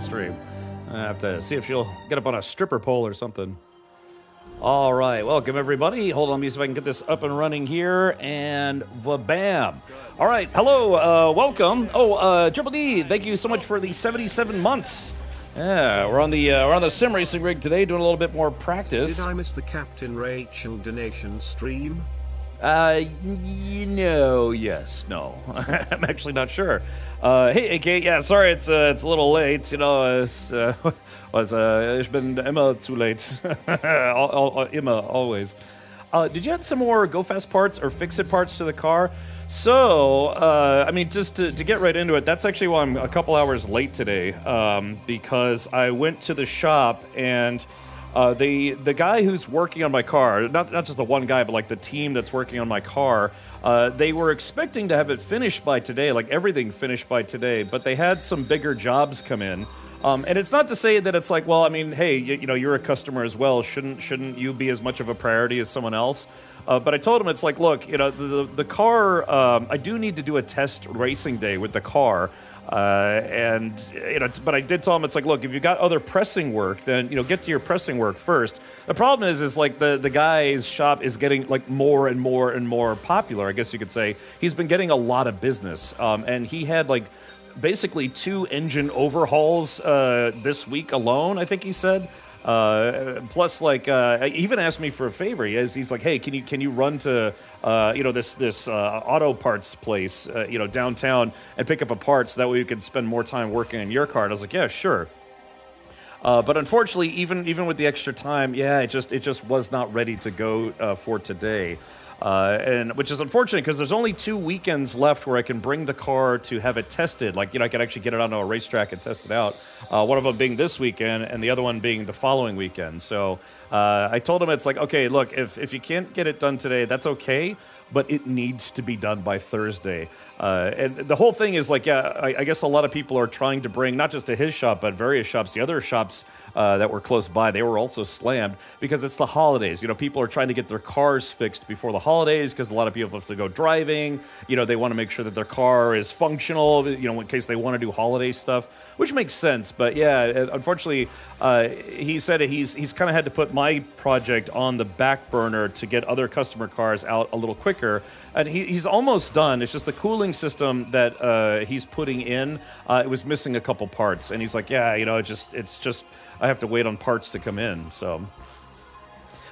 stream. I have to see if she'll get up on a stripper pole or something. All right, welcome everybody. Hold on, let me see if I can get this up and running here, and bam. All right, hello, welcome. Oh, Triple D, thank you so much for the 77 months. Yeah, we're on the sim racing rig today, doing a little bit more practice. Did I miss the Captain Rachel donation stream? Yes, no. I'm actually not sure. Hey, AK, yeah, sorry, it's a little late. You know, it's been immer too late. Immer, always. Did you add some more Go Fast parts or Fix-It parts to the car? So, I mean, just to get right into it, that's actually why I'm a couple hours late today, because I went to the shop and the guy who's working on my car, not just the one guy, but like the team that's working on my car, they were expecting to have it finished by today, like everything finished by today, but they had some bigger jobs come in. And it's not to say that it's like, well, I mean, hey, you know, you're a customer as well. Shouldn't you be as much of a priority as someone else? But I told him, it's like, look, you know, the car, I do need to do a test racing day with the car. And, you know, but I did tell him, it's like, look, if you got other pressing work, then, you know, get to your pressing work first. The problem is like the guy's shop is getting like more and more and more popular, I guess you could say. He's been getting a lot of business. And he had like basically 2 engine overhauls this week alone, I think he said. Plus, like, he even asked me for a favor. He's like, hey, can you run to you know, this auto parts place, you know, downtown, and pick up a part so that way you can spend more time working on your car? And I was like, yeah, sure. But unfortunately, even with the extra time, yeah, it just was not ready to go for today. And which is unfortunate because there's only 2 weekends left where I can bring the car to have it tested. Like, you know, I could actually get it onto a racetrack and test it out. One of them being this weekend and the other one being the following weekend. So I told him, it's like, okay, look, if you can't get it done today, that's okay, but it needs to be done by Thursday. And the whole thing is like, yeah, I guess a lot of people are trying to bring, not just to his shop, but various shops, the other shops that were close by, they were also slammed because it's the holidays. You know, people are trying to get their cars fixed before the holidays because a lot of people have to go driving. You know, they want to make sure that their car is functional, you know, in case they want to do holiday stuff, which makes sense. But yeah, unfortunately, he said he's kind of had to put my project on the back burner to get other customer cars out a little quicker. And he's almost done. It's just the cooling system that he's putting in, it was missing a couple parts. And he's like, yeah, you know, it's just I have to wait on parts to come in. So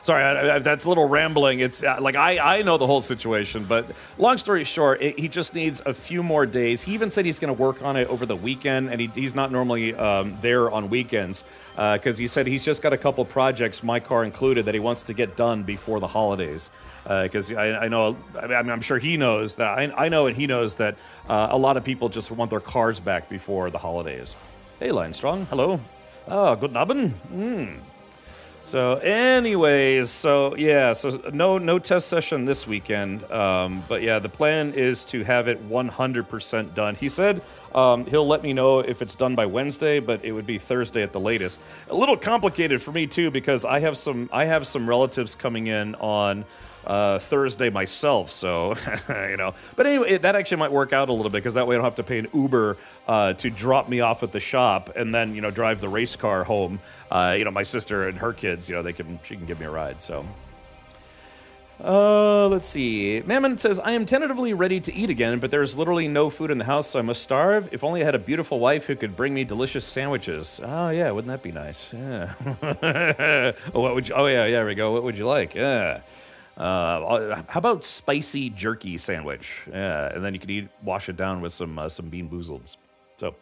sorry, that's a little rambling. It's like I know the whole situation, but long story short, he just needs a few more days. He even said he's going to work on it over the weekend, and he's not normally there on weekends because he said he's just got a couple projects, my car included, that he wants to get done before the holidays. Because I know, I mean, I'm sure he knows that. I know, and he knows that a lot of people just want their cars back before the holidays. Hey, Linestrong, hello. Oh, good Abend. So anyways, so yeah, so no test session this weekend, but yeah, the plan is to have it 100% done. He said he'll let me know if it's done by Wednesday, but it would be Thursday at the latest. A little complicated for me too, because I have some relatives coming in on Thursday myself, so you know. But anyway, that actually might work out a little bit because that way I don't have to pay an Uber to drop me off at the shop and then, you know, drive the race car home. You know, my sister and her kids, you know, she can give me a ride. So let's see. Mammon says, I am tentatively ready to eat again, but there's literally no food in the house, so I must starve. If only I had a beautiful wife who could bring me delicious sandwiches. Oh yeah, wouldn't that be nice? Yeah. Oh yeah, there we go. What would you like? Yeah. How about spicy jerky sandwich? Yeah, and then you can wash it down with some Bean Boozleds. So,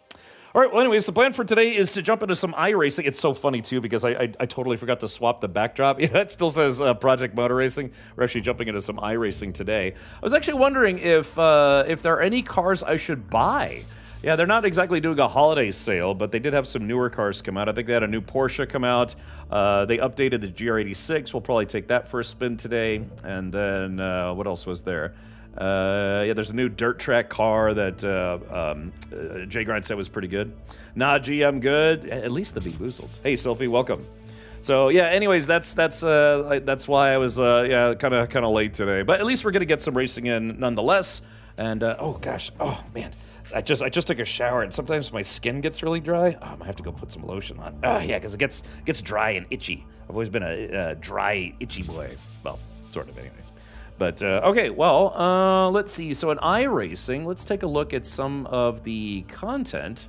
all right. Well, anyways, the plan for today is to jump into some iRacing. It's so funny too because I totally forgot to swap the backdrop. Yeah, it still says Project Motor Racing. We're actually jumping into some iRacing today. I was actually wondering if there are any cars I should buy. Yeah, they're not exactly doing a holiday sale, but they did have some newer cars come out. I think they had a new Porsche come out. They updated the GR86. We'll probably take that for a spin today. And then what else was there? Yeah, there's a new dirt track car that Jay Grind said was pretty good. Nah, G, I'm good. At least the Big Boozled. Hey, Sylvie, welcome. So yeah, anyways, that's why I was yeah, kind of late today. But at least we're gonna get some racing in nonetheless. And oh gosh, oh man. I just took a shower, and sometimes my skin gets really dry. Oh, I might have to go put some lotion on. Yeah, because it gets dry and itchy. I've always been a dry, itchy boy. Well, sort of, anyways. But okay, well, let's see. So in iRacing, let's take a look at some of the content.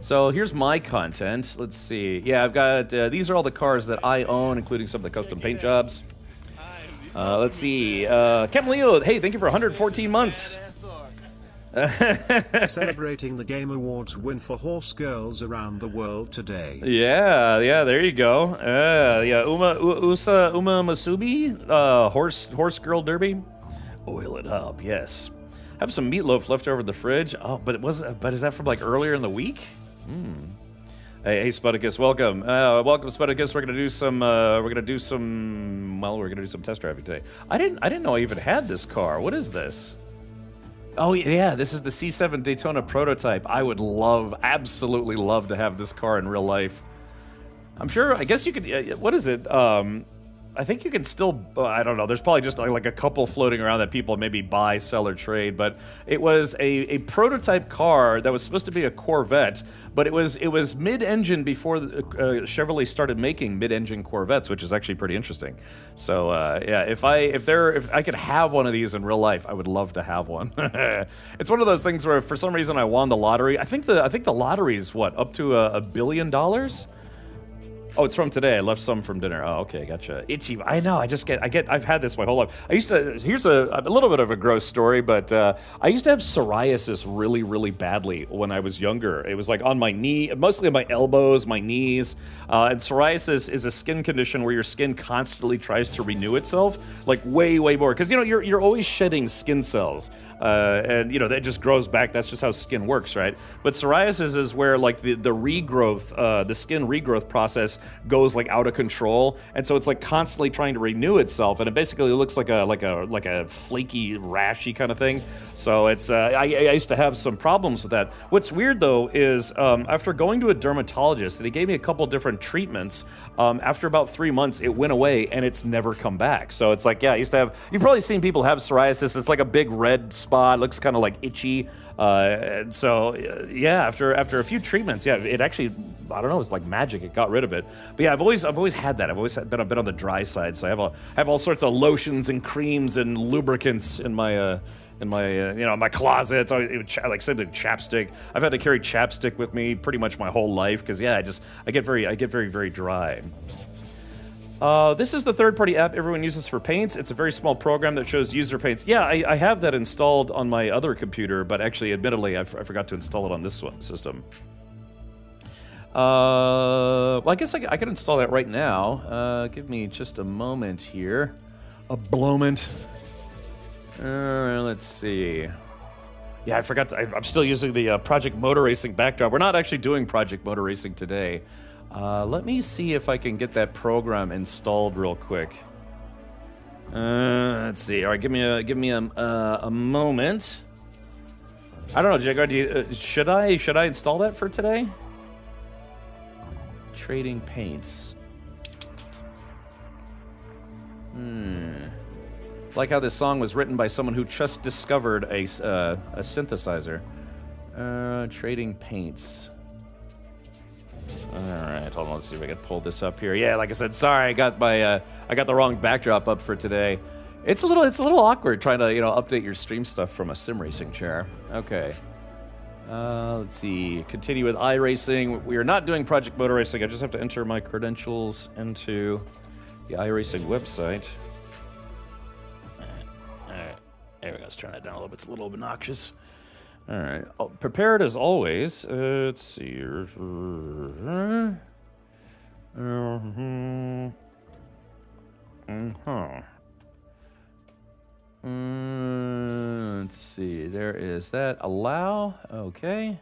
So here's my content. Let's see. Yeah, I've got these are all the cars that I own, including some of the custom paint jobs. Let's see. Captain Leo, hey, thank you for 114 months. Celebrating the Game Awards win for horse girls around the world today. Yeah, there you go. Yeah, Uma Masubi, horse girl derby. Oil it up, yes. I have some meatloaf left over in the fridge. Oh, but is that from like earlier in the week? Hey, Sputicus, welcome. Welcome, Sputicus. We're gonna do some test driving today. I didn't know I even had this car. What is this? Oh yeah, this is the C7 Daytona prototype. I would absolutely love to have this car in real life. I'm sure, I guess you could, what is it? I think you can still, I don't know, there's probably just like a couple floating around that people maybe buy, sell, or trade, but it was a prototype car that was supposed to be a Corvette, but it was mid-engine before Chevrolet started making mid-engine Corvettes, which is actually pretty interesting. So yeah, if I could have one of these in real life, I would love to have one. It's one of those things where for some reason I won the lottery. I think the lottery is what, up to $1 billion? Oh, it's from today. I left some from dinner. Oh, okay, gotcha. Itchy. I know. I've had this my whole life. Here's a little bit of a gross story, but I used to have psoriasis really, really badly when I was younger. It was like on my knee, mostly on my elbows, my knees. And psoriasis is a skin condition where your skin constantly tries to renew itself, like way, way more. Because you're always shedding skin cells. And that just grows back. That's just how skin works, right? But psoriasis is where like the regrowth, the skin regrowth process goes like out of control, and so it's like constantly trying to renew itself, and it basically looks like a flaky, rashy kind of thing. So it's I used to have some problems with that. What's weird though is after going to a dermatologist, and he gave me a couple different treatments. After about 3 months, it went away, and it's never come back. So it's like, yeah, I used to have. You've probably seen people have psoriasis. It's like a big red spot. It looks kind of like itchy. And so yeah, after a few treatments, yeah, it actually, I don't know, it's like magic. It got rid of it. But yeah, I've always had that. I've always been a bit on the dry side, so I have all sorts of lotions and creams and lubricants in my my closet. It's always, like something chapstick. I've had to carry chapstick with me pretty much my whole life because yeah, I get very, very dry. This is the third-party app everyone uses for paints. It's a very small program that shows user paints. Yeah, I have that installed on my other computer, but actually, admittedly, I forgot to install it on this system. Well, I guess I could install that right now. Give me just a moment here. A blowment. Let's see. Yeah, I forgot. I'm still using the Project Motor Racing backdrop. We're not actually doing Project Motor Racing today. Let me see if I can get that program installed real quick. Let's see. All right, give me a moment. I don't know, Jaguar. Should I install that for today? Trading paints. Like how this song was written by someone who just discovered a synthesizer. Trading paints. All right, hold on. Let's see if I can pull this up here. Yeah, like I said, sorry, I got the wrong backdrop up for today. It's a little awkward trying to update your stream stuff from a sim racing chair. Okay. Let's see. Continue with iRacing. We are not doing Project Motor Racing. I just have to enter my credentials into the iRacing website. All right. There we go. Let's turn that down a little bit. It's a little obnoxious. All right. Oh, prepared as always. Let's see here. Let's see. There is that. Allow. Okay.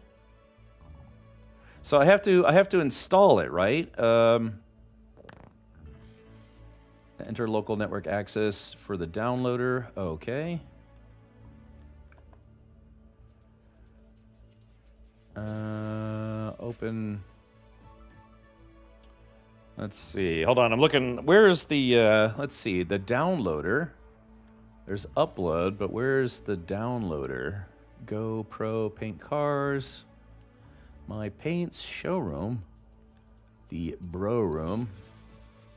So I have to install it, right? Enter local network access for the downloader. Okay. Open. Let's see. Hold on. I'm looking. Where's the, let's see, the downloader? There's upload, but where's the downloader? Go Pro Paint Cars. My Paints showroom. The Bro Room.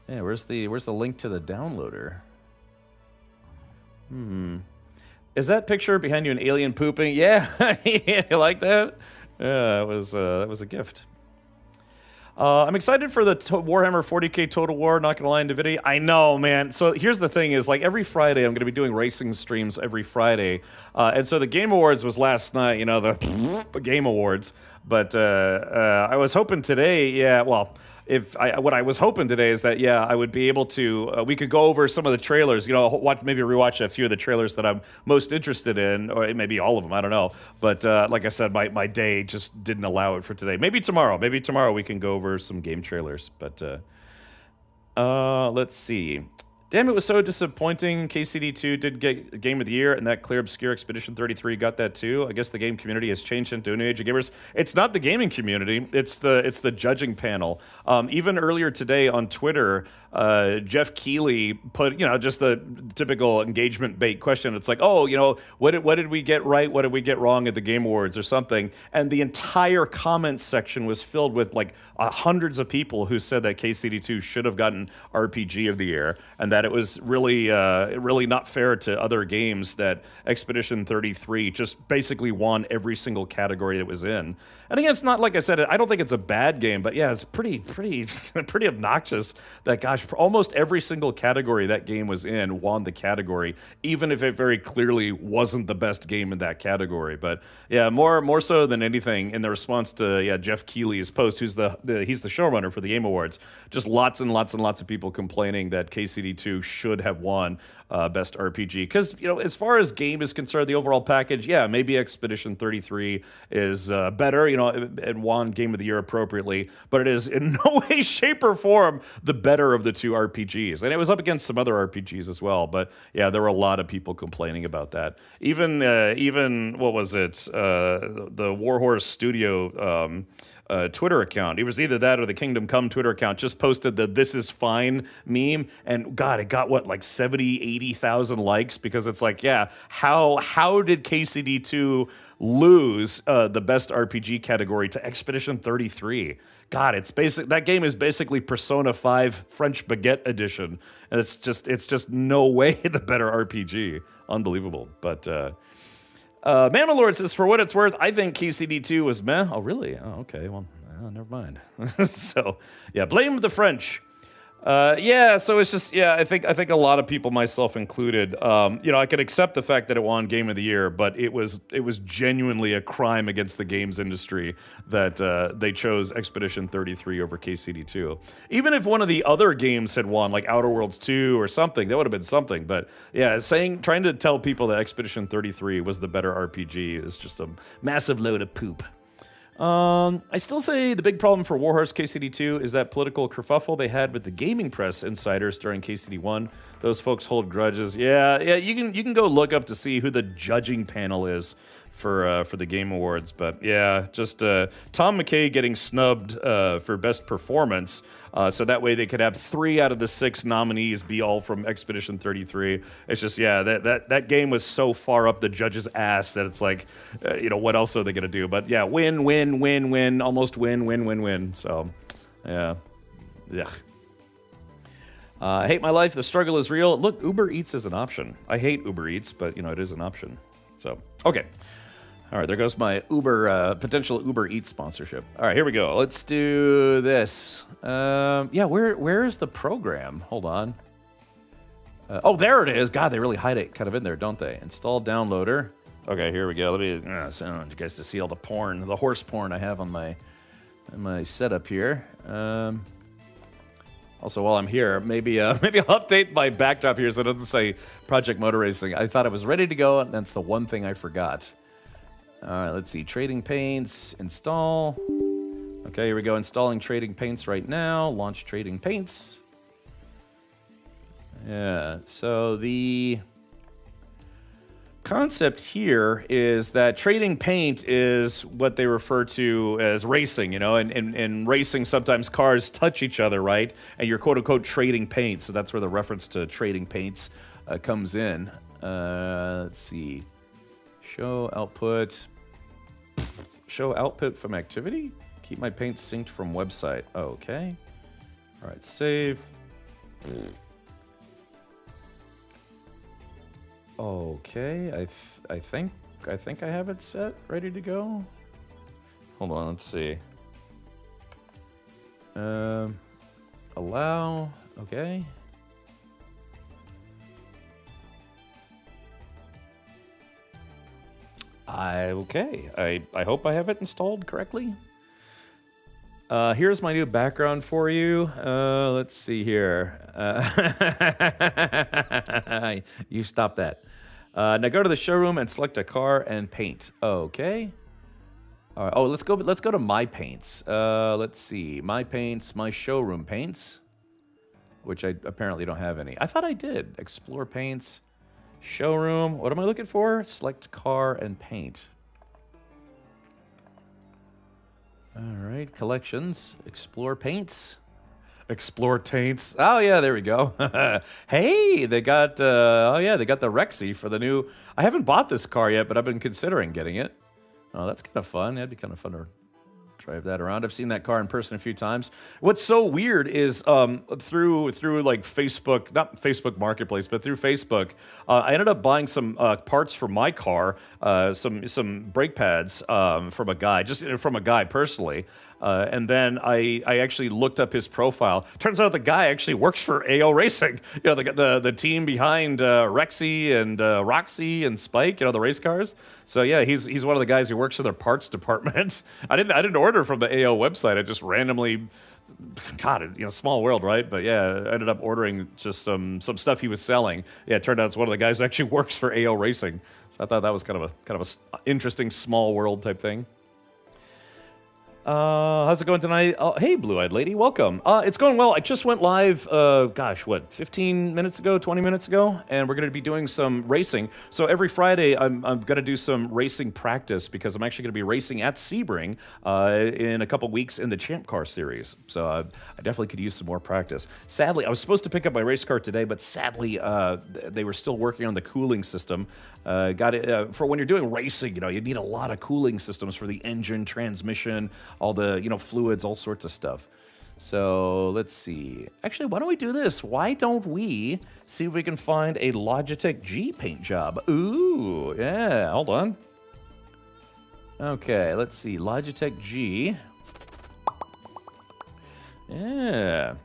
Yeah, where's the link to the downloader? Is that picture behind you an alien pooping? Yeah, you like that? Yeah, that was a gift. I'm excited for the Warhammer 40k Total War, not gonna lie, Nvidia. I know, man. So here's the thing is, like, every Friday, I'm gonna be doing racing streams every Friday. And so the Game Awards was last night, you know, the Game Awards. But I was hoping today, yeah, well, what I was hoping today is that, yeah, I would be able to, we could go over some of the trailers, you know, maybe rewatch a few of the trailers that I'm most interested in, or maybe all of them, I don't know. But like I said, my day just didn't allow it for today. Maybe tomorrow we can go over some game trailers. But let's see. Damn, it was so disappointing. KCD2 did get Game of the Year, and that Clear Obscure Expedition 33 got that too. I guess the game community has changed into a new age of gamers. It's not the gaming community; it's the judging panel. Even earlier today on Twitter, Jeff Keighley put, you know, just the typical engagement bait question. It's like, oh, you know, what did we get right? What did we get wrong at the Game Awards or something? And the entire comments section was filled with like hundreds of people who said that KCD2 should have gotten RPG of the Year, and that it was really not fair to other games that Expedition 33 just basically won every single category it was in. And again, it's not, like I said, I don't think it's a bad game, but yeah, it's pretty obnoxious that, gosh, for almost every single category that game was in won the category, even if it very clearly wasn't the best game in that category. But yeah, more so than anything, in the response to Jeff Keighley's post, who's he's the showrunner for the Game Awards, just lots and lots and lots of people complaining that KCD2 should have won Best RPG. Because, you know, as far as game is concerned, the overall package, yeah, maybe Expedition 33 is better, you know, and won Game of the Year appropriately, but it is in no way, shape, or form the better of the two RPGs. And it was up against some other RPGs as well, but yeah, there were a lot of people complaining about that. Even what was it? The Warhorse Studio Twitter account. It was either that or the Kingdom Come Twitter account just posted the "This is fine" meme, and God, it got what, like 70, 80,000 likes, because it's like, yeah, how did KCD2 lose the best RPG category to Expedition 33? God, that game is basically Persona 5 French Baguette Edition, and it's just no way the better RPG. Unbelievable. But Mammalord says, for what it's worth, I think KCD2 was meh. Oh, really? Oh, okay. Well, never mind. So, yeah, blame the French. Yeah, so it's just, yeah, I think a lot of people, myself included, you know, I could accept the fact that it won Game of the Year, but it was genuinely a crime against the games industry that they chose Expedition 33 over KCD2. Even if one of the other games had won, like Outer Worlds 2 or something, that would have been something. But yeah, trying to tell people that Expedition 33 was the better RPG is just a massive load of poop. I still say the big problem for Warhorse KCD2 is that political kerfuffle they had with the gaming press insiders during KCD1. Those folks hold grudges. Yeah, you can go look up to see who the judging panel is for the Game Awards. But yeah, just Tom McKay getting snubbed for best performance, so that way they could have 3 out of the 6 nominees be all from Expedition 33. It's just, yeah, that game was so far up the judge's ass that it's like, you know, what else are they gonna do? But yeah, win, almost win. So yeah. Hate my life. The struggle is real. Look, Uber Eats is an option. I hate Uber Eats, but you know, it is an option. So okay. All right, there goes my potential Uber Eats sponsorship. All right, here we go. Let's do this. Yeah, where is the program? Hold on. Oh, there it is. God, they really hide it kind of in there, don't they? Install downloader. Okay, here we go. Let me send you guys to see all the porn, the horse porn I have on my setup here. Also, while I'm here, maybe I'll update my backdrop here so it doesn't say Project Motor Racing. I thought it was ready to go, and that's the one thing I forgot. All right, let's see. Trading Paints, install. Okay, here we go. Installing Trading Paints right now. Launch Trading Paints. Yeah, so the concept here is that Trading Paint is what they refer to as racing, you know, and in racing, sometimes cars touch each other, right? And you're quote-unquote trading paint, so that's where the reference to Trading Paints comes in. Let's see. Show output. Show output from activity? Keep my paint synced from website. Okay. All right, save. Okay, I think I have it set, ready to go. Hold on, let's see. Allow. Okay. Okay. I hope I have it installed correctly. Here's my new background for you. Let's see here. You stop that. Now go to the showroom and select a car and paint. Okay. All right. Oh, let's go to my paints. Let's see. My paints, my showroom paints, which I apparently don't have any. I thought I did. Explore paints, showroom. What am I looking for? Select car and paint. All right, collections, explore paints, explore taints. Oh yeah, there we go. Hey, they got they got the Rexy for the new. I haven't bought this car yet, but I've been considering getting it. Oh, that's kind of fun. That'd be kind of fun to drive that around. I've seen that car in person a few times. What's so weird is through like Facebook, not Facebook Marketplace, but through Facebook, I ended up buying some parts for my car, some brake pads from a guy, just from a guy personally. And then I actually looked up his profile. Turns out the guy actually works for AO Racing. You know, the team behind Rexy and Roxy and Spike. You know, the race cars. So yeah, he's one of the guys who works for their parts department. I didn't order from the AO website. I just randomly, God, you know, small world, right? But yeah, I ended up ordering just some stuff he was selling. Yeah, it turned out it's one of the guys who actually works for AO Racing. So I thought that was kind of a interesting small world type thing. How's it going tonight? Oh, hey, Blue-Eyed Lady, welcome. It's going well. I just went live, 15 minutes ago, 20 minutes ago, and we're going to be doing some racing. So every Friday, I'm going to do some racing practice because I'm actually going to be racing at Sebring in a couple weeks in the Champ Car series. So I definitely could use some more practice. Sadly, I was supposed to pick up my race car today, but sadly, they were still working on the cooling system. Got it for when you're doing racing. You know, you need a lot of cooling systems for the engine, transmission, all the, you know, fluids, all sorts of stuff. So let's see. Actually, why don't we do this? Why don't we see if we can find a Logitech G paint job? Ooh, yeah, hold on. Okay, let's see. Logitech G. Yeah.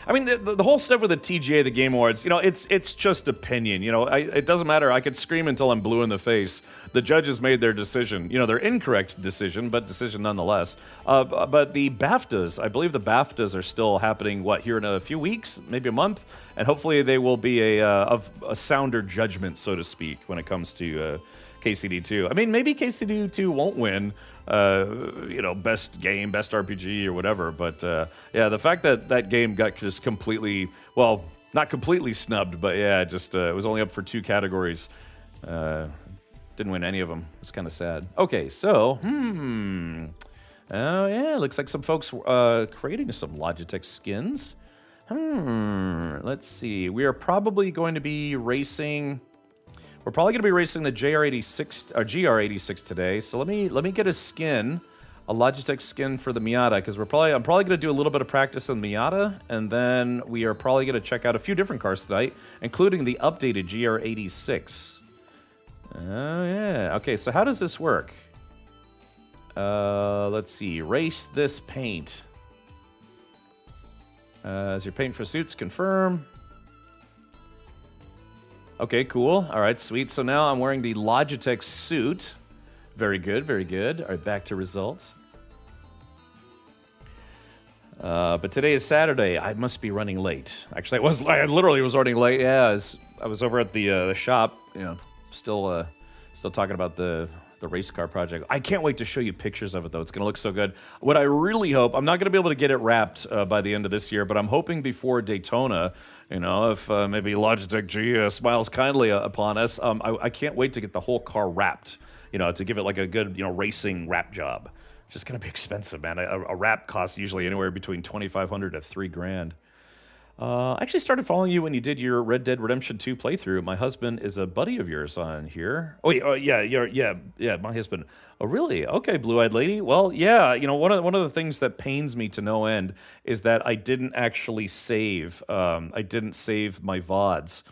I mean, the whole stuff with the TGA, the Game Awards, you know, it's just opinion. You know, it doesn't matter. I could scream until I'm blue in the face. The judges made their decision. You know, their incorrect decision, but decision nonetheless. But the BAFTAs, I believe the BAFTAs are still happening, here in a few weeks, maybe a month? And hopefully they will be a sounder judgment, so to speak, when it comes to KCD2. I mean, maybe KCD2 won't win, you know, best game, best RPG, or whatever. But yeah, the fact that that game got just completely, well, not completely snubbed, but yeah, just it was only up for 2 categories. Didn't win any of them. It's kind of sad. Okay, so, oh yeah, looks like some folks creating some Logitech skins. Let's see. We are probably going to be racing. We're probably going to be racing the JR86 or GR86 today. So let me get a skin, a Logitech skin for the Miata, because I'm probably going to do a little bit of practice on Miata, and then we are probably going to check out a few different cars tonight, including the updated GR86. Oh yeah. Okay, so how does this work? Let's see. Race this paint. Is your paint for suits confirm? Okay, cool. All right, sweet. So now I'm wearing the Logitech suit. Very good, very good. All right, back to results. But today is Saturday. I must be running late. Actually, I literally was running late. Yeah, I was over at the shop, you know, still talking about the race car project. I can't wait to show you pictures of it, though. It's going to look so good. What I really hope, I'm not going to be able to get it wrapped by the end of this year, but I'm hoping before Daytona, you know, if maybe Logitech G smiles kindly upon us, I can't wait to get the whole car wrapped, you know, to give it like a good, you know, racing wrap job. It's just going to be expensive, man. A wrap costs usually anywhere between $2,500 to $3,000. I actually started following you when you did your Red Dead Redemption 2 playthrough. My husband is a buddy of yours on here. Oh, yeah, my husband. Oh, really? Okay, blue-eyed lady. Well, yeah, one of the things that pains me to no end is that I didn't actually save. I didn't save my VODs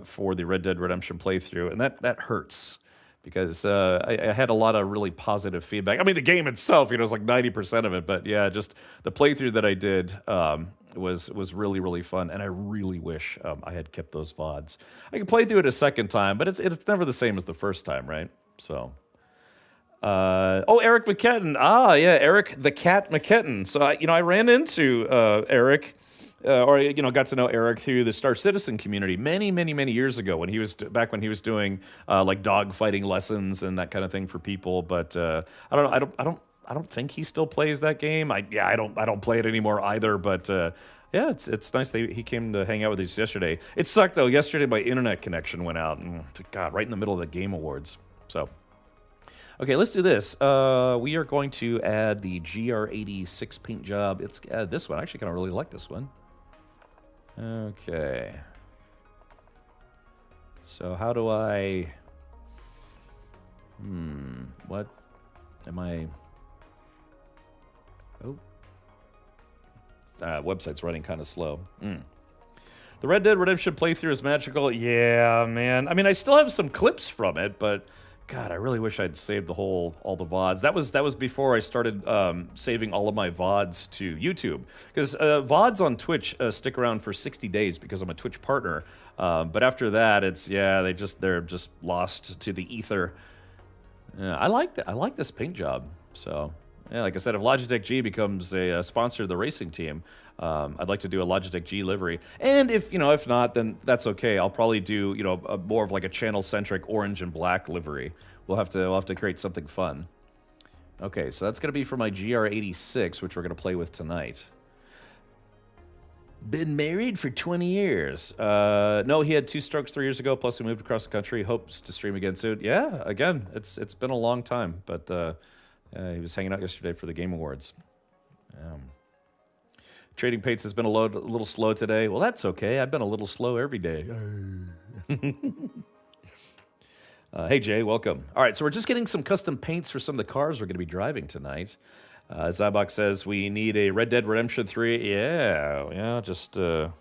for the Red Dead Redemption playthrough, and that hurts. Because I had a lot of really positive feedback. I mean, the game itself, is like 90% of it, but yeah, just the playthrough that I did was really, really fun, and I really wish I had kept those VODs. I can play through it a second time, but it's never the same as the first time, right? So, Eric McKetton. Ah, yeah, Eric the Cat McKetton. So I ran into Eric. Got to know Eric through the Star Citizen community many, many, many years ago when he was doing like dog fighting lessons and that kind of thing for people. But I don't think he still plays that game. I don't play it anymore either. But yeah, it's nice that he came to hang out with us yesterday. It sucked though. Yesterday my internet connection went out. God, right in the middle of the Game Awards. So. Okay, let's do this. We are going to add the GR86 paint job. Let's add this one. I actually kind of really like this one. Okay. So how do I... What am I... Oh. Website's running kind of slow. The Red Dead Redemption playthrough is magical. Yeah, man. I mean, I still have some clips from it, but... God, I really wish I'd saved all the VODs. That was before I started saving all of my VODs to YouTube. Because VODs on Twitch stick around for 60 days because I'm a Twitch partner. But after that, they're just lost to the ether. I like this paint job. So yeah, like I said, if Logitech G becomes a sponsor of the racing team, I'd like to do a Logitech G livery. And if not, then that's okay. I'll probably do more of like a channel-centric orange and black livery. We'll have to create something fun. Okay, so that's gonna be for my GR86, which we're gonna play with tonight. Been married for 20 years. No, he had 2 strokes 3 years ago. Plus, we moved across the country. Hopes to stream again soon. Yeah, again, it's been a long time, but he was hanging out yesterday for the Game Awards. Trading paints has been a little slow today. Well, that's okay. I've been a little slow every day. Hey, Jay, welcome. All right, so we're just getting some custom paints for some of the cars we're going to be driving tonight. Zybok says we need a Red Dead Redemption 3. Yeah, just... the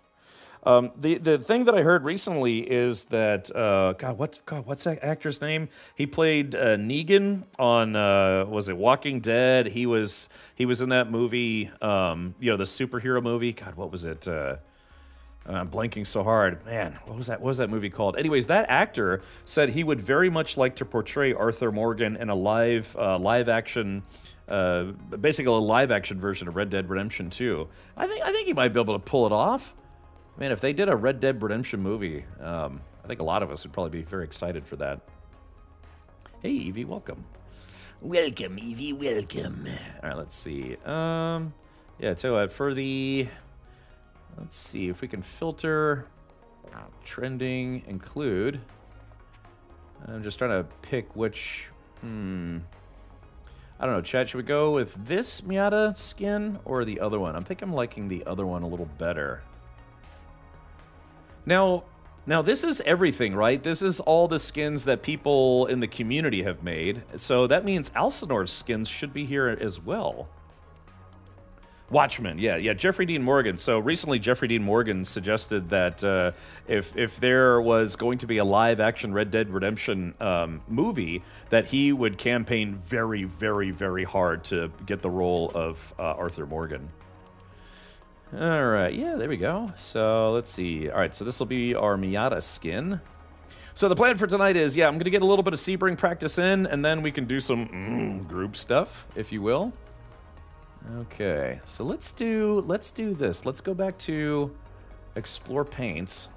thing that I heard recently is that what's that actor's name? He played Negan on was it Walking Dead? He was in that movie, the superhero movie. God, what was it? I'm blanking so hard. Man, what was that movie called? Anyways, that actor said he would very much like to portray Arthur Morgan in a live action. Basically a live action version of Red Dead Redemption 2. I think he might be able to pull it off. Man, if they did a Red Dead Redemption movie, I think a lot of us would probably be very excited for that. Hey, Evie, welcome. Welcome, Evie, welcome. All right, let's see. Yeah, tell you what, for the... Let's see if we can filter trending, include. I'm just trying to pick which... I don't know, chat, should we go with this Miata skin or the other one? I think I'm liking the other one a little better. Now this is everything, right? This is all the skins that people in the community have made. So that means Alcinor's skins should be here as well. Watchmen, yeah, Jeffrey Dean Morgan. So recently Jeffrey Dean Morgan suggested that if there was going to be a live-action Red Dead Redemption movie, that he would campaign very, very, very hard to get the role of Arthur Morgan. All right, yeah, there we go. So let's see. All right, so this will be our Miata skin. So the plan for tonight is, I'm going to get a little bit of Sebring practice in, and then we can do some group stuff, if you will. Okay, so let's do this. Let's go back to Explore Paints.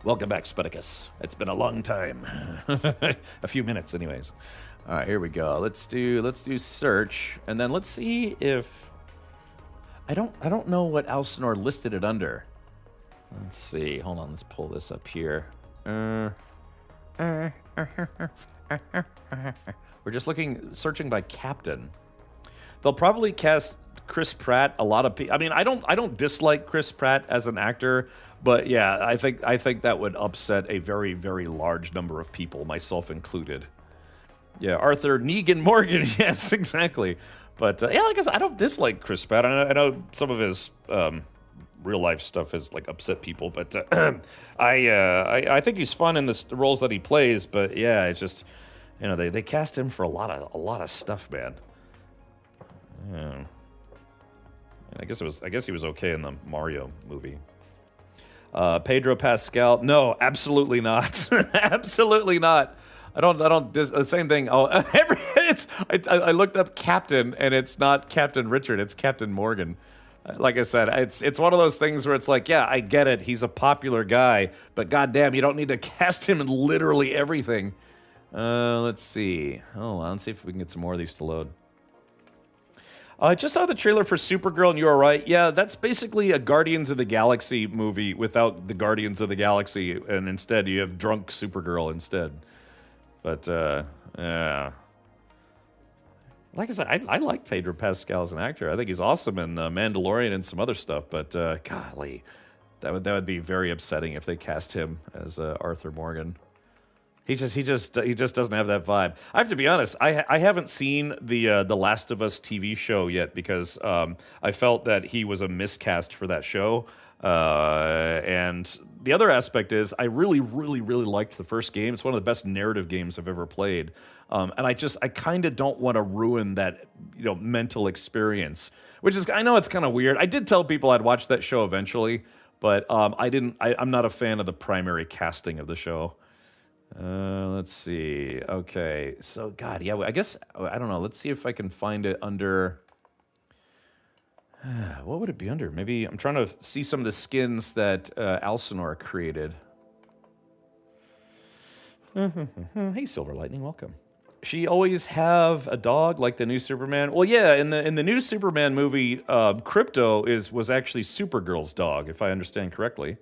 Welcome back, Sputicus. It's been a long time. A few minutes, anyways. All right, here we go. Let's do search, and then let's see if I don't know what Alcinor listed it under. Let's see. Hold on. Let's pull this up here. We're just searching by captain. They'll probably cast Chris Pratt. A lot of people. I mean, I don't dislike Chris Pratt as an actor, but yeah, I think that would upset a very, very large number of people, myself included. Yeah, Arthur Negan Morgan. Yes, exactly. But yeah, like I said, I don't dislike Chris Pratt. I know some of his real life stuff has like upset people, but I think he's fun in the roles that he plays. But yeah, it's just, you know, they cast him for a lot of stuff, man. Yeah. And I guess he was okay in the Mario movie. Pedro Pascal? No, absolutely not. Absolutely not. I don't. The same thing. Oh, I looked up Captain, and it's not Captain Richard. It's Captain Morgan. Like I said, it's one of those things where it's like, yeah, I get it. He's a popular guy, but goddamn, you don't need to cast him in literally everything. Let's see. Oh, let's see if we can get some more of these to load. I just saw the trailer for Supergirl, and you are right. Yeah, that's basically a Guardians of the Galaxy movie without the Guardians of the Galaxy, and instead you have drunk Supergirl instead. But, yeah. Like I said, I like Pedro Pascal as an actor. I think he's awesome in Mandalorian and some other stuff, but, golly, that would be very upsetting if they cast him as Arthur Morgan. He just doesn't have that vibe. I have to be honest. I haven't seen the Last of Us TV show yet because I felt that he was a miscast for that show. And the other aspect is I really liked the first game. It's one of the best narrative games I've ever played. And I kind of don't want to ruin that, you know, mental experience. Which is, I know it's kind of weird. I did tell people I'd watch that show eventually, but I'm not a fan of the primary casting of the show. Let's see. Okay, so God, yeah, I guess I don't know. Let's see if I can find it under. What would it be under? Maybe I'm trying to see some of the skins that Alcinor created. Hey, Silver Lightning, welcome. She always have a dog like the new Superman. Well, yeah, in the new Superman movie, Crypto was actually Supergirl's dog, if I understand correctly.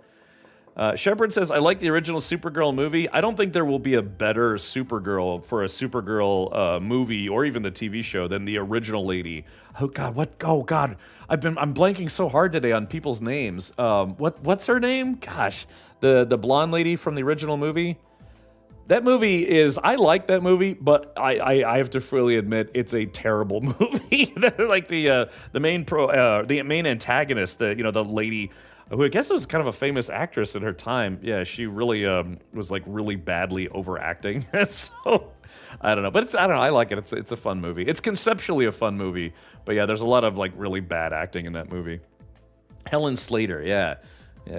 Shepard says, I like the original Supergirl movie. I don't think there will be a better Supergirl for a Supergirl movie or even the TV show than the original lady. Oh God, what? Oh God, I'm blanking so hard today on people's names. What's her name? Gosh, the blonde lady from the original movie. That movie is, I like that movie, but I have to freely admit it's a terrible movie. Like the main antagonist, the lady, who I guess was kind of a famous actress in her time. Yeah, she really was like really badly overacting. So I don't know, but I don't know. I like it. It's a fun movie. It's conceptually a fun movie, but yeah, there's a lot of like really bad acting in that movie. Helen Slater, yeah,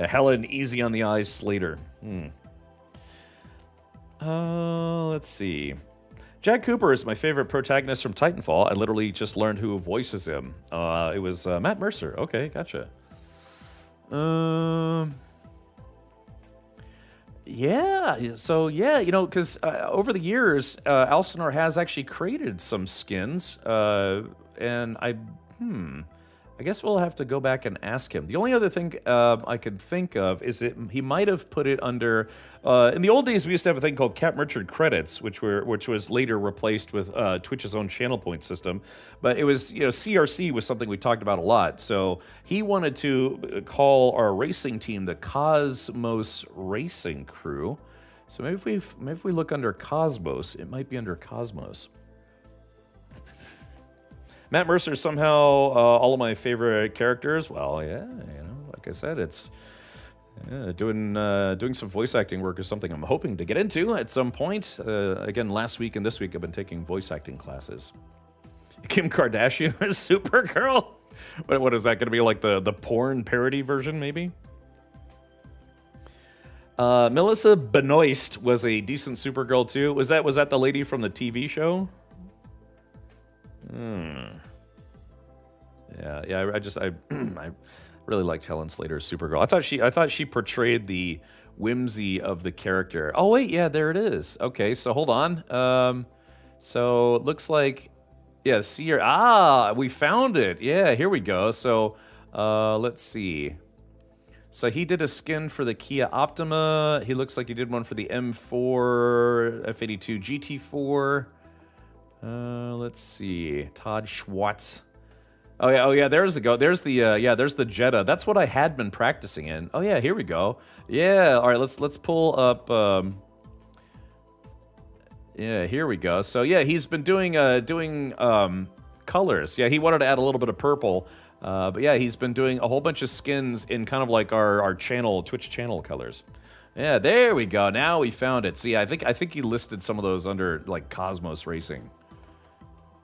Helen Easy on the Eyes Slater. Let's see. Jack Cooper is my favorite protagonist from Titanfall. I literally just learned who voices him. It was Matt Mercer. Okay, gotcha. Yeah, so yeah, because over the years, Alcinor has actually created some skins, and I guess we'll have to go back and ask him. The only other thing I could think of is he might have put it under. In the old days, we used to have a thing called Captain Richard credits, which was later replaced with Twitch's own channel point system. But it was, CRC was something we talked about a lot. So he wanted to call our racing team the Cosmos Racing Crew. So maybe if we look under Cosmos, it might be under Cosmos. Matt Mercer is somehow all of my favorite characters. Well, yeah, like I said, it's doing some voice acting work is something I'm hoping to get into at some point. Again, last week and this week I've been taking voice acting classes. Kim Kardashian as Supergirl? What is that going to be, like the porn parody version, maybe? Melissa Benoist was a decent Supergirl too. Was that the lady from the TV show? Yeah. I really liked Helen Slater's Supergirl. I thought she portrayed the whimsy of the character. Oh wait, yeah, there it is. Okay, so hold on. So it looks like, yeah, see her. We found it. Yeah, here we go. So, let's see. So he did a skin for the Kia Optima. He looks like he did one for the M4 F82 GT4. Let's see. Todd Schwartz. Oh yeah, there's the go. There's the yeah, there's the Jetta. That's what I had been practicing in. Oh yeah, here we go. Yeah, all right, let's pull up yeah, here we go. So yeah, he's been doing colors. Yeah, he wanted to add a little bit of purple. But yeah, he's been doing a whole bunch of skins in kind of like our channel, Twitch channel colors. Yeah, there we go. Now we found it. See, I think he listed some of those under like Cosmos Racing.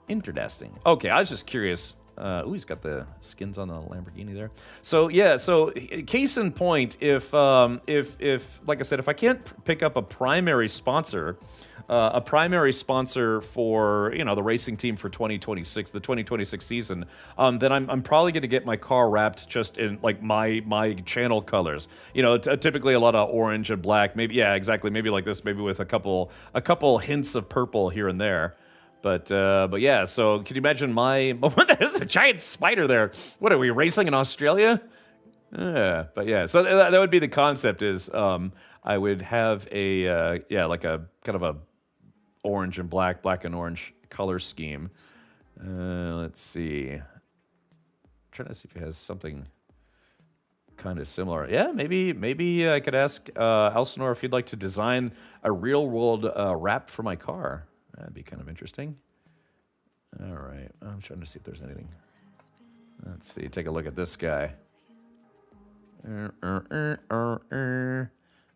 Interesting. Okay, I was just curious. Ooh, he's got the skins on the Lamborghini there. So yeah, so case in point, if like I said, if I can't pick up a primary sponsor for the racing team for 2026, the 2026 season, then I'm probably going to get my car wrapped just in like my channel colors. Typically a lot of orange and black. Maybe exactly. Maybe like this. Maybe with a couple hints of purple here and there. But yeah, so can you imagine there's a giant spider there. What are we racing in Australia? But yeah, so that would be the concept is I would have a like a kind of a orange and black and orange color scheme. Let's see. I'm trying to see if he has something kind of similar. Yeah, maybe I could ask Elsinore if he'd like to design a real world wrap for my car. That'd be kind of interesting. All right, I'm trying to see if there's anything. Let's see, take a look at this guy. Yeah,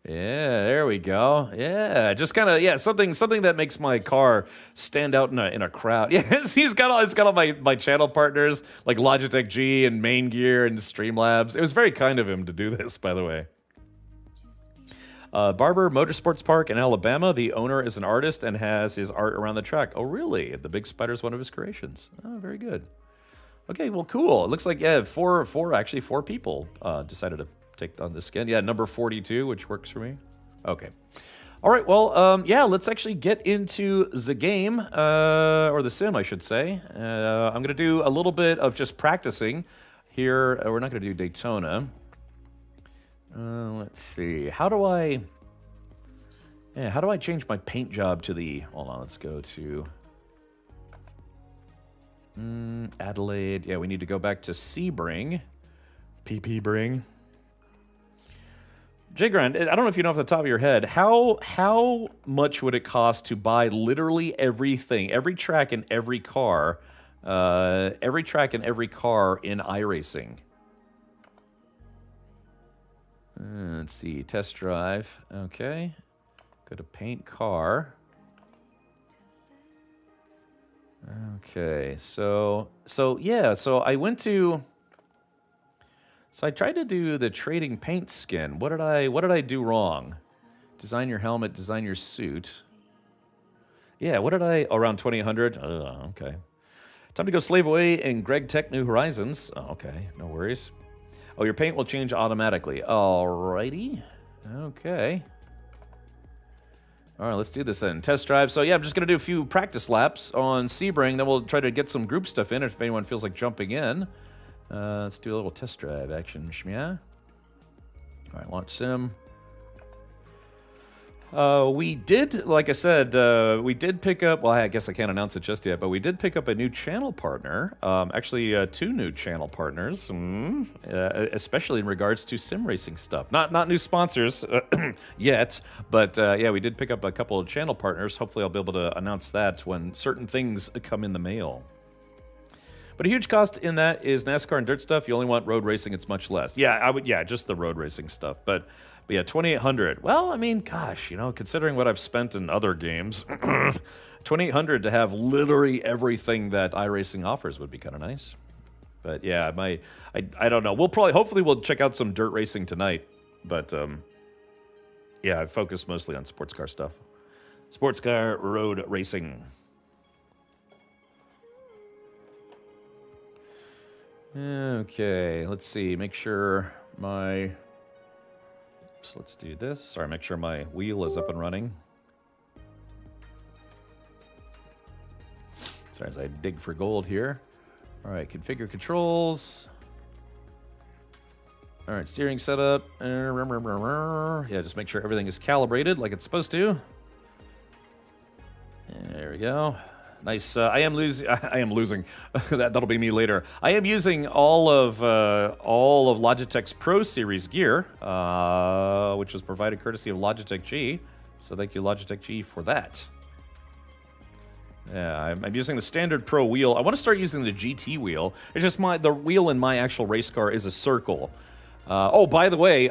there we go. Yeah, just kind of something that makes my car stand out in a crowd. Yes, it's got all my channel partners like Logitech G and Main Gear and Streamlabs. It was very kind of him to do this, by the way. Barber Motorsports Park in Alabama. The owner is an artist and has his art around the track. Oh, really? The Big Spider is one of his creations. Oh, very good. Okay, well, cool. It looks like four people decided to take on this skin. Yeah, number 42, which works for me. Okay. All right. Well, let's actually get into the game or the sim, I should say. I'm gonna do a little bit of just practicing here. We're not gonna do Daytona. Let's see. How do I change my paint job to the... Hold on, let's go to... Adelaide. Yeah, we need to go back to Sebring. PP Bring. Jigran, I don't know if you know off the top of your head, how much would it cost to buy literally everything, every track and every car in iRacing? Let's see, test drive. Okay. Go to paint car. Okay, so I tried to do the trading paint skin. What did I do wrong? Design your helmet, design your suit. Yeah, what did I... Oh, around 2000. Okay. Time to go slave away in Greg Tech New Horizons. Oh, okay, no worries. Oh, your paint will change automatically. Alrighty. Okay. All right, let's do this then. Test drive. So yeah, I'm just going to do a few practice laps on Sebring. Then we'll try to get some group stuff in if anyone feels like jumping in. Let's do a little test drive action, Shmia. All right, launch sim. We did, like I said, we did pick up, well, I guess I can't announce it just yet, but we did pick up a new channel partner. Actually, two new channel partners, especially in regards to sim racing stuff. Not new sponsors yet, but yeah, we did pick up a couple of channel partners. Hopefully I'll be able to announce that when certain things come in the mail. But a huge cost in that is NASCAR and dirt stuff. You only want road racing, it's much less. Yeah, just the road racing stuff. But yeah, 2,800. Well, I mean, gosh, considering what I've spent in other games, 2,800 to have literally everything that iRacing offers would be kind of nice. But yeah, I don't know. Hopefully we'll check out some dirt racing tonight. But yeah, I focus mostly on sports car stuff. Sports car road racing. Okay, let's see. Make sure my... So let's do this. Sorry, make sure my wheel is up and running. Sorry, as I dig for gold here. All right, configure controls. All right, steering setup. Yeah, just make sure everything is calibrated like it's supposed to. There we go. Nice. I am losing. I am losing. That'll be me later. I am using all of Logitech's Pro Series gear, which was provided courtesy of Logitech G. So thank you, Logitech G, for that. Yeah, I'm using the standard Pro wheel. I want to start using the GT wheel. It's just the wheel in my actual race car is a circle. Oh, by the way,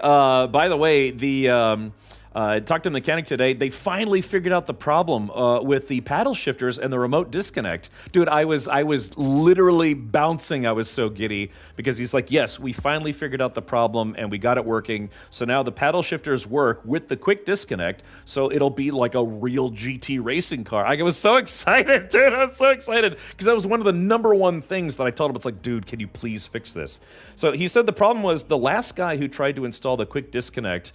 I talked to the mechanic today. They finally figured out the problem with the paddle shifters and the remote disconnect. Dude, I was literally bouncing. I was so giddy because he's like, yes, we finally figured out the problem and we got it working. So now the paddle shifters work with the quick disconnect. So it'll be like a real GT racing car. I was so excited, dude. I was so excited because that was one of the #1 things that I told him. It's like, dude, can you please fix this? So he said the problem was the last guy who tried to install the quick disconnect,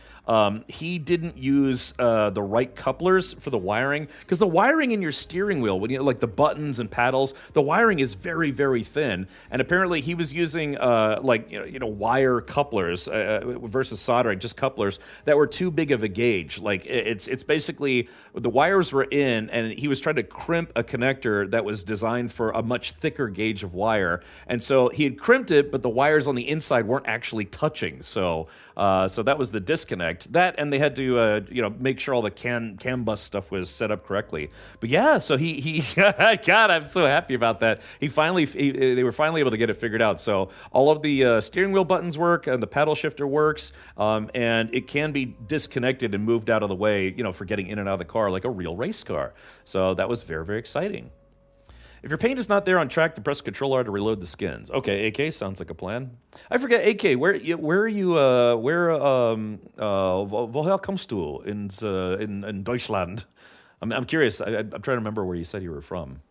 he didn't use the right couplers for the wiring, because the wiring in your steering wheel, when you like the buttons and paddles, the wiring is very, very thin, and apparently he was using wire couplers versus soldering, just couplers that were too big of a gauge. Like it's basically the wires were in, and he was trying to crimp a connector that was designed for a much thicker gauge of wire, and so he had crimped it, but the wires on the inside weren't actually touching. So that was the disconnect. That, and they had to make sure all the CAN bus stuff was set up correctly. But yeah, so he God, I'm so happy about that. They were finally able to get it figured out. So all of the steering wheel buttons work and the paddle shifter works, and it can be disconnected and moved out of the way, for getting in and out of the car like a real race car. So that was very, very exciting. If your paint is not there on track, then press Control R to reload the skins. Okay, AK, sounds like a plan. I forget, AK, where are you, woher kommst du in Deutschland? I'm curious, I'm trying to remember where you said you were from.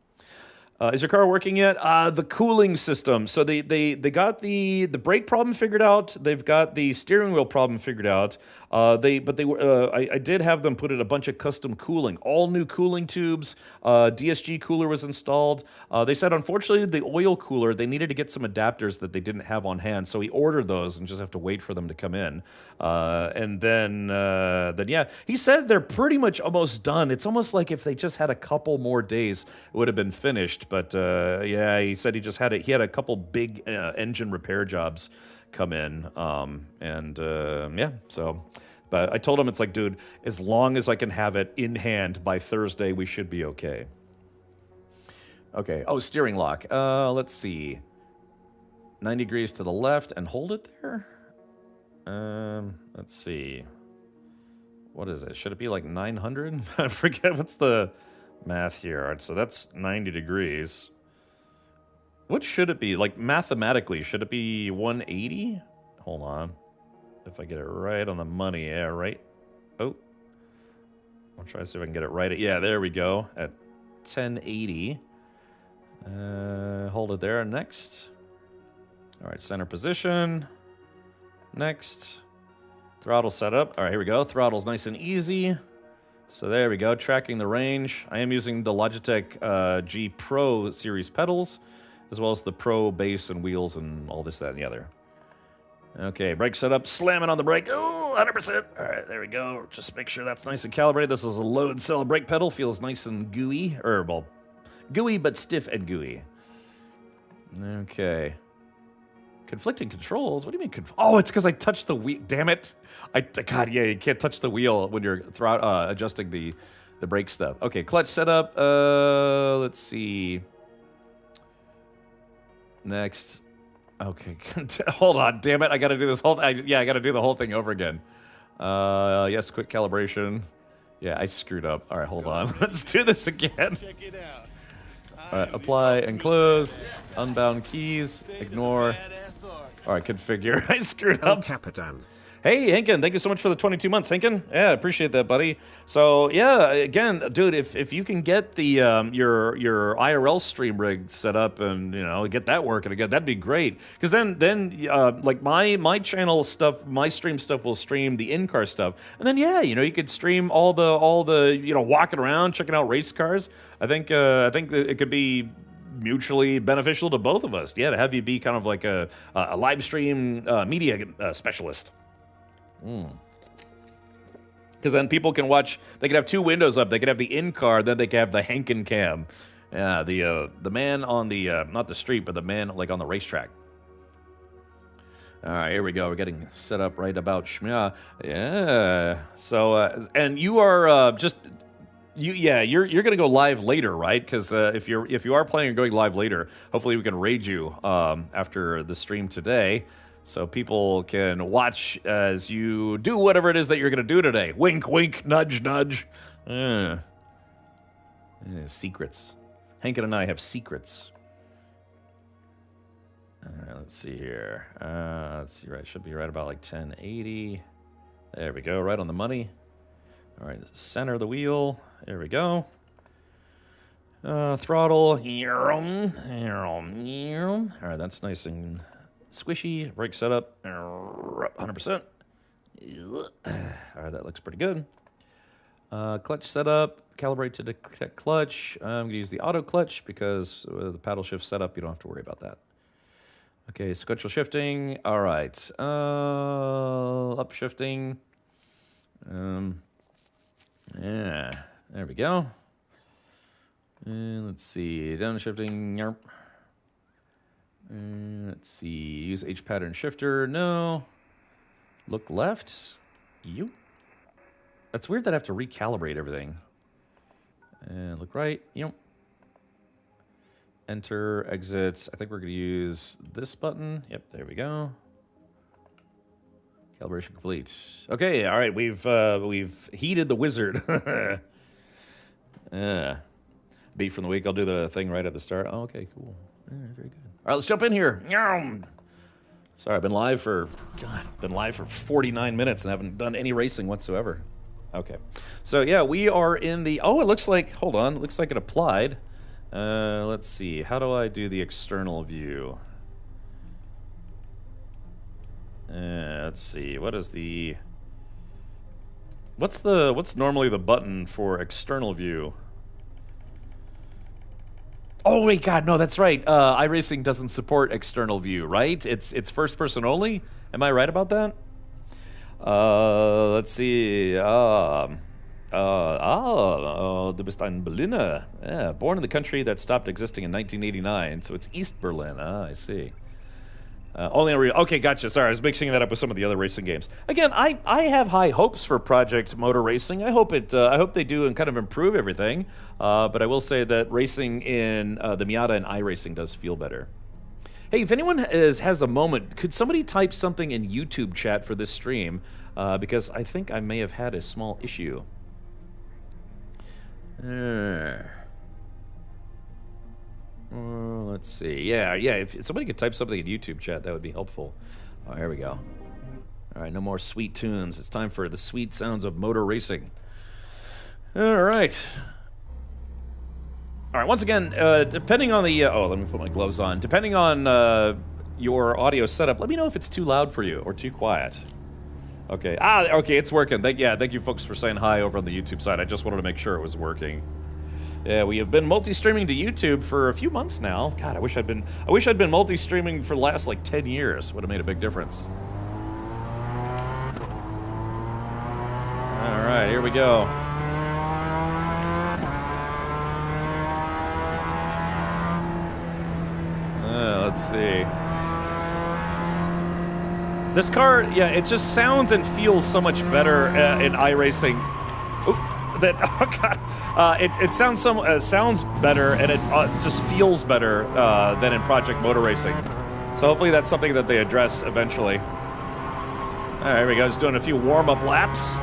Is your car working yet? The cooling system. So they got the brake problem figured out. They've got the steering wheel problem figured out. I did have them put in a bunch of custom cooling, all new cooling tubes. DSG cooler was installed. They said, unfortunately, the oil cooler, they needed to get some adapters that they didn't have on hand. So he ordered those and just have to wait for them to come in. And then yeah, he said they're pretty much almost done. It's almost like if they just had a couple more days, it would have been finished. But yeah, he said he had a couple big engine repair jobs come in, yeah, so, but I told him, it's like, dude, as long as I can have it in hand by Thursday, we should be okay. Okay, oh, steering lock, let's see, 90 degrees to the left and hold it there. Let's see, what is it, should it be like 900? I forget, what's the math here? All right, so that's 90 degrees. What should it be? Like, mathematically, should it be 180? Hold on. If I get it right on the money, yeah, right? Oh. I'll try to see if I can get it right. Yeah, there we go. At 1080. Hold it there. Next. All right, center position. Next. Throttle setup. All right, here we go. Throttle's nice and easy. So there we go. Tracking the range. I am using the Logitech G Pro series pedals, as well as the Pro base and wheels and all this, that, and the other. Okay, brake setup, slamming on the brake. Oh, 100%. All right, there we go. Just make sure that's nice and calibrated. This is a load cell brake pedal. Feels nice and gooey. Gooey, but stiff and gooey. Okay. Conflicting controls? What do you mean? Oh, it's because I touched the wheel. Damn it. God, yeah, you can't touch the wheel when you're adjusting the brake stuff. Okay, clutch setup. Let's see. Next. Okay, hold on, damn it, I gotta do this whole, I gotta do the whole thing over again. Yes, quick calibration. Yeah, I screwed up. All right, hold on, let's do this again. Check it out. All right, apply and close, unbound keys, ignore. All right, configure, I screwed up. Capitan. Hey, Hinken, thank you so much for the 22 months, Hinken. Yeah, appreciate that, buddy. So, yeah, again, dude, if you can get the your IRL stream rig set up and, get that working again, that'd be great. Because then like my channel stuff, my stream stuff will stream the in-car stuff. And then, yeah, you could stream all the walking around, checking out race cars. I think that it could be mutually beneficial to both of us. Yeah, to have you be kind of like a live stream media specialist. Because then people can watch, they can have two windows up. They can have the in-car, then they can have the Henken cam. Yeah, the man on the not the street, but the man like on the racetrack. All right, here we go. We're getting set up right about Shmya. Yeah. So and you are just you're gonna go live later, right? Because if you are planning on going live later, hopefully we can raid you after the stream today, so people can watch as you do whatever it is that you're gonna do today. Wink, wink, nudge, nudge. Secrets. Hankin and I have secrets. All right, let's see here. Let's see, right, should be right about like 1080. There we go, right on the money. All right, center of the wheel. There we go. Throttle. All right, that's nice and squishy. Brake setup. 100%. All right, that looks pretty good. Clutch setup. Calibrate to detect clutch. I'm going to use the auto clutch because the paddle shift setup, you don't have to worry about that. Okay, sequential shifting. All right. Upshifting. Yeah, there we go. And let's see, downshifting. Let's see, use H pattern shifter. No. Look left. You. That's weird that I have to recalibrate everything. And look right. Yep. Enter, exit. I think we're going to use this button. Yep, there we go. Calibration complete. Okay, all right, we've heated the wizard. Beat from the week. I'll do the thing right at the start. Oh, okay, cool. Yeah, very good. All right, let's jump in here. Sorry, I've been live for 49 minutes and haven't done any racing whatsoever. Okay, so yeah, we are in the. Oh, it looks like. Hold on, it looks like it applied. Let's see. How do I do the external view? Let's see. What is the? What's normally the button for external view? Oh wait, God, no, that's right. iRacing doesn't support external view, right? It's first person only. Am I right about that? Let's see. Du bist ein Berliner. Yeah, born in the country that stopped existing in 1989, so it's East Berlin. Ah, I see. Okay, gotcha. Sorry, I was mixing that up with some of the other racing games. Again, I have high hopes for Project Motor Racing. I hope they do and kind of improve everything. But I will say that racing in the Miata and iRacing does feel better. Hey, if anyone has a moment, could somebody type something in YouTube chat for this stream? Because I think I may have had a small issue. Let's see. Yeah. If somebody could type something in YouTube chat, that would be helpful. Oh, here we go. All right, no more sweet tunes. It's time for the sweet sounds of motor racing. All right. All right. Once again, depending on the let me put my gloves on. Depending on your audio setup, let me know if it's too loud for you or too quiet. Okay. Okay, it's working. Thank you folks for saying hi over on the YouTube side. I just wanted to make sure it was working. Yeah, we have been multi-streaming to YouTube for a few months now. God, I wish I'd been multi-streaming for the last like 10 years. Would have made a big difference. All right, here we go. Let's see. This car, yeah, it just sounds and feels so much better in iRacing. Oh God, it sounds sounds better and it just feels better than in Project Motor Racing. So hopefully that's something that they address eventually. All right, here we go. Just doing a few warm-up laps.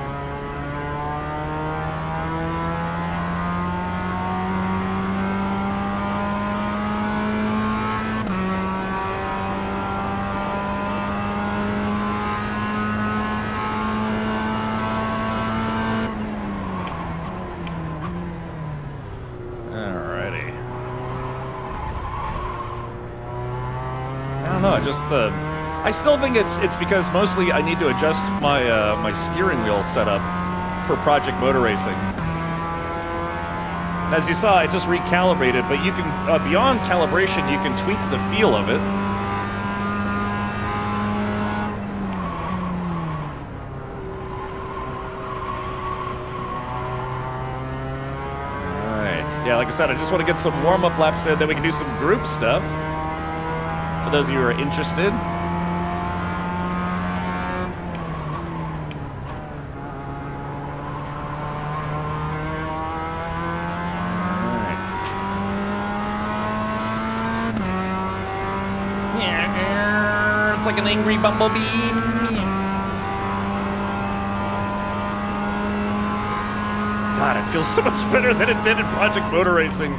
I still think it's because mostly I need to adjust my my steering wheel setup for Project Motor Racing. As you saw, I just recalibrated, but you can beyond calibration, you can tweak the feel of it. All right, yeah, like I said, I just want to get some warm-up laps in, then we can do some group stuff. For those of you who are interested. Alright. It's like an angry bumblebee. God, it feels so much better than it did in Project Motor Racing.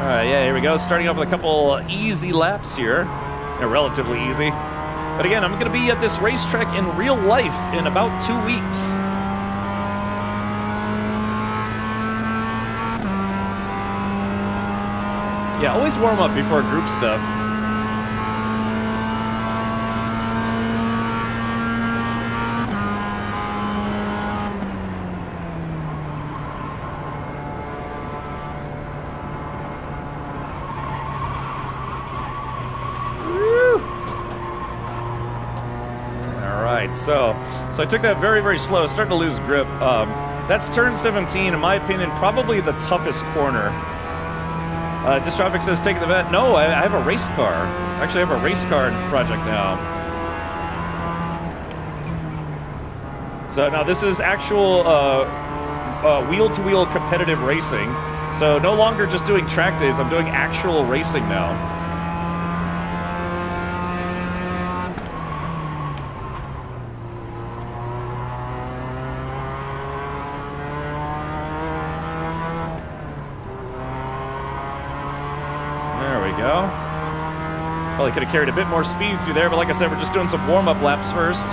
Alright, yeah, here we go. Starting off with a couple easy laps here. Relatively easy. But again, I'm going to be at this racetrack in real life in about 2 weeks. Yeah, always warm up before group stuff. So I took that very, very slow. Starting to lose grip. That's turn 17, in my opinion, probably the toughest corner. Distraffic says, take the vet. No, I have a race car. Actually, I have a race car project now. So now this is actual wheel-to-wheel competitive racing. So no longer just doing track days, I'm doing actual racing now. Probably could have carried a bit more speed through there, but like I said, we're just doing some warm-up laps first.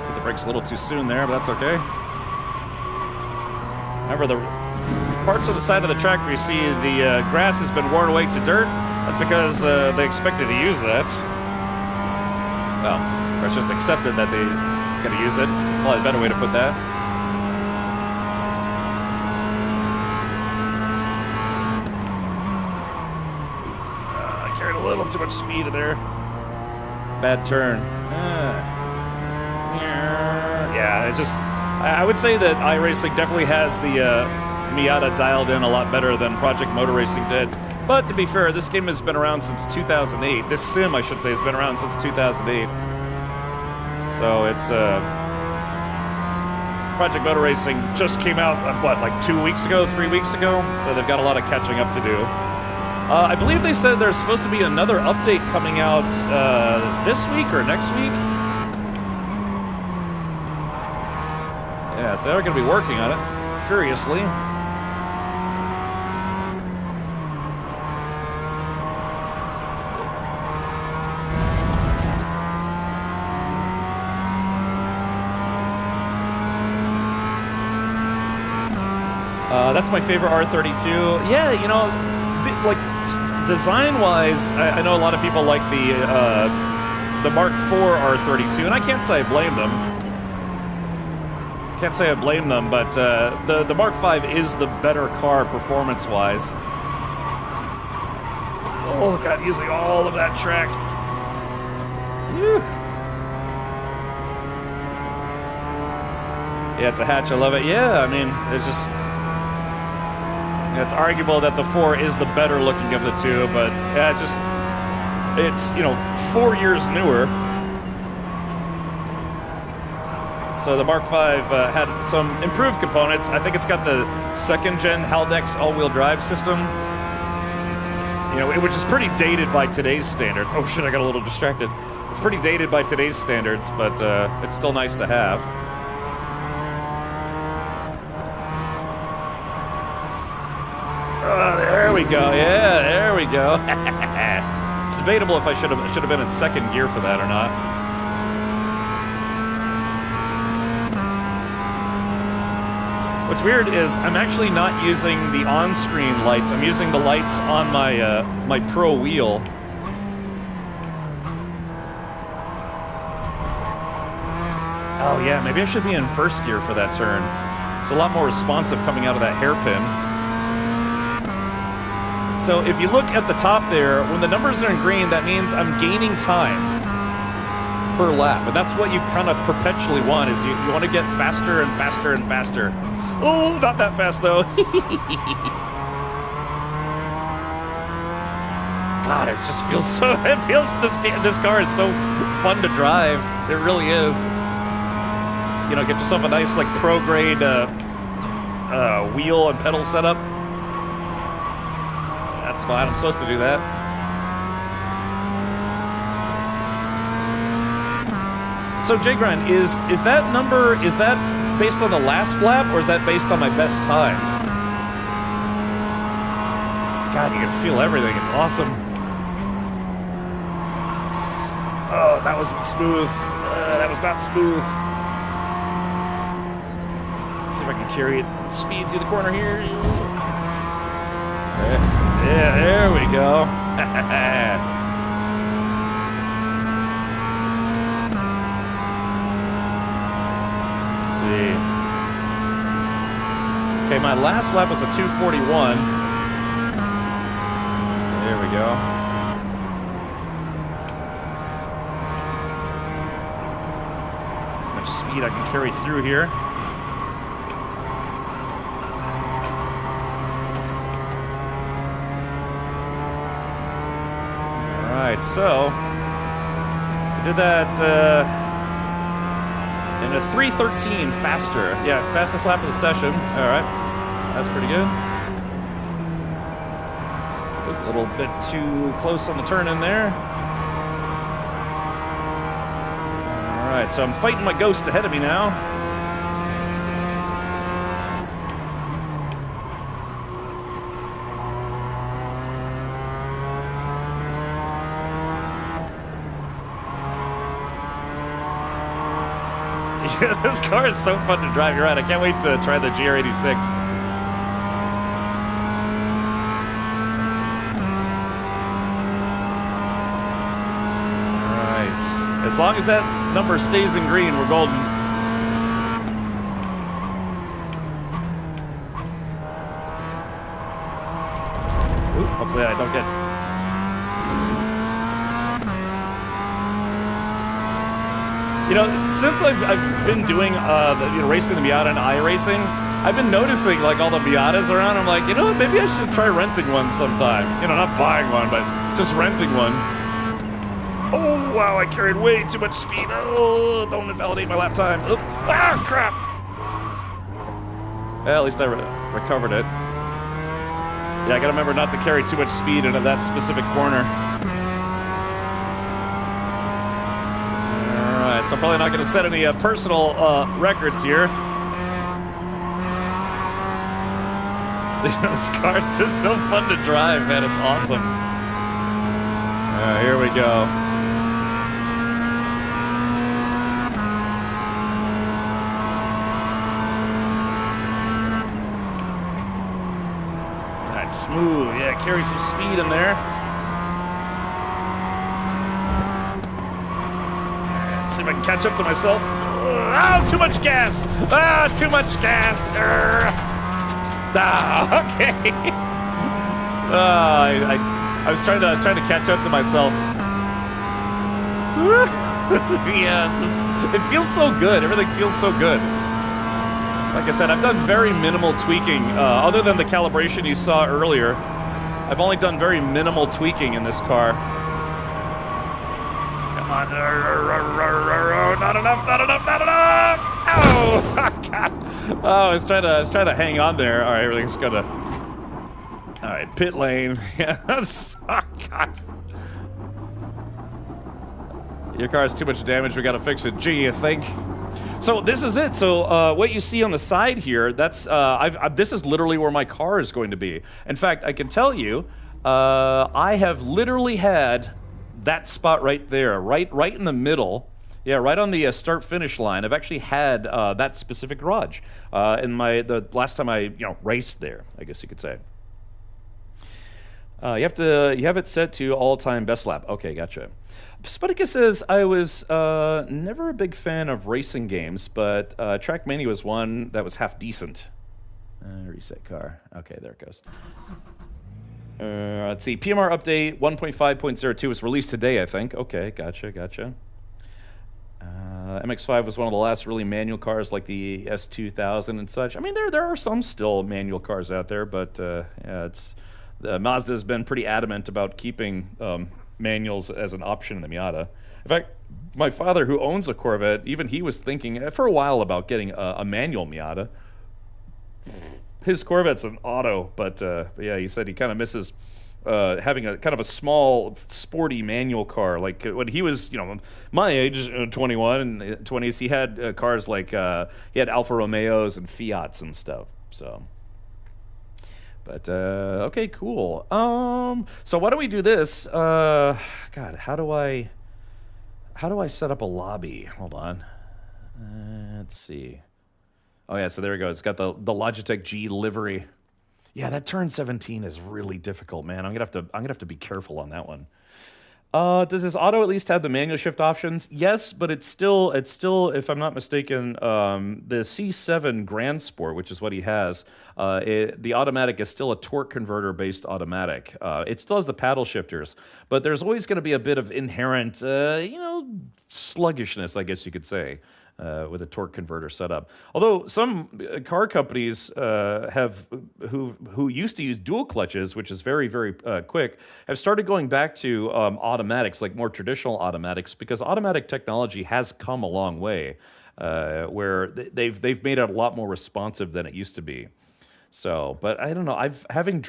Hit the brakes a little too soon there, but that's okay. Remember, the parts of the side of the track where you see the grass has been worn away to dirt, that's because they expected to use that. Well, or it's just accepted that they gotta use it. Probably a better way to put that. I carried a little too much speed there. Bad turn. Yeah, it just... I would say that iRacing definitely has the Miata dialed in a lot better than Project Motor Racing did. But to be fair, this game has been around since 2008. This sim, I should say, has been around since 2008. So it's Project Motor Racing just came out, what, like 2 weeks ago, 3 weeks ago? So they've got a lot of catching up to do. I believe they said there's supposed to be another update coming out this week or next week. Yeah, so they're going to be working on it furiously. That's my favorite R32. Yeah, you know, like design-wise, I know a lot of people like the Mark IV R32, and I can't say I blame them. Can't say I blame them, but the Mark V is the better car performance-wise. Oh God, using all of that track. Whew. Yeah, it's a hatch. I love it. Yeah, I mean, it's just... It's arguable that the 4 is the better looking of the two, but yeah, it's, you know, 4 years newer. So the Mark V had some improved components. I think it's got the 2nd gen Haldex all-wheel drive system. You know, which is pretty dated by today's standards. Oh shit, I got a little distracted. It's pretty dated by today's standards, but it's still nice to have. Oh, there we go. Yeah, there we go. It's debatable if I should have been in 2nd gear for that or not. What's weird is I'm actually not using the on-screen lights. I'm using the lights on my my Pro wheel. Oh yeah, maybe I should be in first gear for that turn. It's a lot more responsive coming out of that hairpin. So if you look at the top there, when the numbers are in green, that means I'm gaining time per lap. And that's what you kind of perpetually want, is you want to get faster and faster and faster. Oh, not that fast though. God, it just feels so, this car is so fun to drive. It really is. You know, get yourself a nice, like, pro-grade wheel and pedal setup. That's fine, I'm supposed to do that. So, J-Grind, is that number, is that based on the last lap, or is that based on my best time? God, you can feel everything, it's awesome. Oh, that wasn't smooth. That was not smooth. Let's see if I can carry the speed through the corner here. Yeah, there we go. Let's see. Okay, my last lap was a 2:41. There we go. That's how much speed I can carry through here. Alright, so I did that in a 3:13 faster. Yeah, fastest lap of the session. Alright, that's pretty good. A little bit too close on the turn in there. Alright, so I'm fighting my ghost ahead of me now. Yeah, this car is so fun to drive. You're right. I can't wait to try the GR86. All right. As long as that number stays in green, we're golden. Ooh, hopefully I don't get... You know, since I've been doing racing the Miata and iRacing, I've been noticing like all the Miatas around. I'm like, you know what, maybe I should try renting one sometime. You know, not buying one, but just renting one. Oh wow, I carried way too much speed. Oh, don't invalidate my lap time. Oh, ah, crap. Well, at least I recovered it. Yeah, I gotta remember not to carry too much speed into that specific corner. So I'm probably not going to set any personal records here. This car is just so fun to drive, man. It's awesome. Here we go. All right, smooth. Yeah, carry some speed in there. See if I can catch up to myself. Oh, too much gas! Ah, too much gas! Ah, okay. I was trying to catch up to myself. Yeah, it feels so good. Everything feels so good. Like I said, I've done very minimal tweaking. Other than the calibration you saw earlier, I've only done very minimal tweaking in this car. Not enough, not enough, not enough! Oh, God. Oh, I was trying to hang on there. All right, everything's gonna... All right, pit lane. Yes. Oh, God. Your car has too much damage. We gotta fix it. Gee, you think? So this is it. So what you see on the side here, that's... this is literally where my car is going to be. In fact, I can tell you, I have literally had... that spot right there, right in the middle, yeah, right on the start-finish line. I've actually had that specific garage in the last time I raced there, I guess you could say. You have it set to all-time best lap. Okay, gotcha. Sputicus says, I was never a big fan of racing games, but Trackmania was one that was half decent. Reset car. Okay, there it goes. Let's see. PMR update 1.5.02 was released today, I think. Okay, gotcha. MX-5 was one of the last really manual cars like the S2000 and such. I mean, there are some still manual cars out there, but yeah, Mazda's been pretty adamant about keeping manuals as an option in the Miata. In fact, my father, who owns a Corvette, even he was thinking for a while about getting a manual Miata. His Corvette's an auto, but yeah, he said he kind of misses having a kind of a small, sporty manual car. Like when he was, my age, 21 and 20s, he had cars like he had Alfa Romeos and Fiats and stuff. So, but okay, cool. So why don't we do this? God, how do I set up a lobby? Hold on. Let's see. Oh yeah, so there we go. It's got the Logitech G livery. Yeah, that turn 17 is really difficult, man. I'm gonna have to be careful on that one. Does this auto at least have the manual shift options? Yes, but it's still, if I'm not mistaken, the C7 Grand Sport, which is what he has. The automatic is still a torque converter based automatic. It still has the paddle shifters, but there's always going to be a bit of inherent, sluggishness, I guess you could say. With a torque converter setup. Although some car companies who used to use dual clutches, which is very, very quick, have started going back to automatics, like more traditional automatics, because automatic technology has come a long way, where they've made it a lot more responsive than it used to be. So, but I don't know. Having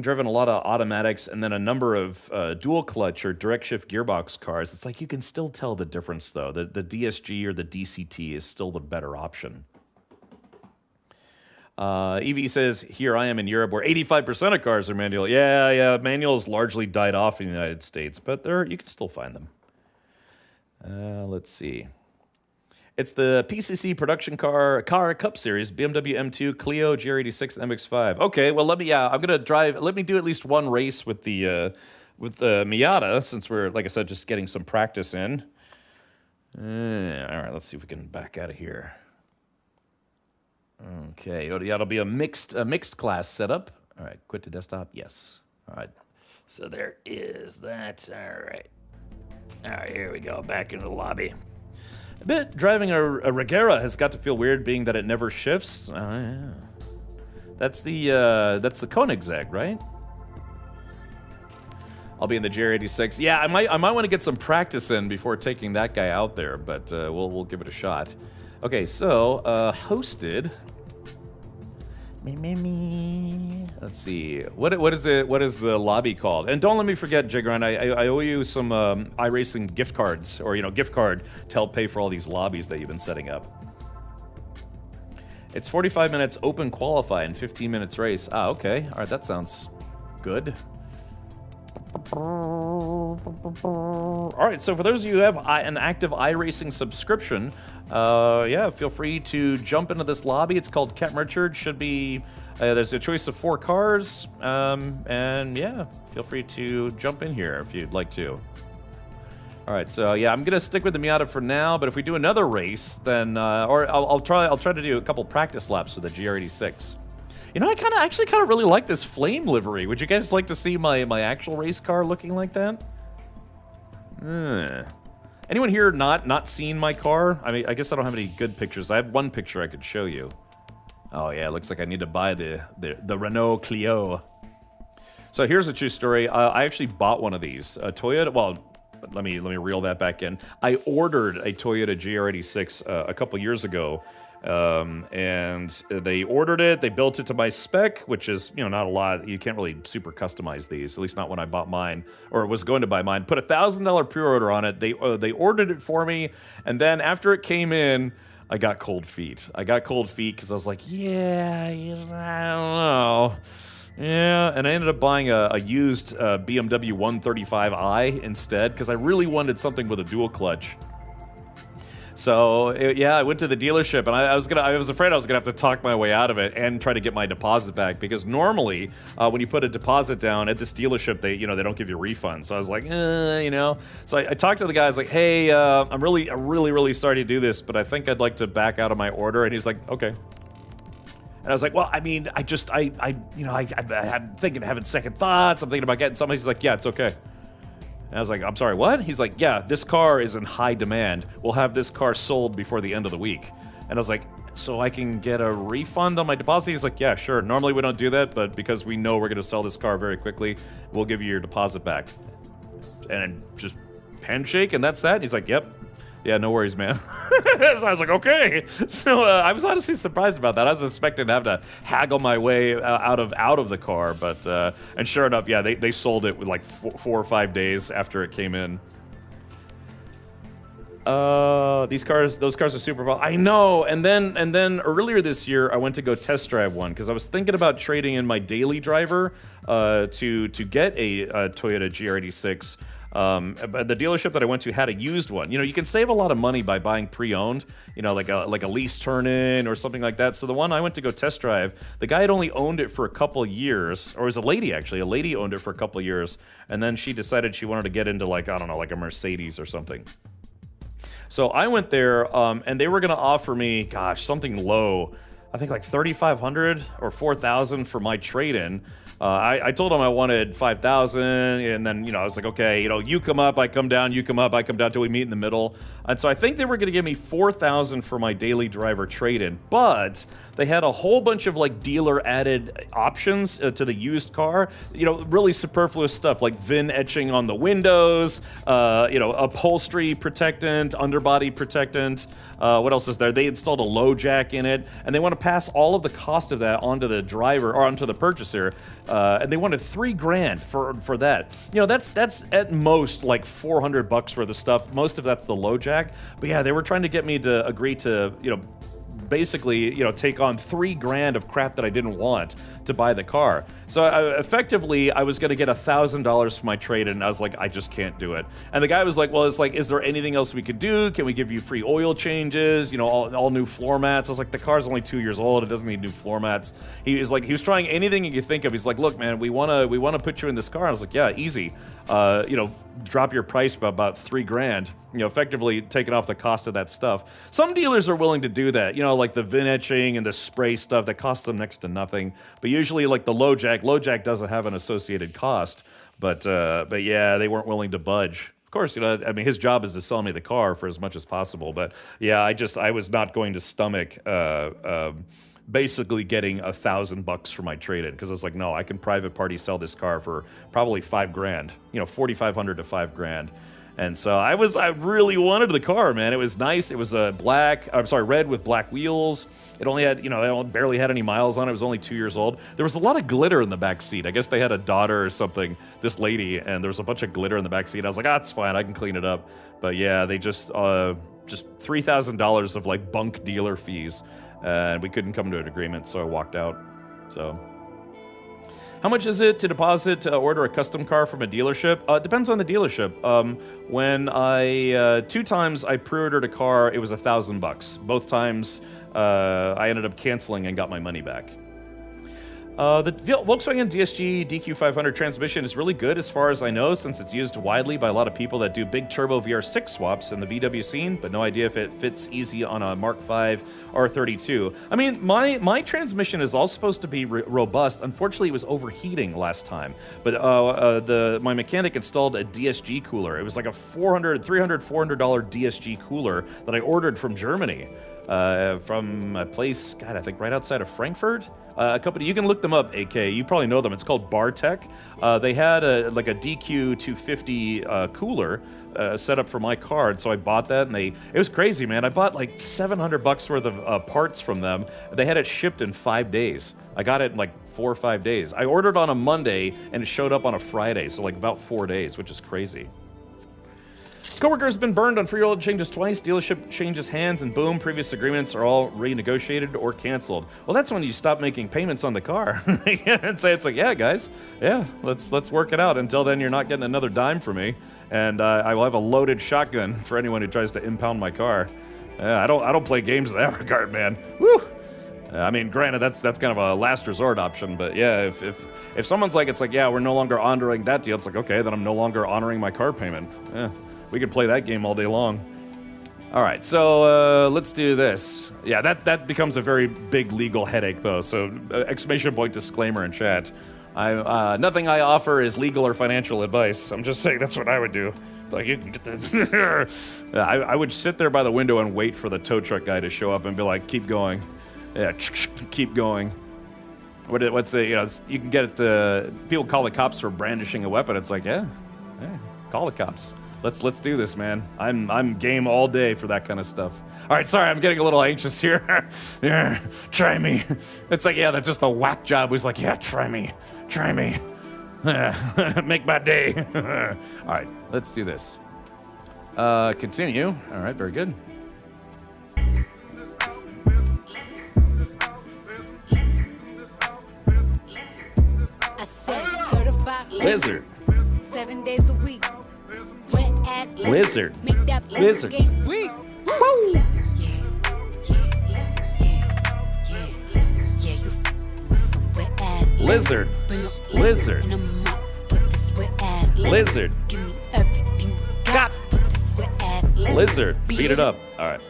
driven a lot of automatics and then a number of dual clutch or direct shift gearbox cars, it's like you can still tell the difference, though. The DSG or the DCT is still the better option. EV says, here I am in Europe where 85% of cars are manual. Yeah, manuals largely died off in the United States, but you can still find them. Let's see. It's the PCC production car Cup Series, BMW M2, Clio, GR86, MX-5. Okay, well I'm gonna drive. Let me do at least one race with the Miata, since we're, like I said, just getting some practice in. All right, let's see if we can back out of here. Okay, it'll be a mixed class setup. All right, quit to desktop. Yes. All right. So there is that. All right, here we go. Back into the lobby. I bet driving a Regera has got to feel weird, being that it never shifts. Yeah. That's the Koenigsegg, right? I'll be in the GR86. Yeah, I might want to get some practice in before taking that guy out there, but we'll give it a shot. Okay, so hosted. Me. Let's see. What is it? What is the lobby called? And don't let me forget, Jigron. I owe you some iRacing gift cards, or gift card to help pay for all these lobbies that you've been setting up. It's 45 minutes open qualify and 15 minutes race. Okay. All right, that sounds good. All right, so for those of you who have an active iRacing subscription, yeah, feel free to jump into this lobby. It's called Captain Richard. Should be there's a choice of 4 cars, and yeah, feel free to jump in here if you'd like to. All right, so yeah, I'm gonna stick with the Miata for now. But if we do another race, then or I'll try to do a couple practice laps with the GR86. I actually kind of really like this flame livery. Would you guys like to see my actual race car looking like that? Anyone here not seen my car? I mean, I guess I don't have any good pictures. I have one picture I could show you. Oh yeah, it looks like I need to buy the Renault Clio. So here's a true story. I actually bought one of these. A Toyota. Well, let me reel that back in. I ordered a Toyota GR86 a couple years ago. And they ordered it, they built it to my spec, which is, not a lot. You can't really super customize these, at least not when I bought mine, or was going to buy mine. Put $1,000 pre-order on it. They ordered it for me, and then after it came in, I got cold feet. Because I was like, yeah, I don't know. Yeah, and I ended up buying a used BMW 135i instead, because I really wanted something with a dual clutch. So yeah, I went to the dealership, and I was afraid I was gonna have to talk my way out of it and try to get my deposit back, because normally when you put a deposit down at this dealership, they don't give you refunds. So I was like, So I talked to the guy. I was like, hey, I'm really sorry to do this, but I think I'd like to back out of my order. And he's like, okay. And I was like, well, I mean, I'm thinking, having second thoughts. I'm thinking about getting something. He's like, yeah, it's okay. And I was like, I'm sorry, what? He's like, yeah, this car is in high demand. We'll have this car sold before the end of the week. And I was like, so I can get a refund on my deposit? He's like, yeah, sure. Normally we don't do that, but because we know we're going to sell this car very quickly, we'll give you your deposit back. And just handshake, and that's that. And he's like, yep. Yeah, no worries, man. So I was like, okay. So I was honestly surprised about that. I was expecting to have to haggle my way out of the car, but and sure enough, yeah, they sold it with like 4 or 5 days after it came in. Those cars are super well. I know. And then earlier this year, I went to go test drive one because I was thinking about trading in my daily driver to get a Toyota GR86. But the dealership that I went to had a used one. You can save a lot of money by buying pre-owned, like a lease turn-in or something like that. So the one I went to go test drive, the guy had only owned it for a couple of years, or it was a lady actually. A lady owned it for a couple of years, and then she decided she wanted to get into like a Mercedes or something. So I went there, and they were gonna offer me, something low. I think like $3,500 or $4,000 for my trade-in. I told him I wanted $5,000, and then I was like, okay, you come up, I come down, you come up, I come down till we meet in the middle. And so I think they were going to give me $4,000 for my daily driver trade-in, but they had a whole bunch of like dealer added options to the used car. Really superfluous stuff like VIN etching on the windows, upholstery protectant, underbody protectant. What else is there? They installed a low jack in it, and they want to pass all of the cost of that onto the driver or onto the purchaser. And they wanted $3,000 for that. That's at most like $400 worth of stuff. Most of that's the low jack. But yeah, they were trying to get me to agree to, basically, take on $3,000 of crap that I didn't want to buy the car. So effectively, I was going to get $1,000 for my trade, and I was like, I just can't do it. And the guy was like, well, it's like, is there anything else we could do? Can we give you free oil changes? All new floor mats. I was like, the car's only 2 years old. It doesn't need new floor mats. He was trying anything he could think of. He's like, look, man, we want to put you in this car. And I was like, yeah, easy. Drop your price by about $3,000. Effectively taking off the cost of that stuff. Some dealers are willing to do that. Like the VIN etching and the spray stuff that costs them next to nothing. But usually, like the low jack doesn't have an associated cost. But yeah, they weren't willing to budge. Of course, his job is to sell me the car for as much as possible. But yeah, I was not going to stomach basically getting $1,000 for my trade-in, because it's like, no, I can private party sell this car for probably $5,000, $4,500 to $5,000. And so I really wanted the car, man. It was nice. It was red with black wheels. It only had, it barely had any miles on it. It was only 2 years old. There was a lot of glitter in the back seat. I guess they had a daughter or something, this lady, and there was a bunch of glitter in the back seat. I was like, that's fine. I can clean it up. But yeah, they just $3,000 of like bunk dealer fees. And we couldn't come to an agreement, so I walked out. So, how much is it to deposit to order a custom car from a dealership? It depends on the dealership. When I 2 times I pre-ordered a car, it was $1,000. Both times I ended up canceling and got my money back. The Volkswagen DSG DQ500 transmission is really good as far as I know, since it's used widely by a lot of people that do big turbo VR6 swaps in the VW scene, but no idea if it fits easy on a Mark V R32. I mean, my transmission is all supposed to be robust. Unfortunately, it was overheating last time, but my mechanic installed a DSG cooler. It was like a $400 DSG cooler that I ordered from Germany. From a place, I think right outside of Frankfurt. A company, you can look them up, AK. You probably know them. It's called Bartec. They had a DQ250 cooler set up for my car, and so I bought that, and it was crazy, man. I bought like $700 worth of parts from them. They had it shipped in 5 days. I got it in like 4 or 5 days. I ordered on a Monday, and it showed up on a Friday, so like about 4 days, which is crazy. Coworker has been burned on free oil changes twice. Dealership changes hands, and boom, previous agreements are all renegotiated or canceled. Well, that's when you stop making payments on the car. And say, it's like, yeah, guys, yeah, let's work it out. Until then, you're not getting another dime from me, and I will have a loaded shotgun for anyone who tries to impound my car. I don't play games in that regard, man. Woo! I mean, granted, that's kind of a last resort option, but yeah, if someone's like, it's like, yeah, we're no longer honoring that deal, it's like, okay, then I'm no longer honoring my car payment. Yeah, we could play that game all day long. All right, so let's do this. Yeah, that becomes a very big legal headache, though. So exclamation point disclaimer in chat. Nothing I offer is legal or financial advice. I'm just saying that's what I would do. Like, you can get the. I would sit there by the window and wait for the tow truck guy to show up and be like, keep going. Yeah, keep going. What's the, you can get it, people call the cops for brandishing a weapon. It's like, yeah, call the cops. Let's do this, man. I'm game all day for that kind of stuff. All right, sorry, I'm getting a little anxious here. Yeah, try me. It's like, yeah, that's just the whack job. He's like, yeah, try me. Make my day. All right, let's do this. Continue. All right, very good. I said certified Lizard. 7 days a week. Wet ass Lizard. Make that Lizard. Get weak. Woo! Yeah, you with some wet ass Lizard. Bring 'em Lizard. in a mop. Put this wet ass Lizard. Give me everything you got. Put this wet ass Lizard. Beat it up. All right.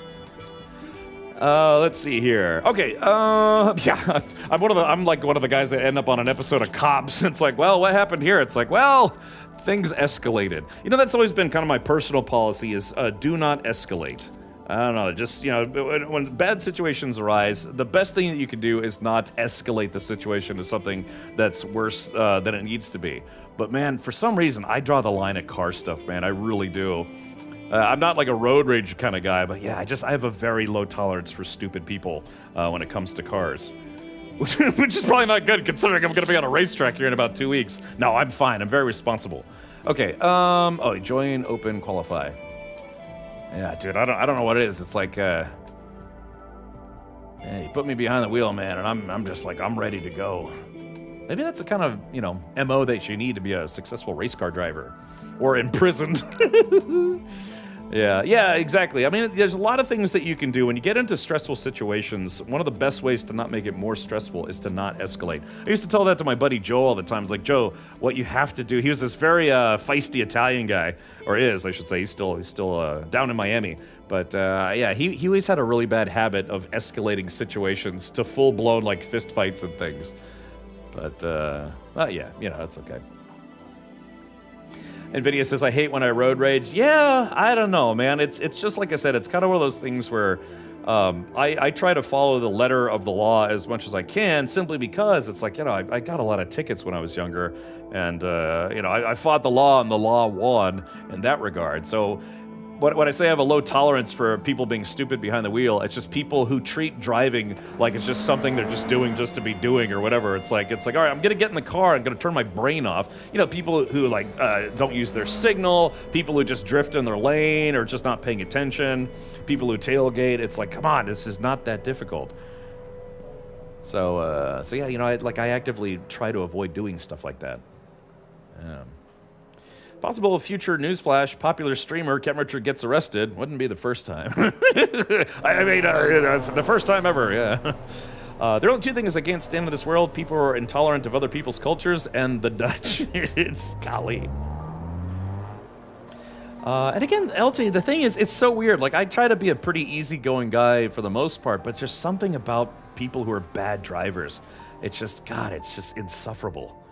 Let's see here. Okay. Yeah. I'm like one of the guys that end up on an episode of Cops. It's like, well, what happened here? It's like, well, things escalated. That's always been kind of my personal policy is do not escalate. I don't know, just, when bad situations arise, the best thing that you can do is not escalate the situation to something that's worse than it needs to be. But man, for some reason, I draw the line at car stuff, man. I really do. I'm not like a road rage kind of guy, but yeah, I have a very low tolerance for stupid people when it comes to cars. Which is probably not good considering I'm going to be on a racetrack here in about 2 weeks. No, I'm fine. I'm very responsible. Okay, join, open, qualify. Yeah, dude, I don't know what it is. It's like, yeah, you put me behind the wheel, man, and I'm just like, I'm ready to go. Maybe that's the kind of, MO that you need to be a successful race car driver. Or imprisoned. Yeah, exactly. I mean, there's a lot of things that you can do. When you get into stressful situations, one of the best ways to not make it more stressful is to not escalate. I used to tell that to my buddy Joe all the time. It's like, Joe, what you have to do... He was this very feisty Italian guy. Or is, I should say. He's still down in Miami. But, yeah, he always had a really bad habit of escalating situations to full-blown, like, fist fights and things. But, yeah, that's okay. NVIDIA says, I hate when I road rage. Yeah, I don't know, man. It's just like I said, it's kind of one of those things where I try to follow the letter of the law as much as I can, simply because it's like, I got a lot of tickets when I was younger, and, I fought the law and the law won in that regard. So when I say I have a low tolerance for people being stupid behind the wheel, it's just people who treat driving like it's just something they're just doing just to be doing or whatever. It's like, all right, I'm gonna get in the car, I'm gonna turn my brain off. People who don't use their signal, people who just drift in their lane or just not paying attention, people who tailgate. It's like, come on, this is not that difficult. So yeah, I actively try to avoid doing stuff like that. Possible future newsflash, popular streamer Kem Richard gets arrested. Wouldn't be the first time. I mean, the first time ever, yeah. There are only two things I can't stand in this world. People who are intolerant of other people's cultures and the Dutch. It's golly. And again, LT, the thing is, it's so weird. Like, I try to be a pretty easygoing guy for the most part, but there's something about people who are bad drivers. It's just, God, it's just insufferable.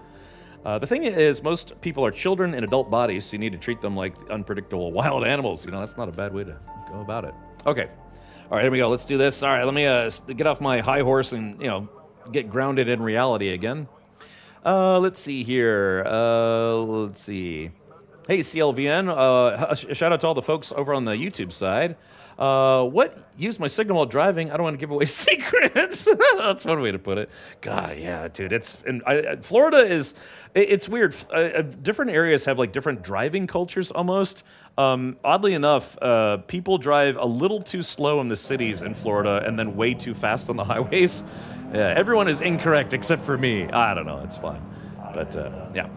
The thing is, most people are children in adult bodies, so you need to treat them like unpredictable wild animals. That's not a bad way to go about it. Okay. All right, here we go. Let's do this. All right, let me get off my high horse and, get grounded in reality again. Let's see here. Let's see. Hey, CLVN. Shout out to all the folks over on the YouTube side. What? Use my signal while driving? I don't want to give away secrets. That's one way to put it. God, yeah, dude. Florida is... It's weird. Different areas have, different driving cultures, almost. Oddly enough, people drive a little too slow in the cities in Florida and then way too fast on the highways. Yeah, everyone is incorrect except for me. I don't know. It's fine. But, yeah.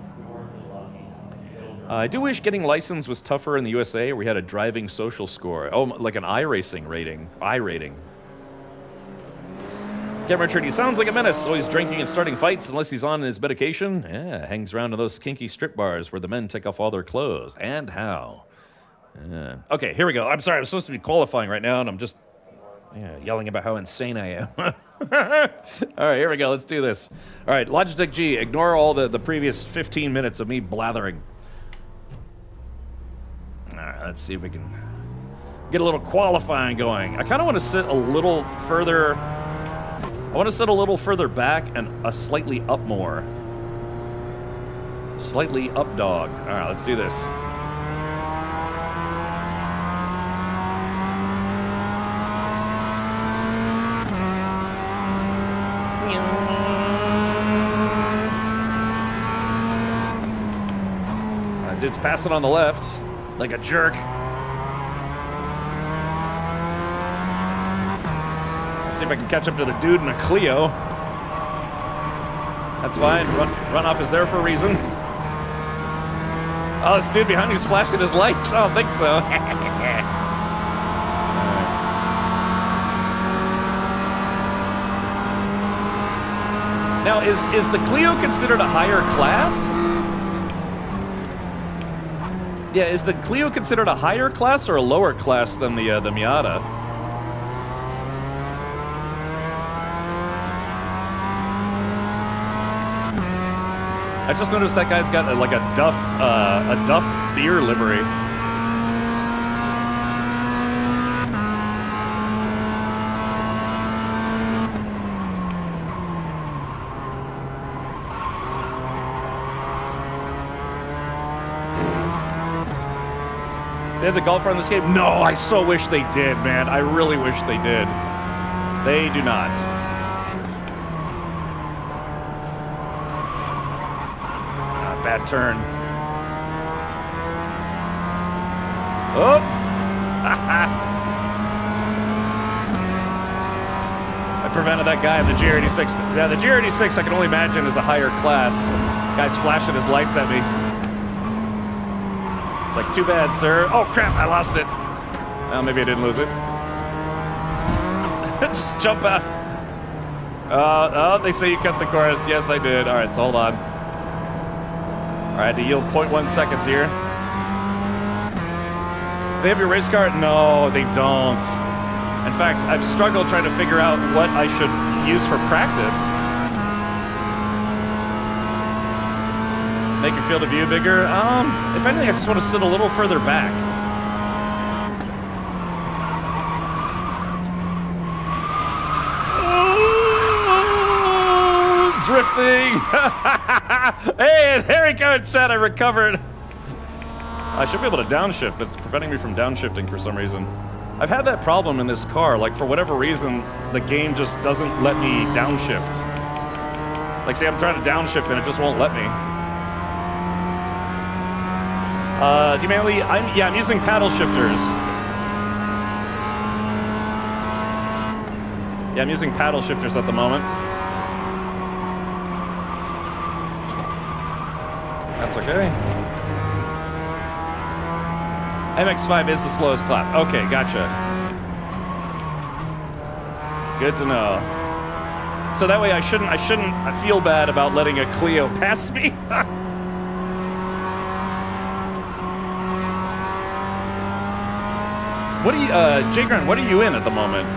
I do wish getting licensed was tougher in the USA, where we had a driving social score. Oh, like an iRacing rating. iRating. Cameron Richard, he sounds like a menace, always drinking and starting fights unless he's on his medication. Yeah, hangs around in those kinky strip bars where the men take off all their clothes. And how? Okay, here we go. I'm sorry, I'm supposed to be qualifying right now, and I'm just yelling about how insane I am. All right, here we go. Let's do this. All right, Logitech G, ignore all the previous 15 minutes of me blathering. All right, let's see if we can get a little qualifying going. I kind of want to sit a little further... I want to sit a little further back and a slightly up more. Slightly up dog. All right, let's do this. Dude's passing on the left like a jerk. See if I can catch up to the dude in a Clio. That's fine. Runoff is there for a reason. Oh, this dude behind me's flashing his lights. I don't think so. Now, is the Clio considered a higher class? Yeah, is the Clio considered a higher class or a lower class than the Miata? I just noticed that guy's got like a Duff beer livery. They have the golfer on this game? No, I so wish they did, man. I really wish they did. They do not. Bad turn. Oh! I prevented that guy in the GR86. Yeah, the GR86 I can only imagine is a higher class. Guy's flashing his lights at me. It's like, too bad, sir. Oh, crap, I lost it. Well, maybe I didn't lose it. Just jump out. Oh, they say you cut the course. Yes, I did. All right, so hold on. All right, to yield 0.1 seconds here. Do they have your race car? No, they don't. In fact, I've struggled trying to figure out what I should use for practice. Make your field of view bigger? If anything, I just want to sit a little further back. Drifting! Hey, there we go, chat, I recovered. I should be able to downshift, but it's preventing me from downshifting for some reason. I've had that problem in this car, like for whatever reason, the game just doesn't let me downshift. Like say I'm trying to downshift and it just won't let me. Humanly, I'm using paddle shifters. Yeah, I'm using paddle shifters at the moment. That's okay. MX-5 is the slowest class. Okay, gotcha. Good to know. So that way I shouldn't feel bad about letting a Clio pass me. What are you, Jagran, what are you in at the moment?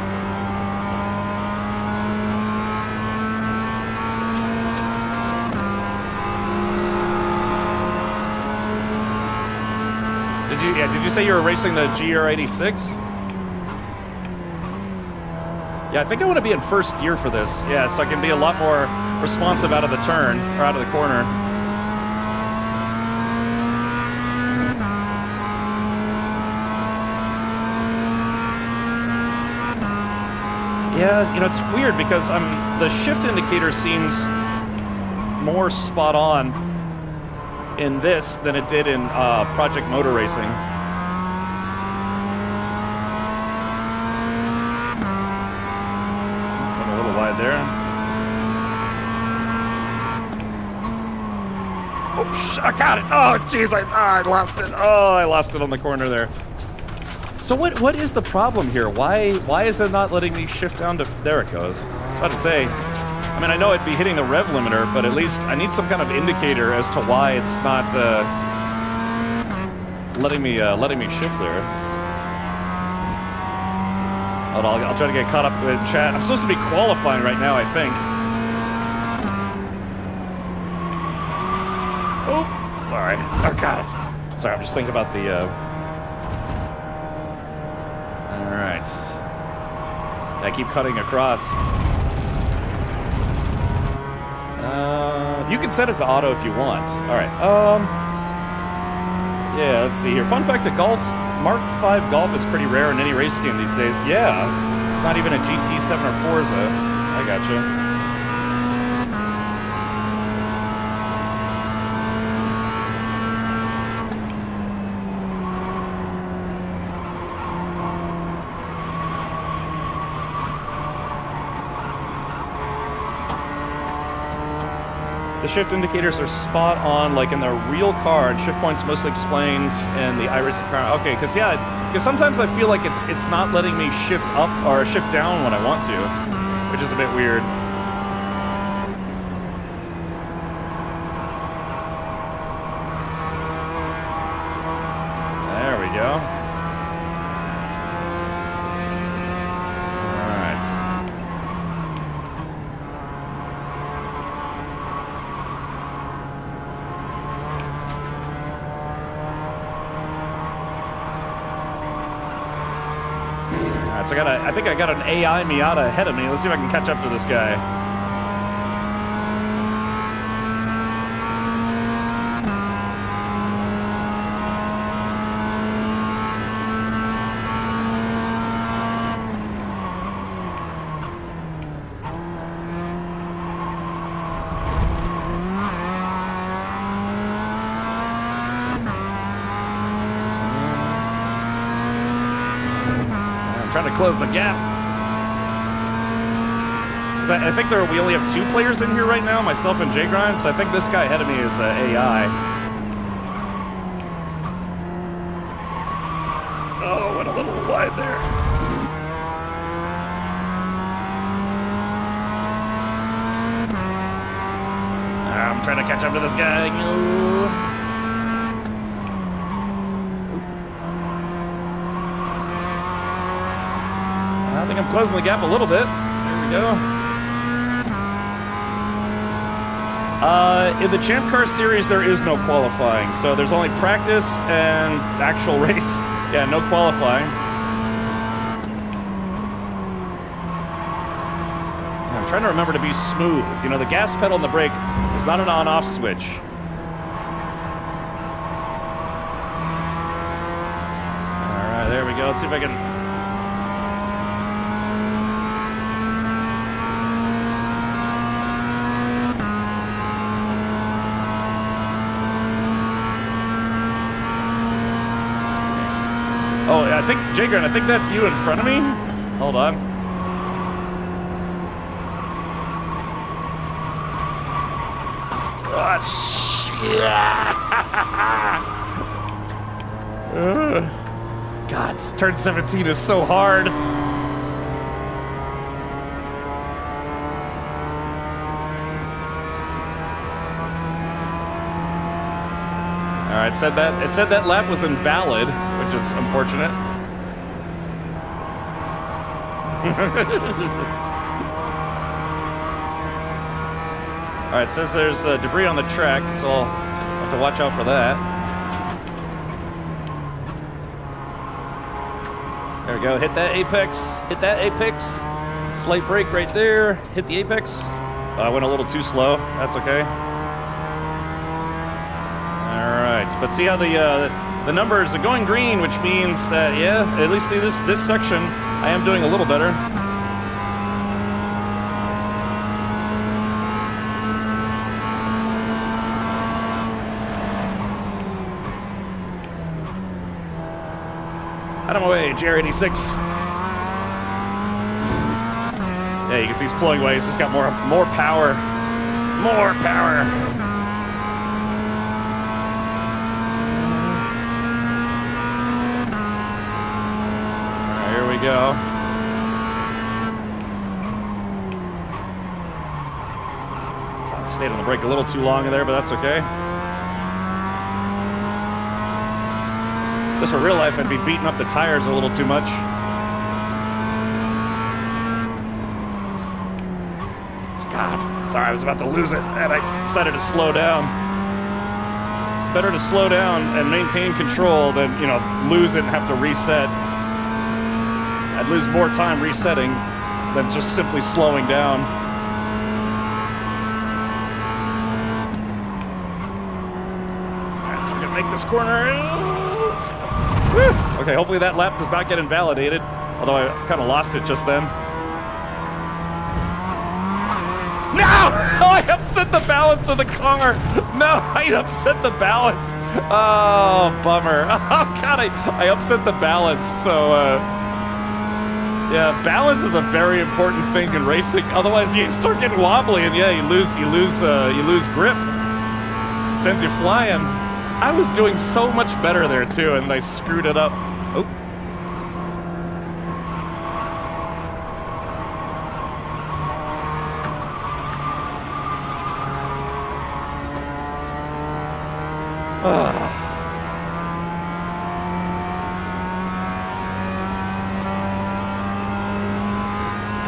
Did you say you were racing the GR86? Yeah, I think I want to be in first gear for this. Yeah, so I can be a lot more responsive out of the turn, or out of the corner. Yeah, you know, it's weird because the shift indicator seems more spot on in this than it did in Project Motor Racing. Went a little wide there. I got it. Oh, jeez, I lost it. Oh, I lost it on the corner there. So what is the problem here? Why is it not letting me shift down to... There it goes. I was about to say... I mean, I know I'd be hitting the rev limiter, but at least I need some kind of indicator as to why it's not letting me shift there. Hold on, I'll try to get caught up in chat. I'm supposed to be qualifying right now, I think. Oh, sorry. Oh, God. Sorry, I'm just thinking about the... All right. I keep cutting across. You can set it to auto if you want. All right. Yeah, let's see here. Fun fact that Mark 5 Golf is pretty rare in any race game these days. Yeah. It's not even a GT7 or Forza. I gotcha. The shift indicators are spot on, like in the real car, and shift points mostly explained in the iRacing car. Okay, because sometimes I feel like it's not letting me shift up or shift down when I want to, which is a bit weird. There we go. All right. So I think I got an AI Miata ahead of me. Let's see if I can catch up to this guy. Trying to close the gap. I think we only have 2 players in here right now, myself and J-Grind, so I think this guy ahead of me is AI. Oh, went a little wide there. I'm trying to catch up to this guy. I think I'm closing the gap a little bit. There we go. In the Champ Car series, there is no qualifying, so there's only practice and actual race. Yeah, no qualifying. I'm trying to remember to be smooth. You know, the gas pedal and the brake is not an on-off switch. All right, there we go. Let's see if I can... Oh, I think, Jagran, I think that's you in front of me. Hold on. Oh, shit. God, turn 17 is so hard. All right, it said that lap was invalid, which is unfortunate. All right, it says there's debris on the track, so I'll have to watch out for that. There we go, hit that apex, Slight brake right there, hit the apex. I went a little too slow, that's okay. But see how the numbers are going green, which means that, yeah, at least through this section, I am doing a little better. Out of my way, JR86. Yeah, you can see he's pulling away. He's just got more power. More power. stayed on the brake a little too long there, but that's okay. Just for real life, I'd be beating up the tires a little too much. God, sorry, I was about to lose it, and I decided to slow down. Better to slow down and maintain control than, you know, lose it and have to reset. I'd lose more time resetting than just simply slowing down. Alright, so we're gonna make this corner. Woo! Okay, hopefully that lap does not get invalidated, although I kind of lost it just then. No! Oh, I upset the balance of the car. No, I upset the balance. Oh, bummer. Oh, God, I upset the balance. So, yeah, balance is a very important thing in racing. Otherwise, you start getting wobbly, and yeah, you lose grip. Sends you flying. I was doing so much better there too, and I screwed it up. Oh.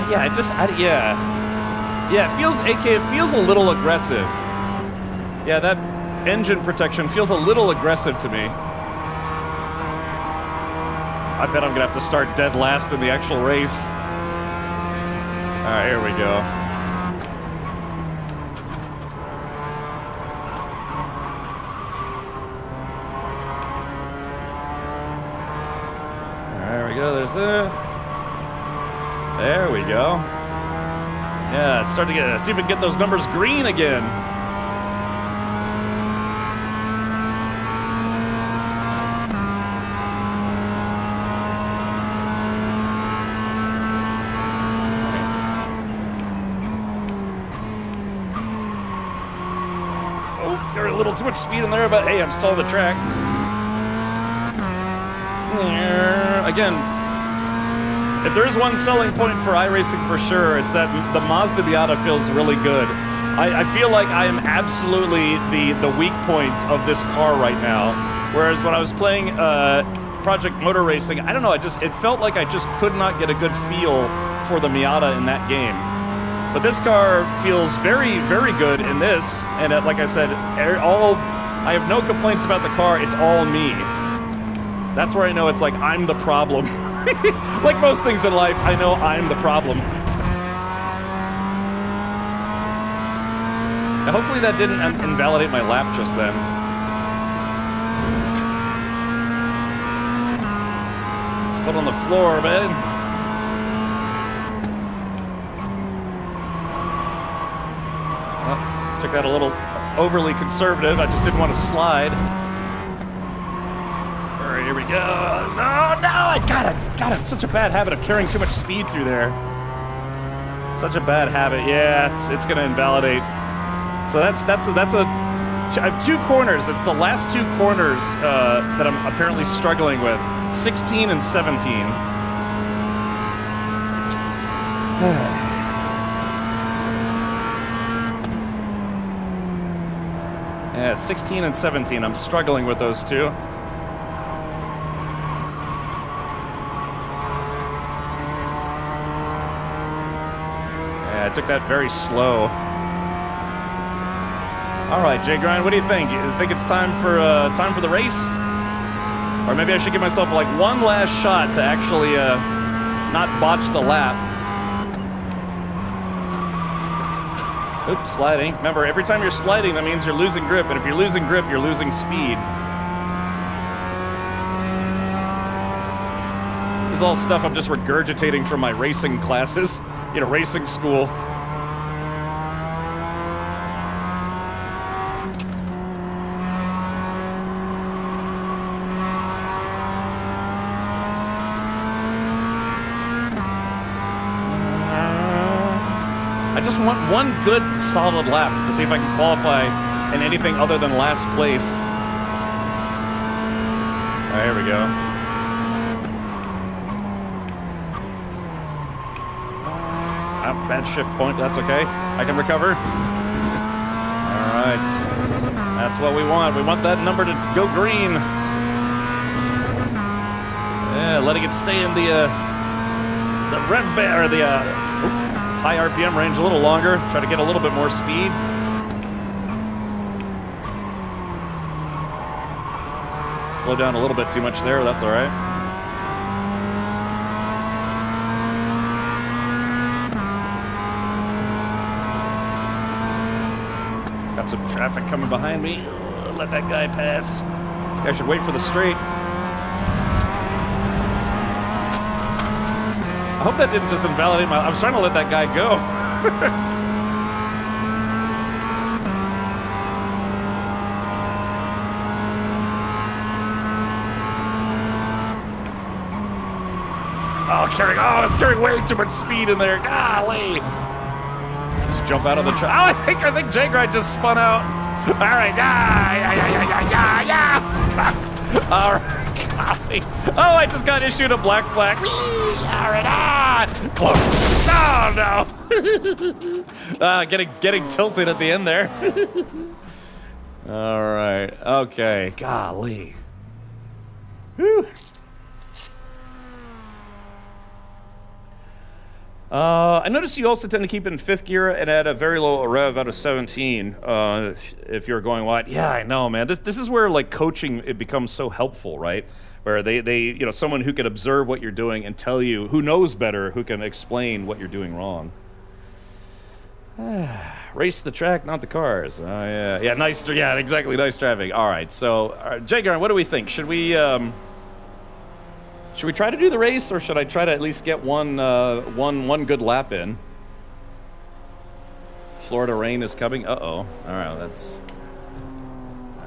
Yeah, it feels a little aggressive. Yeah, that engine protection feels a little aggressive to me. I bet I'm gonna have to start dead last in the actual race. Alright, here we go. There we go, there's it. There we go. Yeah, start to see if we can get those numbers green again. Oh, got a little too much speed in there, but hey, I'm still on the track. Again, if there is one selling point for iRacing for sure, it's that the Mazda Miata feels really good. I feel like I am absolutely the weak point of this car right now. Whereas when I was playing Project Motor Racing, I don't know, it felt like I just could not get a good feel for the Miata in that game. But this car feels very, very good in this, and like I said, I have no complaints about the car, it's all me. That's where I know it's like I'm the problem. Like most things in life, I know I'm the problem. Now, hopefully that didn't invalidate my lap just then. Foot on the floor, man. Well, took that a little overly conservative. I just didn't want to slide. Here we go. No, I got it. It's such a bad habit of carrying too much speed through there. Such a bad habit. Yeah, it's gonna invalidate. So that's I have two corners. It's the last two corners that I'm apparently struggling with. 16 and 17. Yeah, 16 and 17. I'm struggling with those two. I took that very slow. All right, Jay Grind, what do you think? You think it's time for the race? Or maybe I should give myself like one last shot to actually not botch the lap. Oops, sliding. Remember, every time you're sliding, that means you're losing grip, and if you're losing grip, you're losing speed. This is all stuff I'm just regurgitating from my racing classes, you know, racing school. I just want one good solid lap to see if I can qualify in anything other than last place. All right, here we go. Bad shift point, that's okay. I can recover. That's what we want. We want that number to go green. Yeah, letting it stay in the rev or the high RPM range a little longer. Try to get a little bit more speed. Slow down a little bit too much there. That's all right. Got some traffic coming behind me. Ugh, let that guy pass. This guy should wait for the straight. I hope that didn't just invalidate my... I was trying to let that guy go. I was carrying way too much speed in there. Golly. Just jump out of the truck. Oh, I think Jay Grind just spun out. All right. Yeah. All right. Golly. Oh, I just got issued a black flag. All right. Close. Oh, no. Getting tilted at the end there. All right. Okay. Golly. Whew. I noticed you also tend to keep it in 5th gear and at a very low rev out of 17 if you're going wide. Yeah, I know, man. This is where like coaching it becomes so helpful, right? Where they someone who can observe what you're doing and tell you, who knows better, who can explain what you're doing wrong. Race the track, not the cars. Yeah, nice. Yeah, exactly. Nice driving. All right, so Jay Garn, what do we think? Should we try to do the race, or should I try to at least get one good lap in? Florida rain is coming. Uh-oh. All right, that's...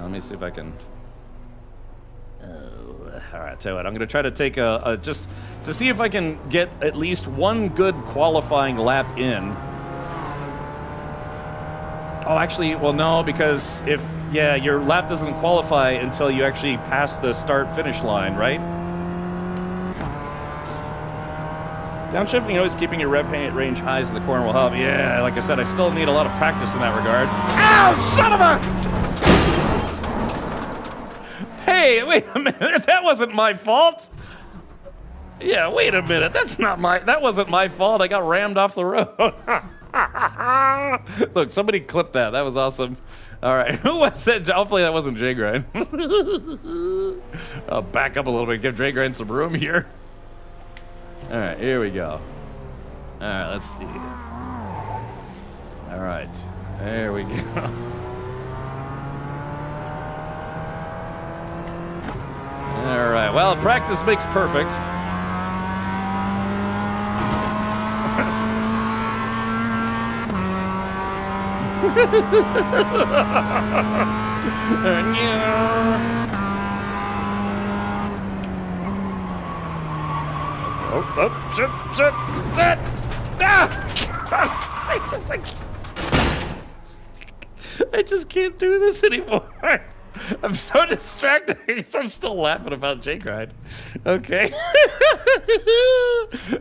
let me see if I can... all right, tell you what, I'm going to try to take just to see if I can get at least one good qualifying lap in. Oh, actually, well, no, because if, your lap doesn't qualify until you actually pass the start-finish line, right? Downshifting, always keeping your rev range highs in the corner will help. Yeah, like I said, I still need a lot of practice in that regard. Ow, son of a... Hey, wait a minute, that wasn't my fault. Yeah, wait a minute, that wasn't my fault. I got rammed off the road. Look, somebody clipped that. That was awesome. All right, who was that? Hopefully that wasn't Jay Grind. I'll back up a little bit, give Jay Grind some room here. All right, here we go. All right, let's see. All right, there we go. All right, well, practice makes perfect. Oh, shit. Ah! I just can't do this anymore. I'm so distracted because I'm still laughing about Jay Grind. Okay.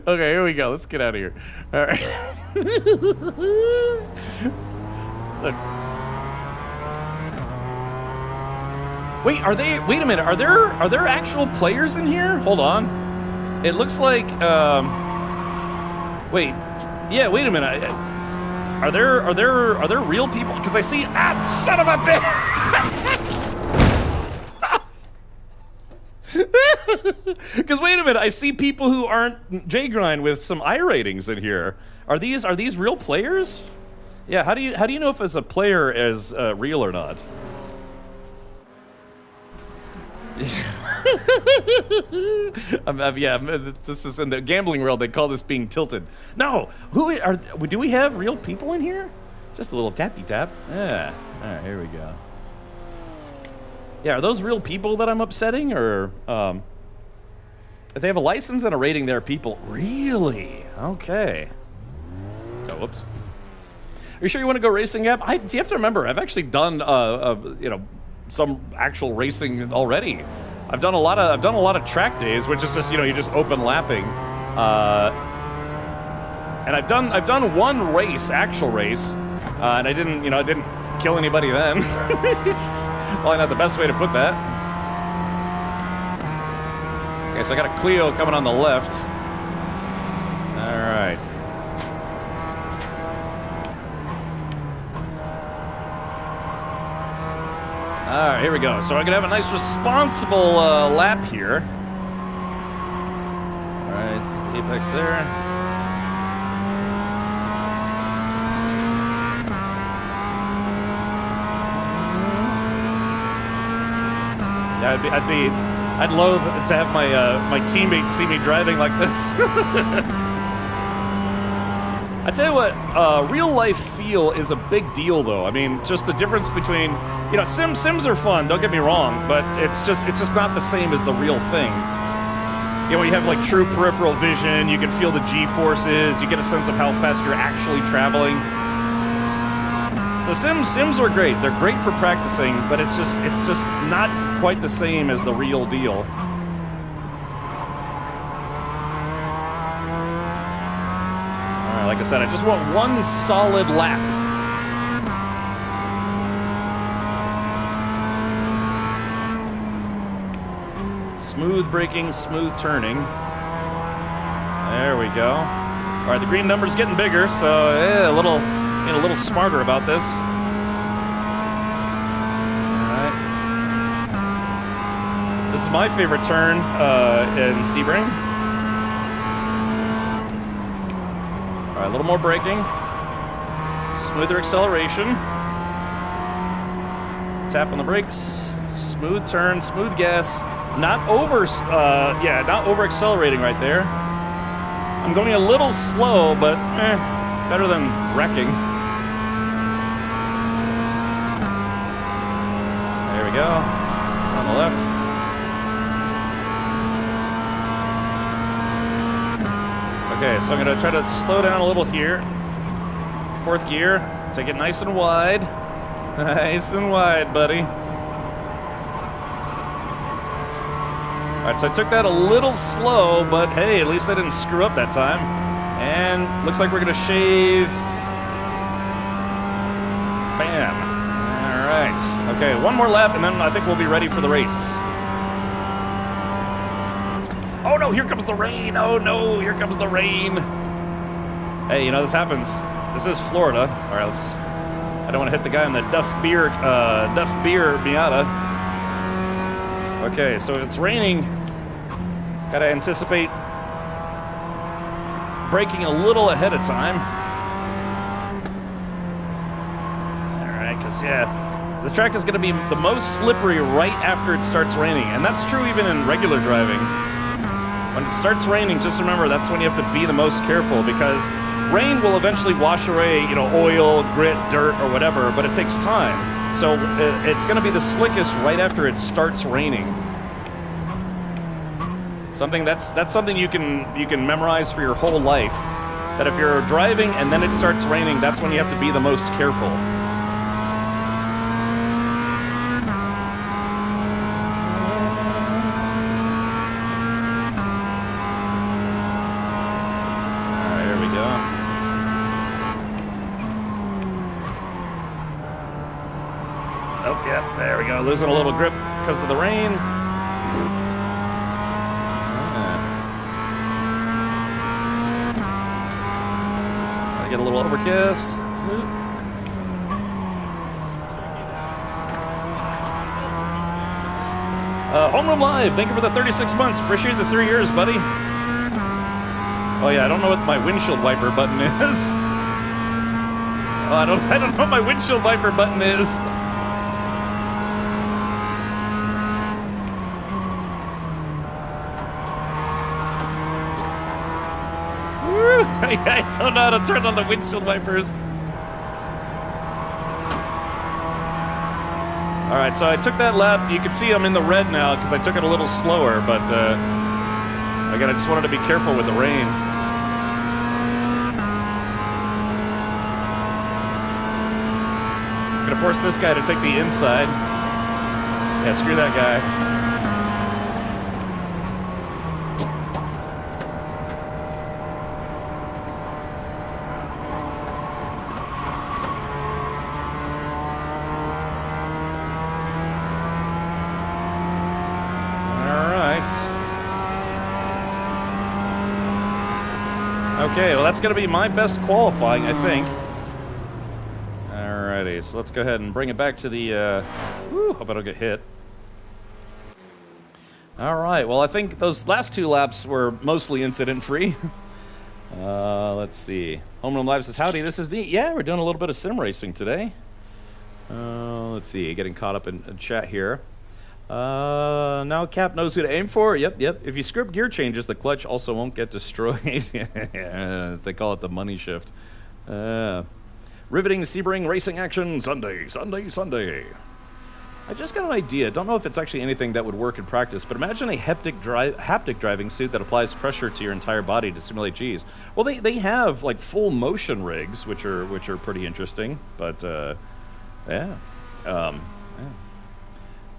Okay, here we go. Let's get out of here. All right. Look. Wait a minute. Are there actual players in here? Hold on. It looks like, wait a minute. Are there real people? Because I see, son of a bitch! Because wait a minute, I see people who aren't Jay Grind with some I ratings in here. Are these real players? Yeah, how do you know if as a player is real or not? This is in the gambling world. They call this being tilted. No, do we have real people in here? Just a little tappy tap. Yeah. All right, here we go. Yeah, are those real people that I'm upsetting, or if they have a license and a rating, they're people? Really? Okay. Oh, whoops. Are you sure you want to go racing, Gap? You have to remember, I've actually done some actual racing already. I've done a lot of track days, which is just you just open lapping, and I've done one race, actual race, and I didn't kill anybody then. Probably not the best way to put that. Okay, so I got a Clio coming on the left. All right. All right, here we go. So I'm gonna have a nice responsible lap here. All right, apex there. Yeah, I'd loathe to have my my teammates see me driving like this. I tell you what, real life feel is a big deal, though. I mean, just the difference between, you know, sims are fun. Don't get me wrong, but it's just not the same as the real thing. You know, when you have like true peripheral vision, you can feel the G-forces. You get a sense of how fast you're actually traveling. So sims are great. They're great for practicing, but it's just not quite the same as the real deal. Like I said, I just want one solid lap. Smooth braking, smooth turning. There we go. All right, the green number's getting bigger, so a little smarter about this. All right. This is my favorite turn in Sebring. All right, a little more braking. Smoother acceleration. Tap on the brakes. Smooth turn, smooth gas. Not over accelerating right there. I'm going a little slow, but better than wrecking. There we go. On the left. Okay, so I'm going to try to slow down a little here. Fourth gear. Take it nice and wide. Nice and wide, buddy. Alright, so I took that a little slow, but hey, at least I didn't screw up that time. And looks like we're going to shave. Bam. Alright. Okay, one more lap, and then I think we'll be ready for the race. Oh no, here comes the rain. Oh no, here comes the rain. Hey, you know, this happens. This is Florida. All right, I don't want to hit the guy in the Duff Beer Miata. Okay, so if it's raining, gotta anticipate braking a little ahead of time. All right, because yeah, the track is gonna be the most slippery right after it starts raining, and that's true even in regular driving. When it starts raining, just remember that's when you have to be the most careful, because rain will eventually wash away, you know, oil, grit, dirt, or whatever, but it takes time. So it's going to be the slickest right after it starts raining. That's something you can memorize for your whole life. That if you're driving and then it starts raining, that's when you have to be the most careful. Oh, yeah, there we go. Losing a little grip because of the rain. I get a little overcast. Homeroom Live, thank you for the 36 months. Appreciate the 3 years, buddy. Oh yeah, I don't know what my windshield wiper button is. Oh, I don't know what my windshield wiper button is. I don't know how to turn on the windshield wipers. All right, so I took that lap. You can see I'm in the red now because I took it a little slower, but again, I just wanted to be careful with the rain. I'm gonna force this guy to take the inside. Yeah, screw that guy. Okay, well that's gonna be my best qualifying, I think. Alrighty, so let's go ahead and bring it back to the, hope I don't get hit. Alright, well I think those last 2 laps were mostly incident-free. Let's see. Homeroom Live says, howdy, this is neat. Yeah, we're doing a little bit of sim racing today. Let's see, getting caught up in chat here. Now Cap knows who to aim for. Yep. If you script gear changes, the clutch also won't get destroyed. They call it the money shift. Riveting Sebring racing action Sunday. I just got an idea. Don't know if it's actually anything that would work in practice, but imagine a haptic driving suit that applies pressure to your entire body to simulate G's. Well, they have like full motion rigs, which are pretty interesting. But yeah.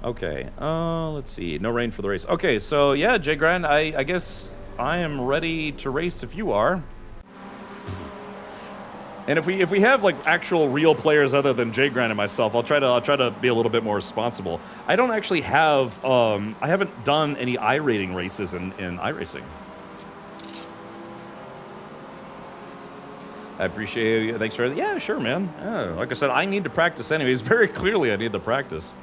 Okay. Let's see. No rain for the race. Okay, so yeah, Jay Grand, I guess I am ready to race if you are. And if we have like actual real players other than Jay Grant and myself, I'll try to be a little bit more responsible. I don't actually have I haven't done any iRating races in iRacing. I appreciate you. Thanks for yeah, sure, man. Yeah, like I said, I need to practice anyways. Very clearly, I need the practice.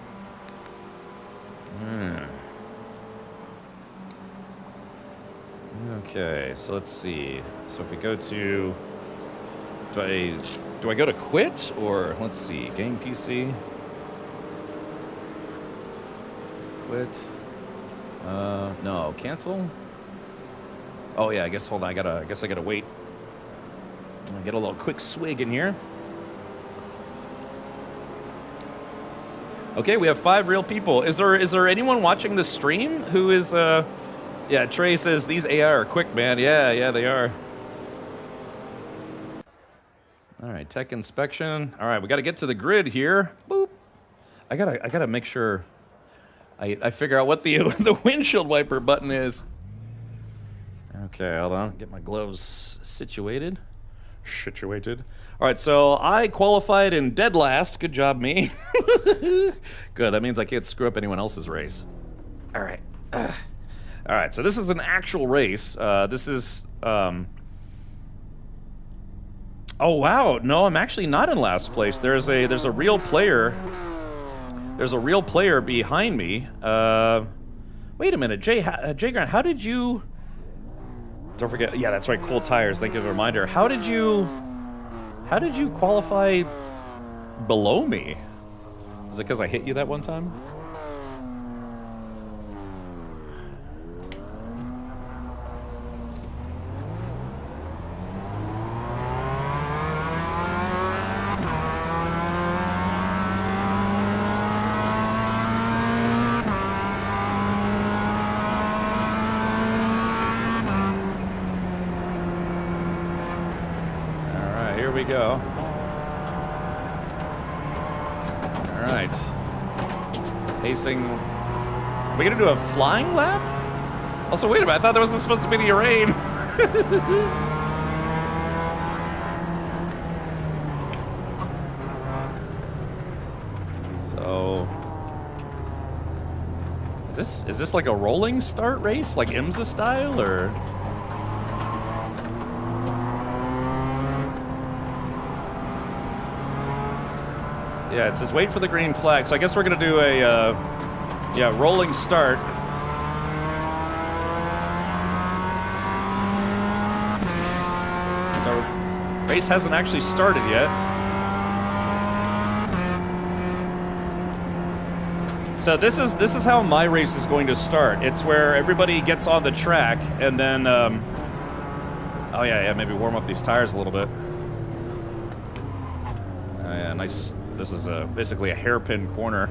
Okay, so let's see. So if we go to do I go to quit or let's see, game PC? Quit. No, cancel. Oh yeah, I guess hold on, I guess I gotta wait. I'll get a little quick swig in here. Okay, we have 5 real people. Is there anyone watching the stream who is yeah, Trey says these AI are quick, man. Yeah, they are. All right, tech inspection. All right, we got to get to the grid here. Boop. I gotta make sure I figure out what the the windshield wiper button is. Okay, hold on. Get my gloves situated. All right, so I qualified in dead last. Good job, me. Good. That means I can't screw up anyone else's race. All right. All right. So this is an actual race. This is. Oh wow! No, I'm actually not in last place. There's a real player. There's a real player behind me. Wait a minute, Jay Grant. How did you? Don't forget. Yeah, that's right. Cold tires. Thank you for the reminder. How did you qualify below me? Is it because I hit you that one time? Go. All right. Pacing. Are we gonna do a flying lap? Also, wait a minute. I thought there wasn't supposed to be any rain. So, is this like a rolling start race, like IMSA style, or? Yeah, it says wait for the green flag. So I guess we're gonna do a, yeah, rolling start. So race hasn't actually started yet. So this is how my race is going to start. It's where everybody gets on the track and then, oh yeah, maybe warm up these tires a little bit. Yeah, nice. This is basically a hairpin corner.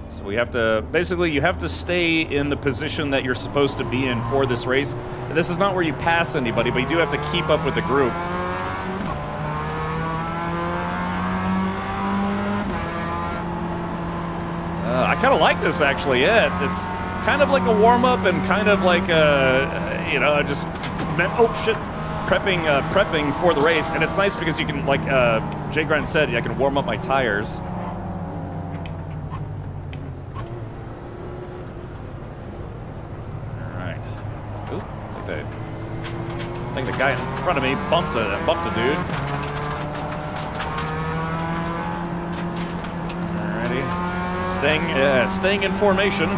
So we have to, basically you have to stay in the position that you're supposed to be in for this race. And this is not where you pass anybody, but you do have to keep up with the group. I kind of like this actually, yeah. It's kind of like a warm-up and kind of like, you know, just, oh shit. Prepping for the race, and it's nice because you can, like Jay Grant said, I can warm up my tires. All right. Oop, like that. think the guy in front of me bumped a dude. Alrighty. Staying in formation.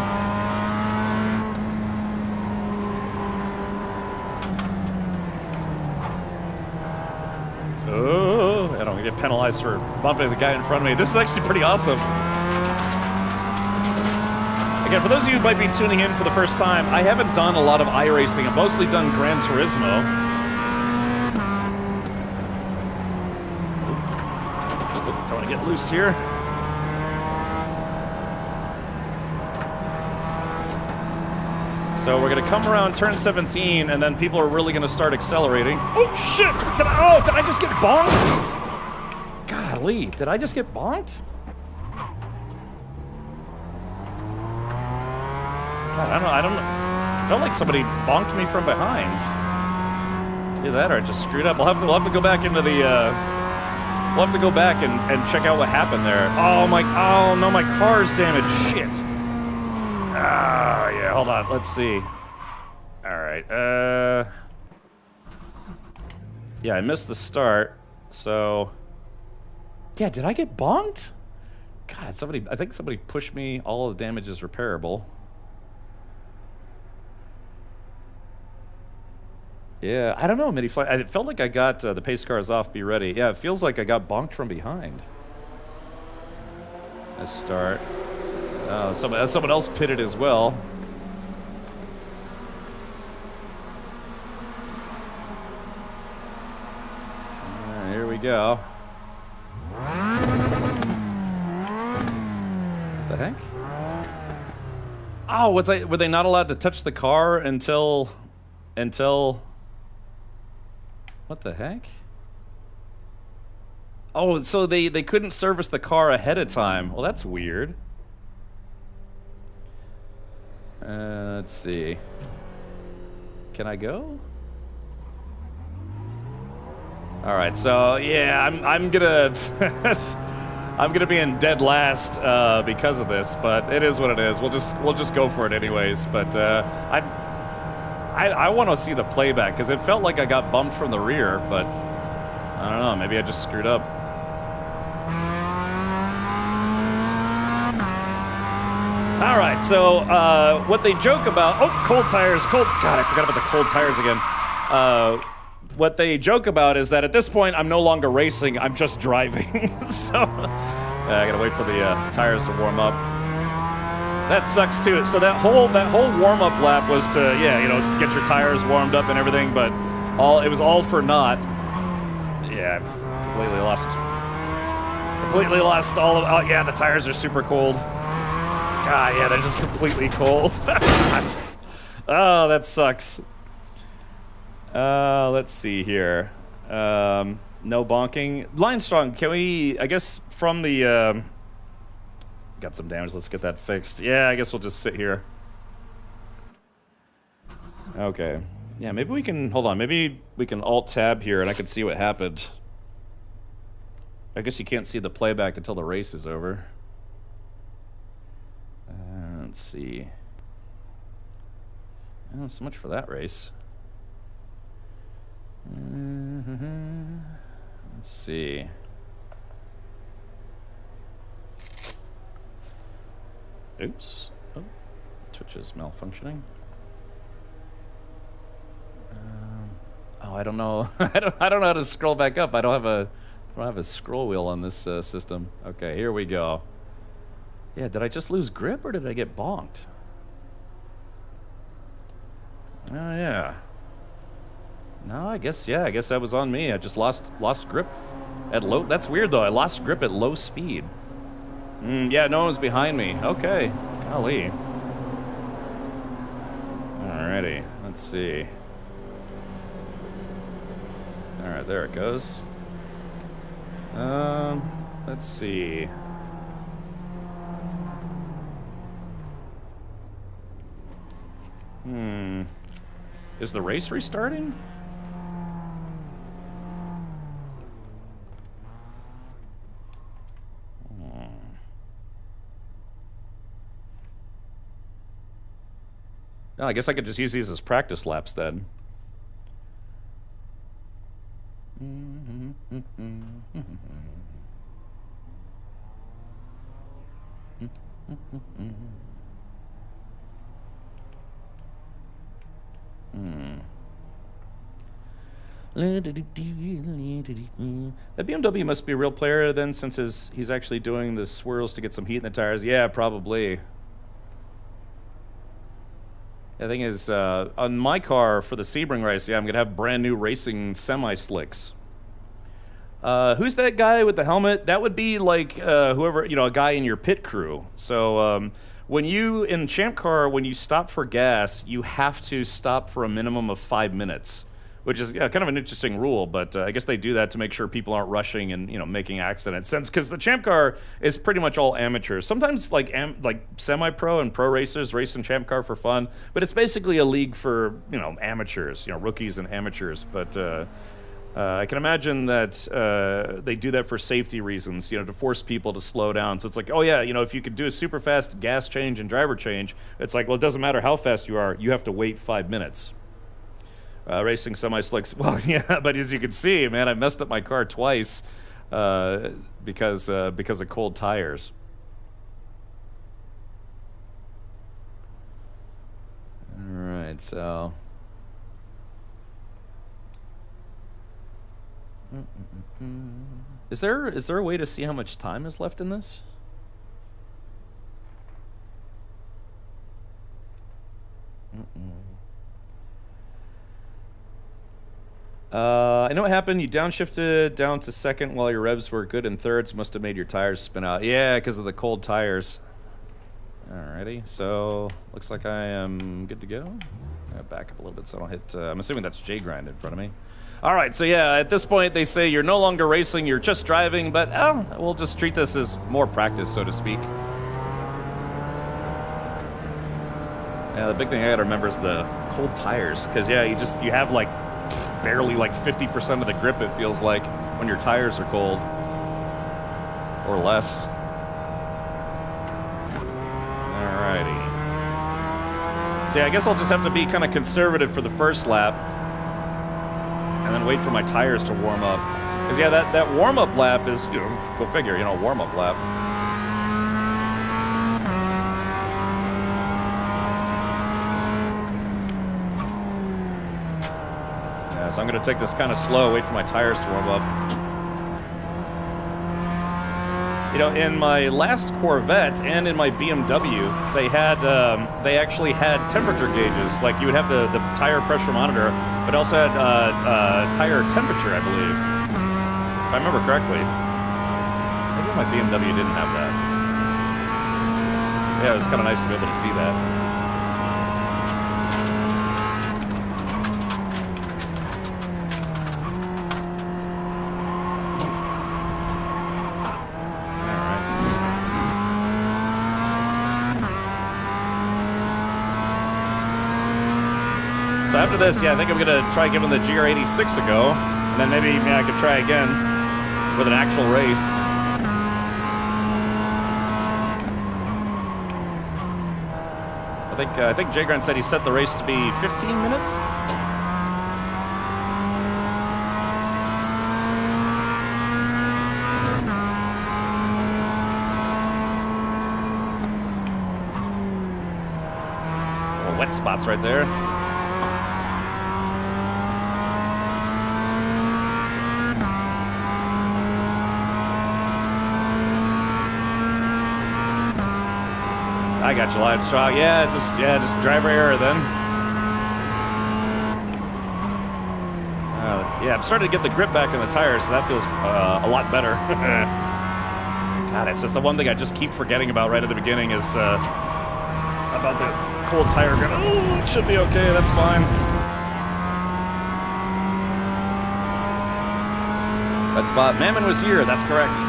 Oh, I don't get penalized for bumping the guy in front of me. This is actually pretty awesome. Again, for those of you who might be tuning in for the first time, I haven't done a lot of iRacing. I've mostly done Gran Turismo. Trying to get loose here. So we're going to come around turn 17, and then people are really going to start accelerating. Oh, shit! Did I just get bonked? Golly, did I just get bonked? God, I don't know. I felt like somebody bonked me from behind. Either that or I just screwed up. We'll have to go back into the, we'll have to go back and check out what happened there. Oh no, my car's damaged. Shit. Ah, yeah, hold on. Let's see. Alright, yeah, I missed the start, so... Yeah, did I get bonked? God, I think somebody pushed me. All of the damage is repairable. Yeah, I don't know, Midifly. It felt like I got the pace cars off, be ready. Yeah, it feels like I got bonked from behind. Let's start. Someone else pitted as well. Here we go. What the heck? Oh, were they not allowed to touch the car until... What the heck? Oh, so they couldn't service the car ahead of time. Well, that's weird. Let's see. Can I go? All right, so yeah, I'm gonna I'm gonna be in dead last because of this, but it is what it is. We'll just go for it anyways. But I want to see the playback because it felt like I got bumped from the rear, but I don't know. Maybe I just screwed up. All right, so what they joke about... Oh, cold tires, God, I forgot about the cold tires again. What they joke about is that at this point, I'm no longer racing, I'm just driving. So, I gotta wait for the tires to warm up. That sucks too. So that whole warm-up lap was to, yeah, you know, get your tires warmed up and everything, but it was all for naught. Yeah, I've completely lost all of... Oh, yeah, the tires are super cold. God, yeah, they're just completely cold. Oh, that sucks. Let's see here. No bonking. Line strong, can we, I guess, from the, got some damage, let's get that fixed. Yeah, I guess we'll just sit here. Okay. Yeah, maybe we can, hold on, maybe we can Alt-Tab here and I can see what happened. I guess you can't see the playback until the race is over. Let's see. Oh, so much for that race. Let's see. Oops. Oh, Twitch is malfunctioning. Oh, I don't know. I don't know how to scroll back up. I don't have a scroll wheel on this system. Okay, here we go. Yeah, did I just lose grip or did I get bonked? Oh yeah. No, I guess that was on me. I just lost grip at low. That's weird though. I lost grip at low speed. Yeah, no one was behind me. Okay. Golly. Alrighty. Let's see. Alright, there it goes. Let's see. Is the race restarting? Oh, I guess I could just use these as practice laps then. That BMW must be a real player then, since he's actually doing the swirls to get some heat in the tires. Yeah, probably. The thing is, on my car for the Sebring race, yeah, I'm gonna have brand new racing semi-slicks. Who's that guy with the helmet? That would be like whoever, you know, a guy in your pit crew. So when you, in Champ Car, when you stop for gas, you have to stop for a minimum of 5 minutes, which is kind of an interesting rule, but I guess they do that to make sure people aren't rushing and, you know, making accidents. Since, because the Champ Car is pretty much all amateurs. Sometimes like semi-pro and pro racers race in Champ Car for fun, but it's basically a league for, you know, amateurs, you know, rookies and amateurs. But I can imagine that they do that for safety reasons, you know, to force people to slow down. So it's like, oh yeah, you know, if you could do a super fast gas change and driver change, it's like, well, it doesn't matter how fast you are, you have to wait 5 minutes. Racing semi-slicks, well, yeah, but as you can see, man, I messed up my car twice because of cold tires. All right, so. Is there a way to see how much time is left in this? I know what happened. You downshifted down to second while your revs were good in thirds. Must have made your tires spin out. Yeah, because of the cold tires. Alrighty, so looks like I am good to go. I'll back up a little bit so I don't hit. I'm assuming that's J-Grind in front of me. Alright, so yeah, at this point they say you're no longer racing, you're just driving, but we'll just treat this as more practice, so to speak. Yeah, the big thing I gotta remember is the cold tires, because yeah, you have like barely like 50% of the grip, it feels like, when your tires are cold. Or less. Alrighty. So yeah, I guess I'll just have to be kind of conservative for the first lap. And then wait for my tires to warm up. Because yeah, that warm-up lap is, you know, go figure, you know, warm-up lap. So I'm going to take this kind of slow, wait for my tires to warm up. You know, in my last Corvette and in my BMW, they actually had temperature gauges. Like, you would have the tire pressure monitor, but also had tire temperature, I believe. If I remember correctly. Maybe my BMW didn't have that. Yeah, it was kind of nice to be able to see that. So after this, yeah, I think I'm gonna try giving the GR86 a go, and then maybe I could try again with an actual race. I think J-Grunt said he set the race to be 15 minutes. Well, wet spots right there. I got you live strong. Yeah, it's just driver error then. Yeah, I'm starting to get the grip back in the tires, so that feels a lot better. God, it's just the one thing I just keep forgetting about right at the beginning is about the cold tire grip. Oh, it should be okay. That's fine. That spot. Mammon was here. That's correct.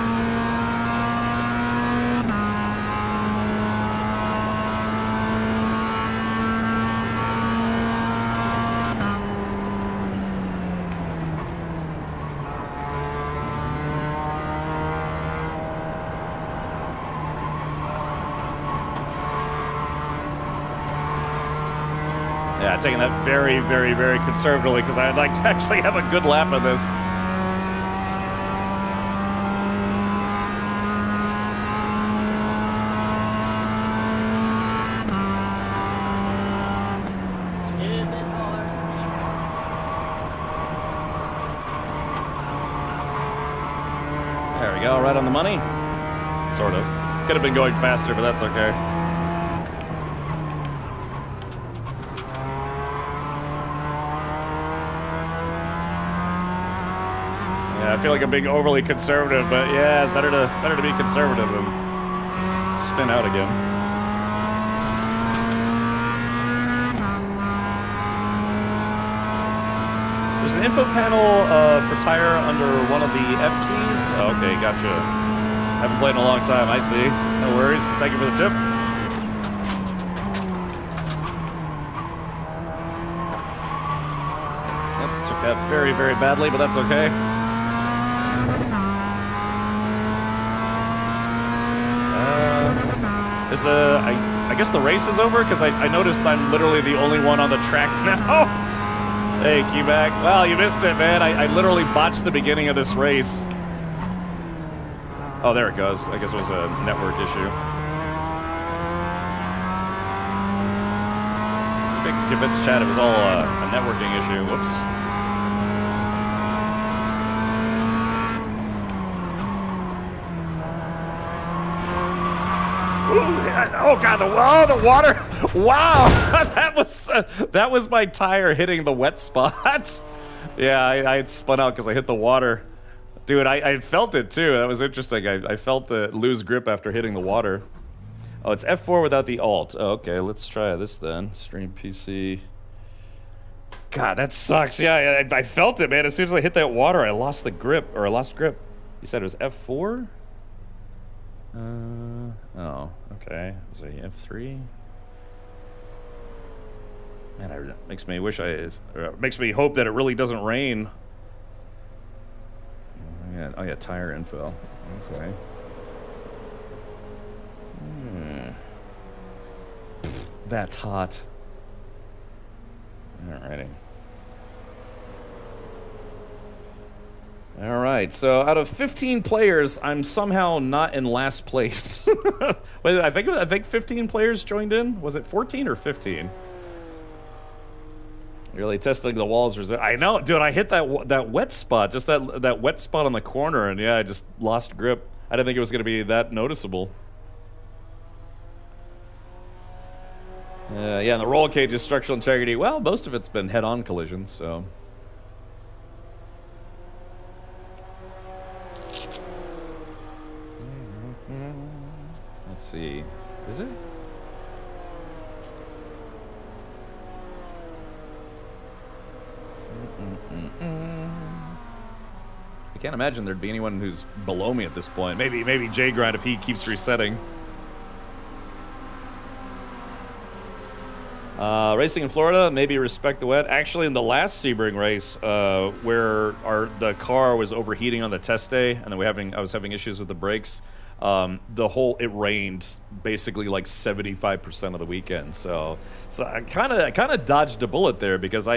Yeah, taking that very, very, very conservatively because I'd like to actually have a good lap of this. we go, right on the money. Sort of. Could have been going faster, but that's okay. Yeah, I feel like I'm being overly conservative, but yeah, better to be conservative than spin out again. There's an info panel for tire under one of the F keys. Oh, okay, gotcha. Haven't played in a long time, I see. No worries. Thank you for the tip. Yep, took that very, very badly, but that's okay. I guess the race is over? Because I noticed I'm literally the only one on the track now. Hey, Keyback. Well, you missed it, man. I literally botched the beginning of this race. Oh, there it goes. I guess it was a network issue. Big convince chat it was all a networking issue. Whoops. Ooh, oh god, the water! Wow, that was my tire hitting the wet spot. Yeah, I had spun out because I hit the water. Dude, I felt it too. That was interesting. I felt the lose grip after hitting the water. Oh, it's F4 without the alt. Oh, okay, let's try this then. Stream PC. God, that sucks. Yeah, I felt it, man. As soon as I hit that water, I lost the grip, or I lost grip. You said it was F4? Oh, okay. Was it F3? Man, it makes me wish makes me hope that it really doesn't rain. Oh yeah, tire info. Okay. That's hot. Alrighty. All right, so out of 15 players, I'm somehow not in last place. Wait, I think 15 players joined in. Was it 14 or 15? Really testing the walls. I know, dude. I hit that wet spot, just that wet spot on the corner, and yeah, I just lost grip. I didn't think it was going to be that noticeable. Yeah, and the roll cage is structural integrity. Well, most of it's been head-on collisions, so. Let's see. Is it? I can't imagine there'd be anyone who's below me at this point. Maybe J-Grind if he keeps resetting. Racing in Florida, maybe respect the wet. Actually, in the last Sebring race, where the car was overheating on the test day, and then I was having issues with the brakes. It rained basically like 75% of the weekend. So I kind of dodged a bullet there because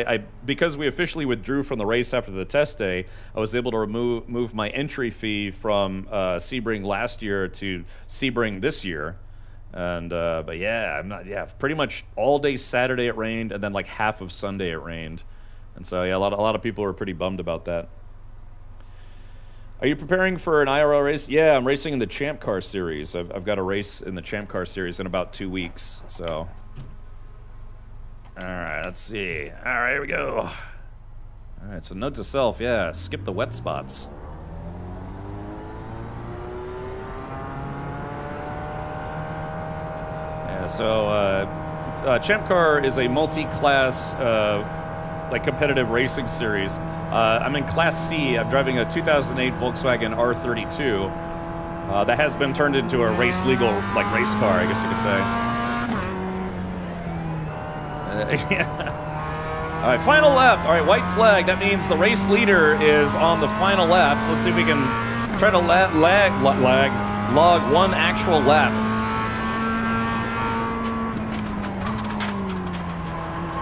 because we officially withdrew from the race after the test day. I was able to move my entry fee from Sebring last year to Sebring this year. And but yeah, pretty much all day Saturday it rained, and then like half of Sunday it rained, and so yeah, a lot of people were pretty bummed about that. Are you preparing for an IRL race? Yeah, I'm racing in the Champ Car Series. I've got a race in the Champ Car Series in about 2 weeks. So, all right, let's see. All right, here we go. All right, so note to self, yeah, skip the wet spots. So, Champ Car is a multi-class, like competitive racing series. I'm in Class C. I'm driving a 2008 Volkswagen R32 that has been turned into a race-legal, like, race car, I guess you could say. Yeah. All right, final lap. All right, white flag. That means the race leader is on the final lap. So let's see if we can try to log one actual lap.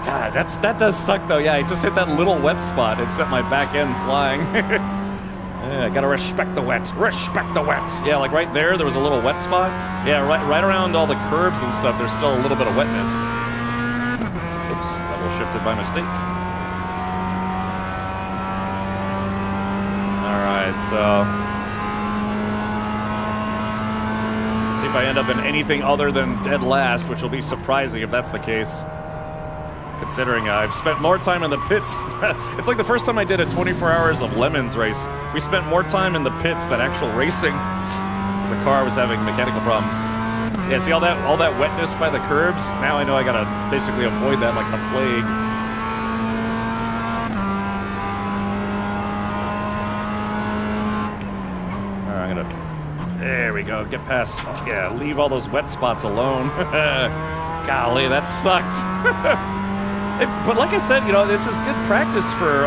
God, that does suck though. Yeah, I just hit that little wet spot. It sent my back end flying. Yeah, gotta respect the wet. Respect the wet. Yeah, like right there was a little wet spot. Yeah, right around all the curbs and stuff, there's still a little bit of wetness. Oops, double shifted by mistake. All right, so See if I end up in anything other than dead last, which will be surprising if that's the case. Considering I've spent more time in the pits. It's like the first time I did a 24 hours of Lemons race. We spent more time in the pits than actual racing. Because the car was having mechanical problems. Yeah, see all that wetness by the curbs? Now I know I gotta basically avoid that like the plague. Alright, I'm gonna... There we go, get past... Oh, yeah, leave all those wet spots alone. Golly, that sucked. But like I said, you know, this is good practice for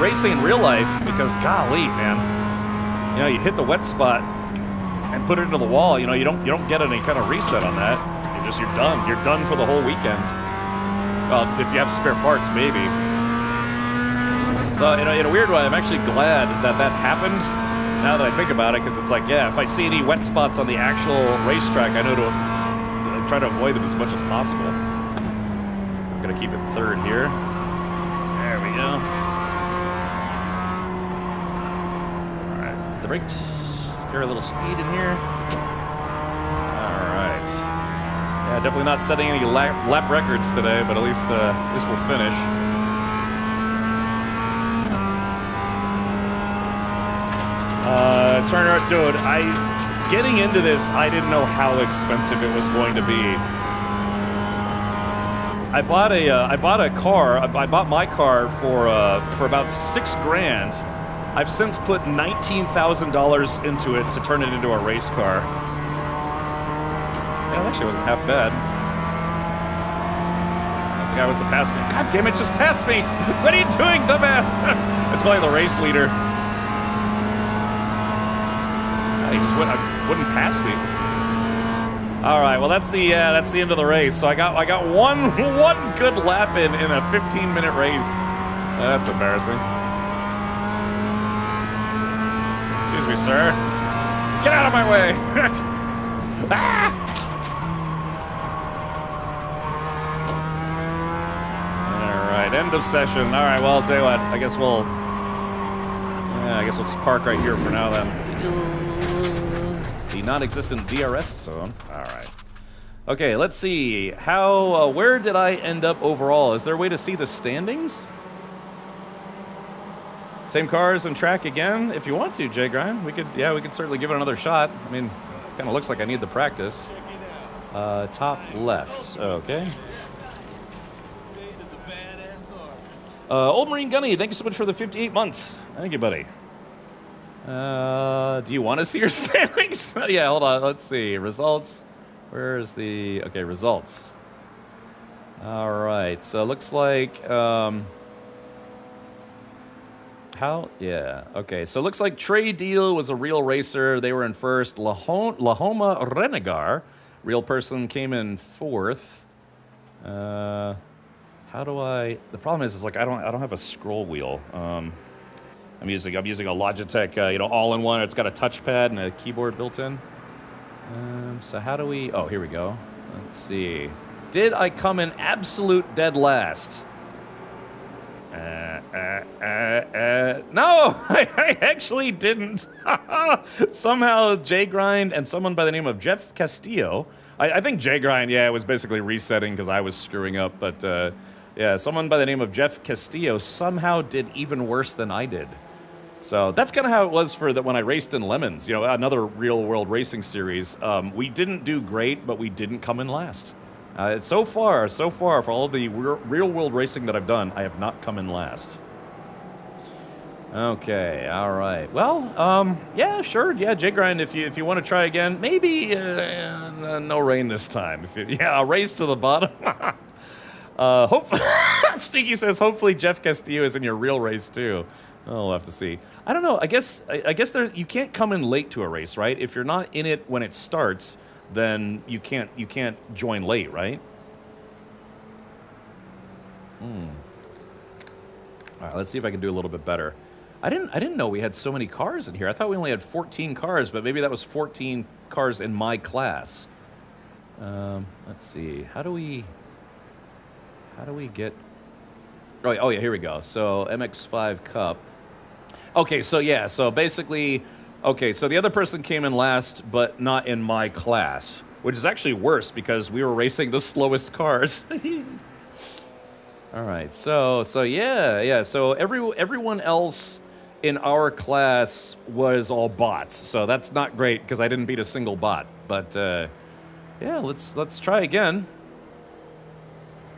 racing in real life because, golly, man, you know, you hit the wet spot and put it into the wall. You know, you don't get any kind of reset on that. You're done. You're done for the whole weekend. Well, if you have spare parts, maybe. So, you know, in a weird way, I'm actually glad that happened. Now that I think about it, because it's like, yeah, if I see any wet spots on the actual racetrack, I know to try to avoid them as much as possible. I'm gonna keep it third here. There we go. All right, the brakes. Carry a little speed in here. All right. Yeah, definitely not setting any lap records today, but at least we'll finish. Turner, dude, getting into this, I didn't know how expensive it was going to be. I bought my car for about $6,000. I've since put $19,000 into it to turn it into a race car. Yeah, it actually wasn't half bad. The guy was to pass me. God damn it, just pass me! What are you doing, dumbass? It's probably the race leader. He just wouldn't pass me. All right, well that's the end of the race. So I got one good lap in a 15-minute race. That's embarrassing. Excuse me, sir. Get out of my way! Ah! All right, end of session. All right, well I'll tell you what. I guess we'll just park right here for now then. The non-existent DRS zone. All right. Okay, let's see. Where did I end up overall? Is there a way to see the standings? Same cars and track again? If you want to, Jay Grind, we could certainly give it another shot. I mean, kind of looks like I need the practice. Top left. Okay. Old Marine Gunny, thank you so much for the 58 months. Thank you, buddy. Do you want to see your standings? Yeah, hold on. Let's see. Results. Where's the... Okay, results. All right. So it looks like... Yeah. Okay. So it looks like Trey Deal was a real racer. They were in first. Lahoma Renegar, real person, came in fourth. How do I... The problem is like I don't have a scroll wheel. I'm using a Logitech, all-in-one. It's got a touchpad and a keyboard built in. So how do we... Oh, here we go. Let's see. Did I come in absolute dead last? No, I actually didn't. Somehow Jay Grind and someone by the name of Jeff Castillo. I think Jay Grind, yeah, was basically resetting because I was screwing up. But yeah, someone by the name of Jeff Castillo somehow did even worse than I did. So that's kind of how it was for when I raced in Lemons, another real world racing series. We didn't do great, but we didn't come in last. So far, for all of the real world racing that I've done, I have not come in last. Okay, all right. Well, yeah, sure. Yeah, Jay Grind, if you want to try again, maybe no rain this time. A race to the bottom. Hopefully, Stinky says, hopefully Jeff Castillo is in your real race too. We'll have to see. I don't know. I guess you can't come in late to a race, right? If you're not in it when it starts, then you can't join late, right? All right, let's see if I can do a little bit better. I didn't know we had so many cars in here. I thought we only had 14 cars, but maybe that was 14 cars in my class. Let's see. How do we get... Oh yeah, here we go. So MX-5 Cup. Okay, so yeah, so basically Okay, so the other person came in last, but not in my class, which is actually worse because we were racing the slowest cars. All right, so yeah. So everyone else in our class was all bots, so that's not great because I didn't beat a single bot. But yeah, let's try again.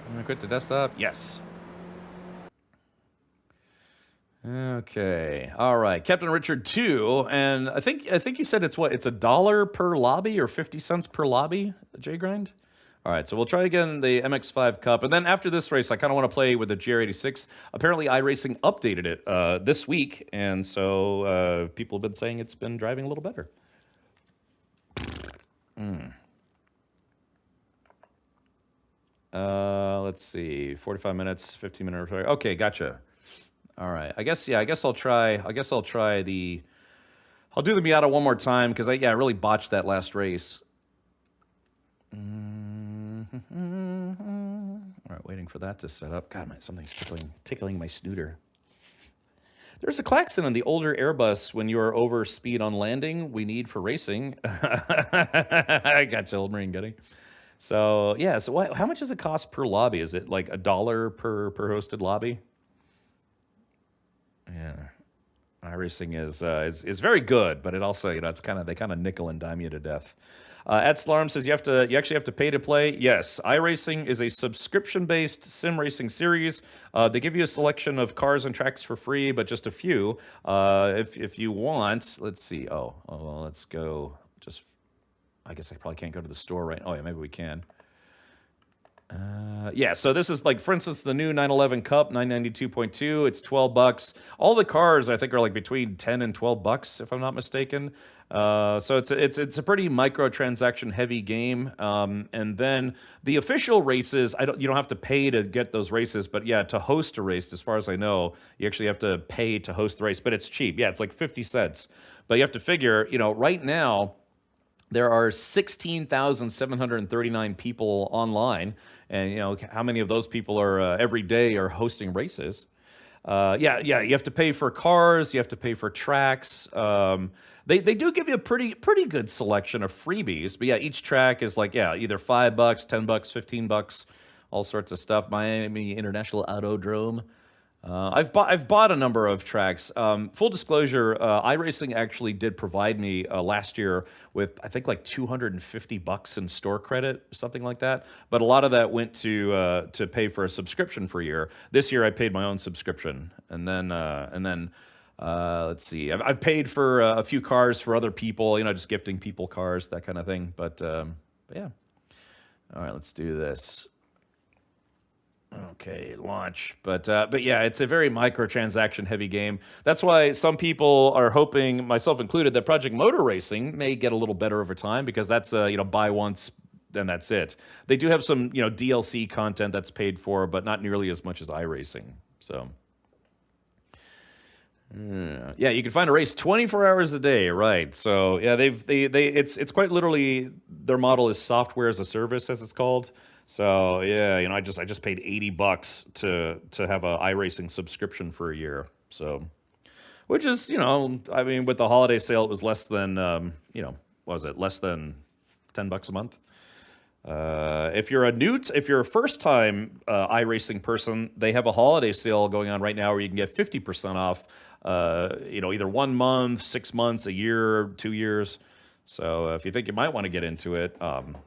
I'm gonna quit the desktop. Yes. Okay. All right. Captain Richard 2, and I think you said it's what? It's $1 per lobby or 50 cents per lobby, J Grind? All right, so we'll try again the MX-5 Cup, and then after this race, I kind of want to play with the GR86. Apparently, iRacing updated it this week, and so people have been saying it's been driving a little better. Let's see, 45 minutes, 15-minute repair. Okay, gotcha. All right, I guess I'll try the. I'll do the Miata one more time because I really botched that last race. All right, waiting for that to set up. God, something's tickling my snooter. There's a klaxon on the older Airbus when you are over speed on landing. We need for racing. I got you, old Marine Getty. So yeah, so how much does it cost per lobby? Is it like $1 per hosted lobby? Yeah, iRacing is very good, but it also it's they kind of nickel and dime you to death. At Slarm says you actually have to pay to play. Yes, iRacing is a subscription-based sim racing series. They give you a selection of cars and tracks for free, but just a few. If you want, let's see. Well, let's go. I guess I probably can't go to the store right. Oh yeah, maybe we can. Yeah, so this is like, for instance, the new 911 Cup, 992.2. It's $12. All the cars I think are like between $10 and $12, if I'm not mistaken. So it's a pretty microtransaction heavy game. And then the official races, you don't have to pay to get those races, but yeah, to host a race, as far as I know, you actually have to pay to host the race, but it's cheap. Yeah, it's like 50 cents. But you have to figure, right now there are 16,739 people online, and how many of those people are every day are hosting races? Yeah, you have to pay for cars, you have to pay for tracks. They do give you a pretty good selection of freebies, but yeah, each track is like either $5, $10, $15, all sorts of stuff. Miami International Autodrome. I've bought a number of tracks. Full disclosure, iRacing actually did provide me last year with I think like $250 in store credit, something like that. But a lot of that went to pay for a subscription for a year. This year I paid my own subscription, and then let's see, I've paid for a few cars for other people, just gifting people cars, that kind of thing. But yeah, all right, let's do this. Okay, launch. But yeah, it's a very microtransaction heavy game. That's why some people are hoping, myself included, that Project Motor Racing may get a little better over time, because that's buy once, then that's it. They do have some DLC content that's paid for, but not nearly as much as iRacing. So yeah, you can find a race 24 hours a day, right? So yeah, it's quite literally, their model is software as a service, as it's called. So yeah, I just paid $80 to have a iRacing subscription for a year. So, which is I mean, with the holiday sale, it was less than what was it? Less than $10 a month. If you're a first time iRacing person, they have a holiday sale going on right now where you can get 50% off. Either 1 month, 6 months, a year, 2 years. So if you think you might want to get into it,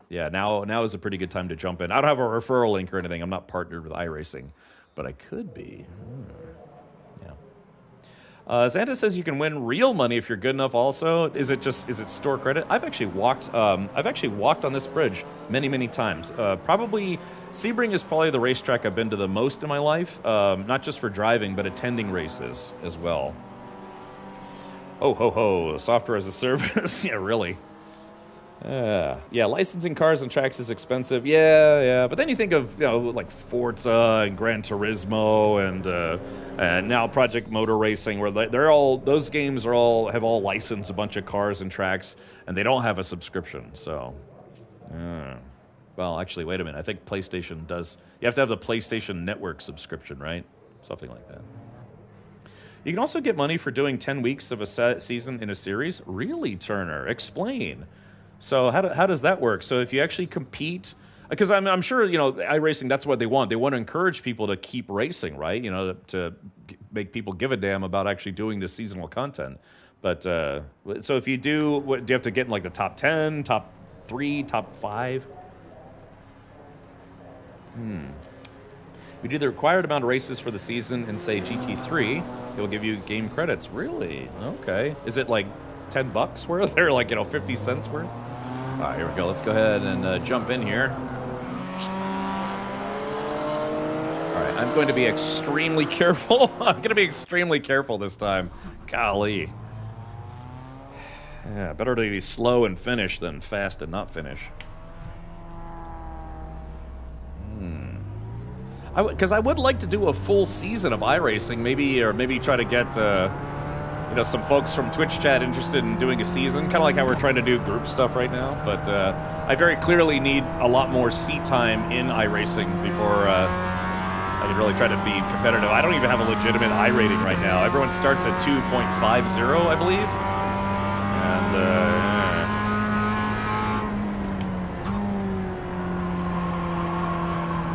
yeah, now is a pretty good time to jump in. I don't have a referral link or anything. I'm not partnered with iRacing, but I could be. Yeah. Xanta says you can win real money if you're good enough. Also, is it store credit? I've actually walked on this bridge many times. Probably Sebring is probably the racetrack I've been to the most in my life. Not just for driving, but attending races as well. Oh, ho, ho, software as a service. Yeah, really. Yeah, licensing cars and tracks is expensive. Yeah. But then you think of, like Forza and Gran Turismo and now Project Motor Racing, where those games have all licensed a bunch of cars and tracks, and they don't have a subscription. So, well, actually, wait a minute. I think PlayStation does. You have to have the PlayStation Network subscription, right? Something like that. You can also get money for doing 10 weeks of a season in a series. Really, Turner? Explain. So how does that work? So if you actually compete, because I'm sure, you know, iRacing, that's what they want. They want to encourage people to keep racing, right? You know, to make people give a damn about actually doing this seasonal content. But so if you do, what do you have to get in like the top 10, top 3, top 5? We do the required amount of races for the season in, say, GT3. It'll give you game credits. Really? Okay. Is it like $10 worth or like, you know, 50 cents worth? All right, here we go. Let's go ahead and jump in here. All right, I'm going to be extremely careful. I'm going to be extremely careful this time. Golly. Yeah, better to be slow and finish than fast and not finish. Because I would like to do a full season of iRacing, maybe try to get you know, some folks from Twitch chat interested in doing a season, kind of like how we're trying to do group stuff right now. But I very clearly need a lot more seat time in iRacing before I can really try to be competitive. I don't even have a legitimate iRating right now. Everyone starts at 2.50, I believe, and.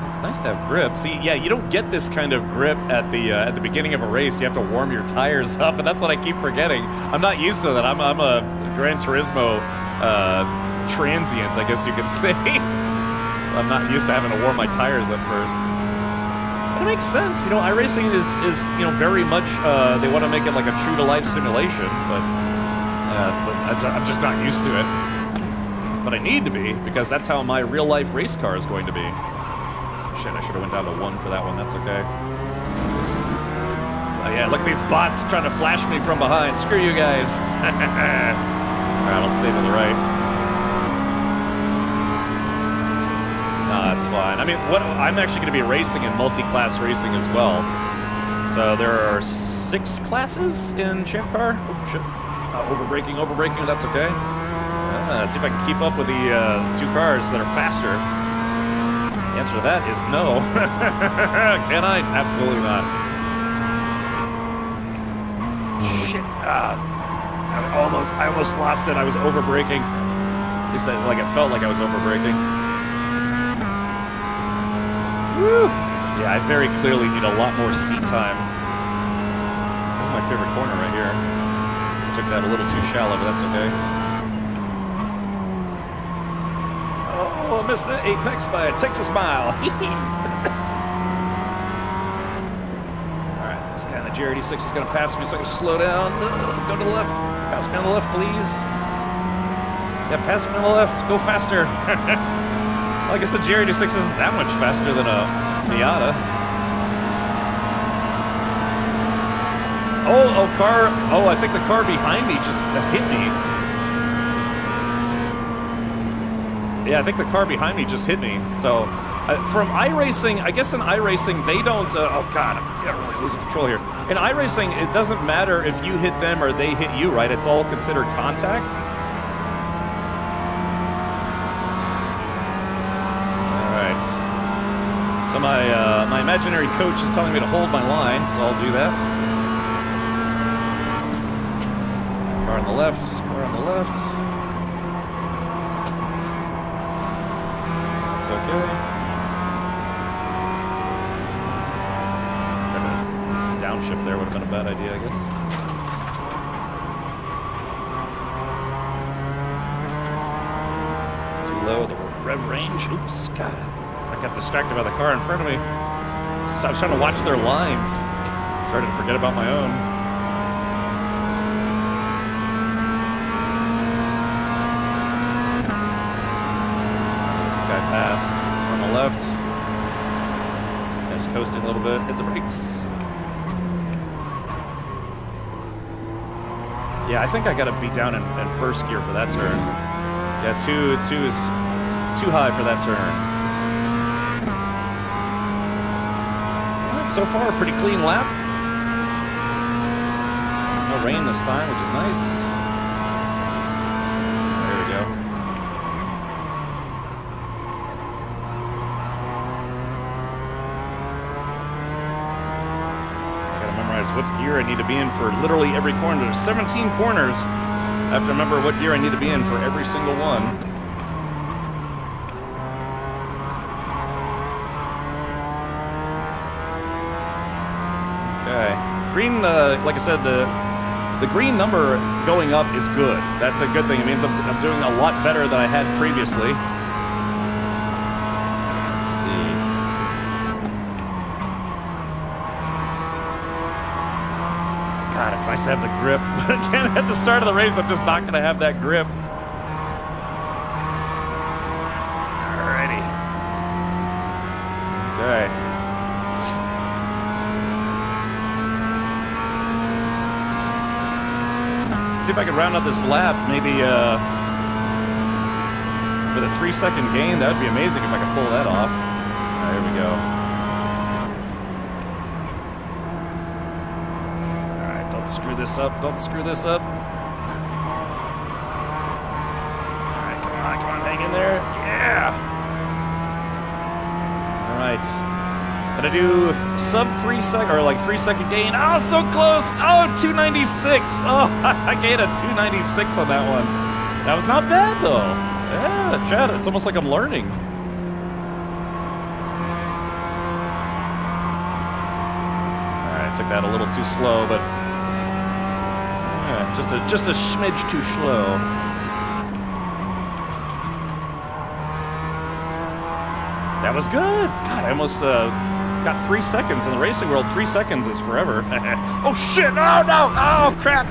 It's nice to have grip. See, yeah, you don't get this kind of grip at the beginning of a race. You have to warm your tires up, and that's what I keep forgetting. I'm not used to that. I'm a Gran Turismo transient, I guess you could say. So I'm not used to having to warm my tires up first. But it makes sense. You know, iRacing is you know, very much they want to make it like a true to life simulation, but I'm just not used to it. But I need to be, because that's how my real life race car is going to be. Shit, I should have went down to 1 for that one. That's okay. Oh yeah, look at these bots trying to flash me from behind. Screw you guys. Alright, I'll stay to the right. No, that's fine. I mean, I'm actually going to be racing in multi-class racing as well. So there are 6 classes in Champ Car. Oh, shit. Overbraking, that's okay. See if I can keep up with the 2 cars that are faster. The answer to that is no. Can I? Absolutely not. Shit. I almost lost it. I was overbraking. At least like it felt like I was overbraking. Woo! Yeah, I very clearly need a lot more seat time. This is my favorite corner right here. I took that a little too shallow, but that's okay. Oh, I missed the apex by a Texas mile. Alright, this guy in the JR86 is going to pass me, so I can slow down. Go to the left. Pass me on the left, please. Yeah, pass me on the left. Go faster. Well, I guess the JR86 isn't that much faster than a Miata. I think the car behind me just hit me. Yeah, I think the car behind me just hit me. So, from iRacing, I guess in iRacing, they don't... oh, God, I'm really losing control here. In iRacing, it doesn't matter if you hit them or they hit you, right? It's all considered contact. All right. So my imaginary coach is telling me to hold my line, so I'll do that. Car on the left, car on the left. It's okay. Downshift there would have been a bad idea, I guess. Too low, the rev range. Oops, God. So I got distracted by the car in front of me. So I was trying to watch their lines. Started to forget about my own. Pass on the left. Just coasting a little bit. Hit the brakes. Yeah, I think I gotta be down in first gear for that turn. Yeah, two is too high for that turn. Alright, so far a pretty clean lap. No rain this time, which is nice. realize what gear I need to be in for literally every corner. There's 17 corners. I have to remember what gear I need to be in for every single one. Okay. Green, like I said, the green number going up is good. That's a good thing. It means I'm doing a lot better than I had previously. Let's see. God, it's nice to have the grip. But again, at the start of the race, I'm just not going to have that grip. Alrighty. Okay. See if I can round out this lap, maybe with a 3-second gain. That would be amazing if I could pull that off. There we go. All right, don't screw this up. Don't screw this up. All right, come on, hang in there. Yeah. All right. Gonna do sub 3 second, or like 3-second gain. Oh, so close. Oh, 296. Oh, I gained a 296 on that one. That was not bad though. Yeah, Chad, it's almost like I'm learning. All right, took that a little too slow, but yeah, just a smidge too slow. That was good. God, I almost got 3 seconds in the racing world. 3 seconds is forever. Oh shit! Oh no! Oh crap!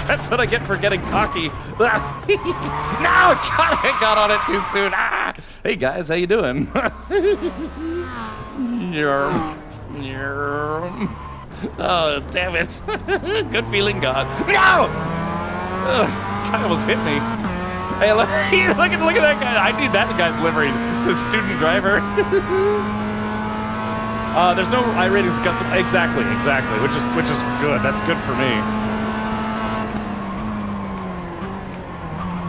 That's what I get for getting cocky. No! God, I got on it too soon. Ah! Hey guys, how you doing? Oh damn it! Good feeling, God. No! Guy almost hit me. Hey, look at that guy. I need that guy's livery. It's a student driver. There's no iRatings custom. Exactly, which is good. That's good for me.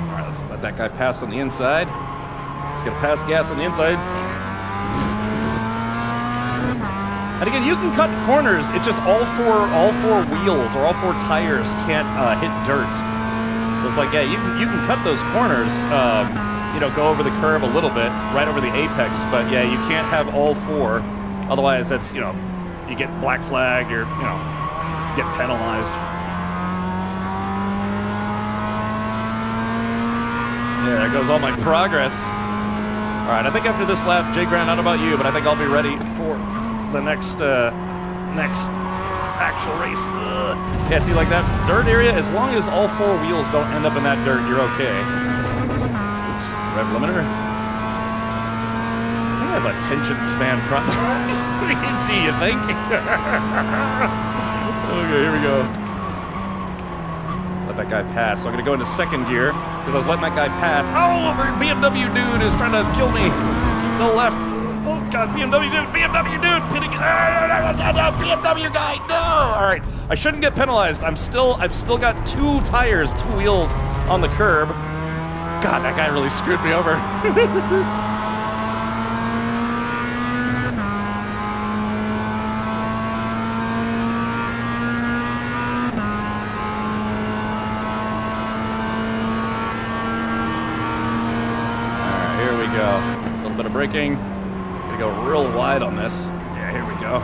All right, let's let that guy pass on the inside. He's gonna pass gas on the inside. And again, you can cut corners. It just all four wheels or all 4 tires can't hit dirt. So it's like, yeah, you can cut those corners. You know, go over the curb a little bit, right over the apex. But yeah, you can't have all 4. Otherwise, that's, you know, you get black flag, you're, you know, get penalized. Yeah, there goes all my progress. All right, I think after this lap, Jay Grant, I don't know about you, but I think I'll be ready for the next actual race. Ugh. Yeah, see, like that dirt area, as long as all 4 wheels don't end up in that dirt, you're okay. Oops, rev limiter. I have attention span problems. Gee, you think? Okay, here we go. Let that guy pass. So I'm gonna go into 2nd gear because I was letting that guy pass. Oh, the BMW dude is trying to kill me. Keep to the left. Oh God, BMW dude, pitting it. BMW guy, no. All right, I shouldn't get penalized. I've still got 2 tires, 2 wheels on the curb. God, that guy really screwed me over. Braking. Gonna go real wide on this. Yeah, here we go.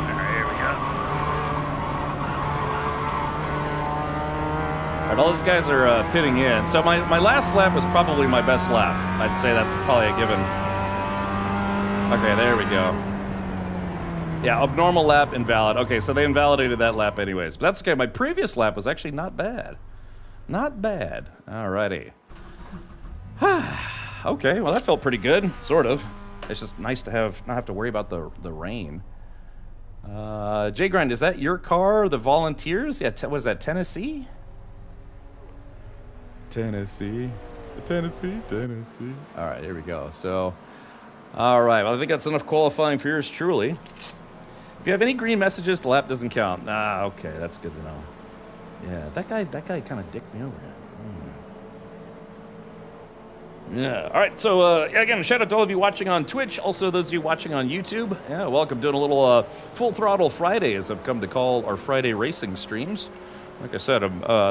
Alright, here we go. Alright, all these guys are pitting in. So my last lap was probably my best lap. I'd say that's probably a given. Okay, there we go. Yeah, abnormal lap, invalid. Okay, so they invalidated that lap anyways. But that's okay. My previous lap was actually not bad. Not bad. Alrighty. Okay, well that felt pretty good, sort of. It's just nice to not have to worry about the rain. Jay Grind, is that your car, the Volunteers? Yeah, what is that, Tennessee? Tennessee. All right, here we go. So, all right, well I think that's enough qualifying for yours truly. If you have any green messages, the lap doesn't count. Ah, okay, that's good to know. Yeah, that guy kind of dicked me over. Yeah. All right. So again, shout out to all of you watching on Twitch. Also, those of you watching on YouTube. Yeah, welcome. Doing a little full throttle Friday, as I've come to call our Friday racing streams. Like I said,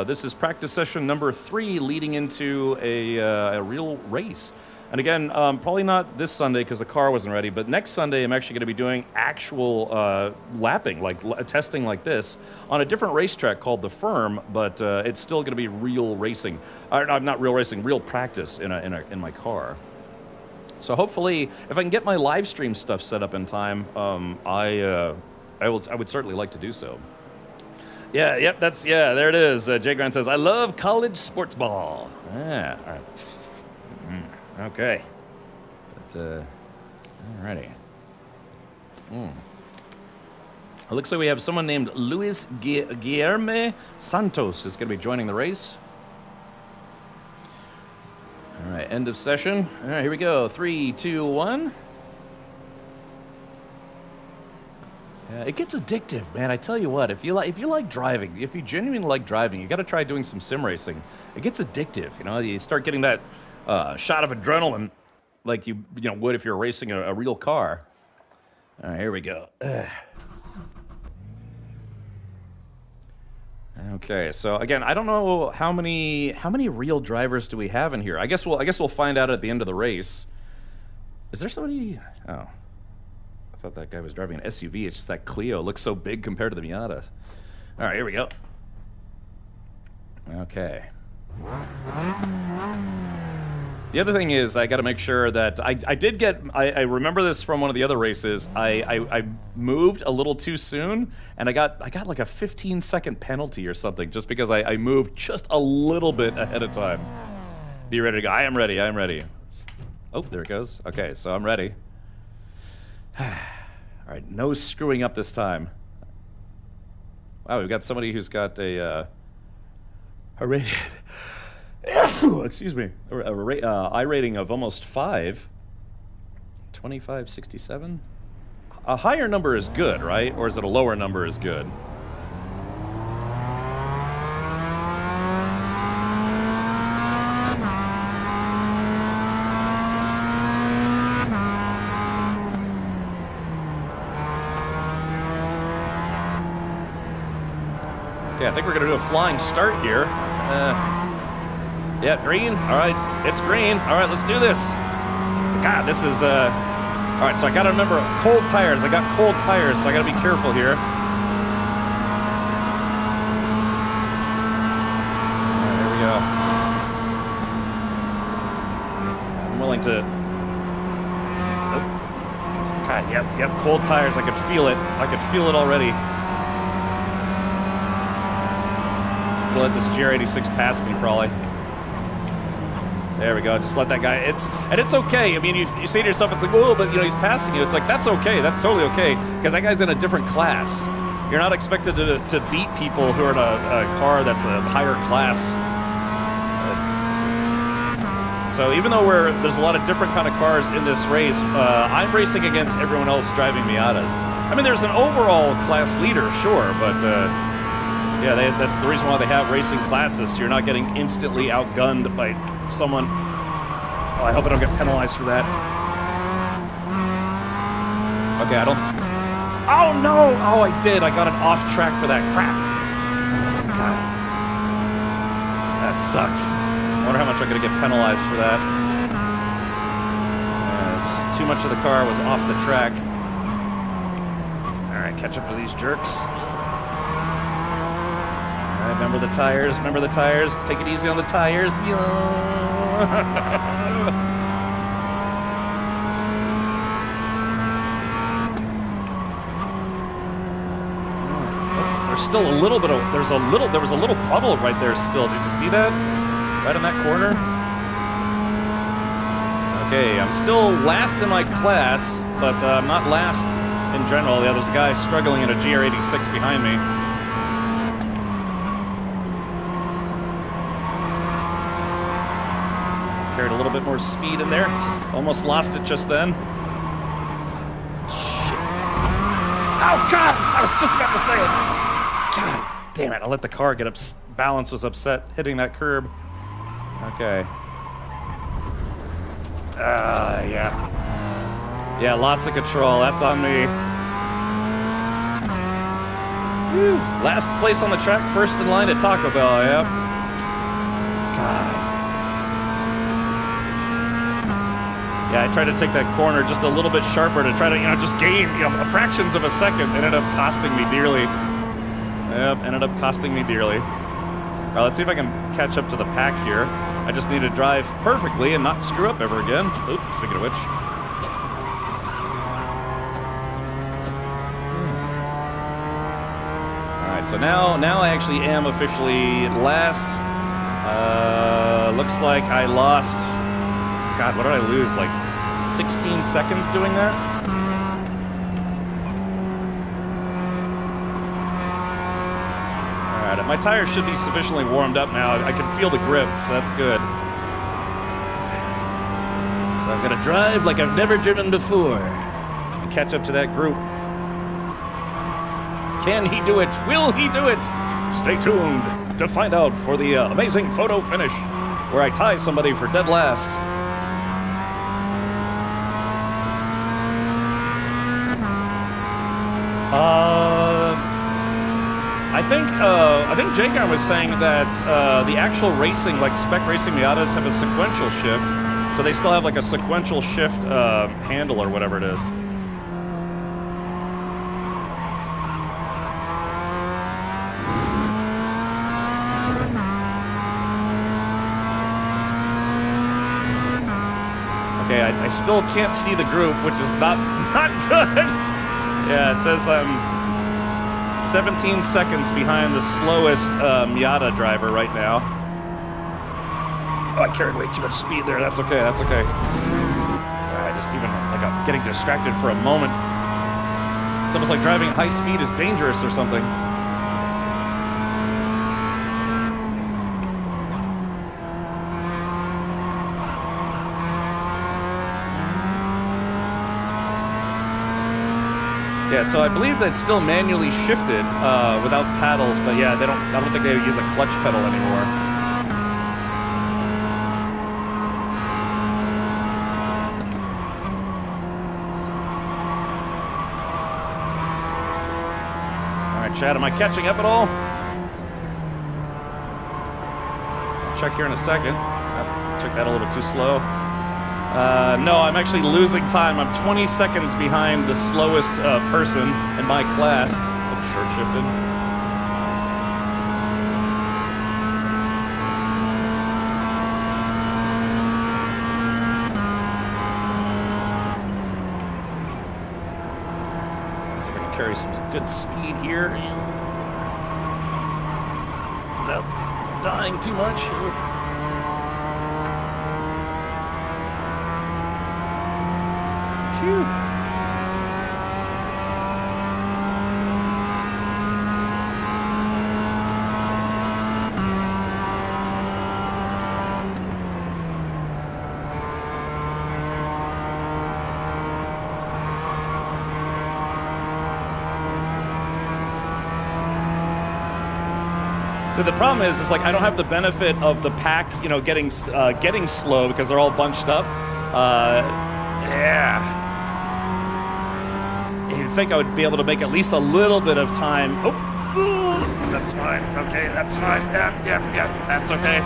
this is practice session number 3, leading into a real race. And again, probably not this Sunday because the car wasn't ready, but next Sunday I'm actually going to be doing actual lapping, like testing like this, on a different racetrack called The Firm, but it's still going to be real racing. Not real racing, real practice in my car. So hopefully, if I can get my live stream stuff set up in time, I would certainly like to do so. Yeah, yep, there it is. Jay Grant says, I love college sports ball. Yeah, all right. Okay. But, alrighty. It looks like we have someone named Luis Guillerme Santos is going to be joining the race. All right, end of session. All right, here we go. 3, 2, 1. Yeah, it gets addictive, man. I tell you what, if you like driving, if you genuinely like driving, you got to try doing some sim racing. It gets addictive, you know. You start getting that shot of adrenaline, like you would if you're racing a real car. All right, here we go. Okay, so again, I don't know how many real drivers do we have in here. I guess we'll find out at the end of the race. Is there somebody? Oh. I thought that guy was driving an SUV. It's just that Clio looks so big compared to the Miata. All right, here we go. Okay. The other thing is I got to make sure that I remember this from one of the other races. I moved a little too soon, and I got like a 15-second penalty or something just because I moved just a little bit ahead of time. Be you ready to go? I am ready. Oh, there it goes. Okay, so I'm ready. All right, no screwing up this time. Wow, we've got somebody who's got a rating. Excuse me, I rating of almost 5. 2567. A higher number is good, right? Or is it a lower number is good? Okay, I think we're gonna do a flying start here. Yeah, green. All right, it's green. All right, let's do this. God, this is all right, so I gotta remember cold tires. I got cold tires, so I gotta be careful here. All right, here we go. I'm willing to. Oh. God, yep, cold tires. I could feel it. I could feel it already. I'll let this GR86 pass me, probably. There we go. Just let that guy. It's okay. I mean, you say to yourself, it's like, oh, but he's passing you. It's like that's okay. That's totally okay because that guy's in a different class. You're not expected to beat people who are in a car that's a higher class. So even though there's a lot of different kind of cars in this race, I'm racing against everyone else driving Miatas. I mean, there's an overall class leader, sure, but. Yeah, that's the reason why they have racing classes. So you're not getting instantly outgunned by someone. Oh, I hope I don't get penalized for that. Okay, I don't... Oh, no! Oh, I did. I got an off track for that crap. God. That sucks. I wonder how much I'm going to get penalized for that. Just too much of the car was off the track. All right, catch up to these jerks. Remember the tires, take it easy on the tires. There's still a little bit of, there was a little puddle right there still. Did you see that? Right in that corner? Okay, I'm still last in my class, but I'm not last in general. Yeah, there's a guy struggling in a GR86 behind me. Carried a little bit more speed in there. Almost lost it just then. Shit. Oh, God! I was just about to say it. God damn it. I let the car get up. Balance was upset hitting that curb. Okay. Yeah. Yeah, loss of control. That's on me. Whew. Last place on the track, first in line at Taco Bell, yep. God. Yeah, I tried to take that corner just a little bit sharper to try to, just gain, fractions of a second. Ended up costing me dearly. Yep, ended up costing me dearly. All right, let's see if I can catch up to the pack here. I just need to drive perfectly and not screw up ever again. Oops, speaking of which. So now I actually am officially last. Looks like I lost. God, what did I lose? Like 16 seconds doing that? All right, my tires should be sufficiently warmed up now. I can feel the grip, so that's good. So I'm gonna drive like I've never driven before and catch up to that group. Can he do it? Will he do it? Stay tuned to find out for the amazing photo finish where I tie somebody for dead last. I think Jagar was saying that the actual racing, like spec racing Miatas, have a sequential shift, so they still have like a sequential shift handle or whatever it is. Okay, I still can't see the group, which is not good. Yeah, it says I'm 17 seconds behind the slowest Miata driver right now. Oh, I carried way too much speed there. That's okay, that's okay. Sorry, I just even, like, I'm getting distracted for a moment. It's almost like driving high speed is dangerous or something. Yeah, so I believe that it's still manually shifted without paddles, but yeah, I don't think they use a clutch pedal anymore. All right, Chad, am I catching up at all? I'll check here in a second. I took that a little bit too slow. No, I'm actually losing time. I'm 20 seconds behind the slowest person in my class. I'm short shifted. Let's see if I can carry some good speed here without dying too much. Phew. So the problem is like I don't have the benefit of the pack, getting slow because they're all bunched up. Yeah. You'd think I would be able to make at least a little bit of time. Oh, that's fine. Okay, that's fine. Yeah, that's okay.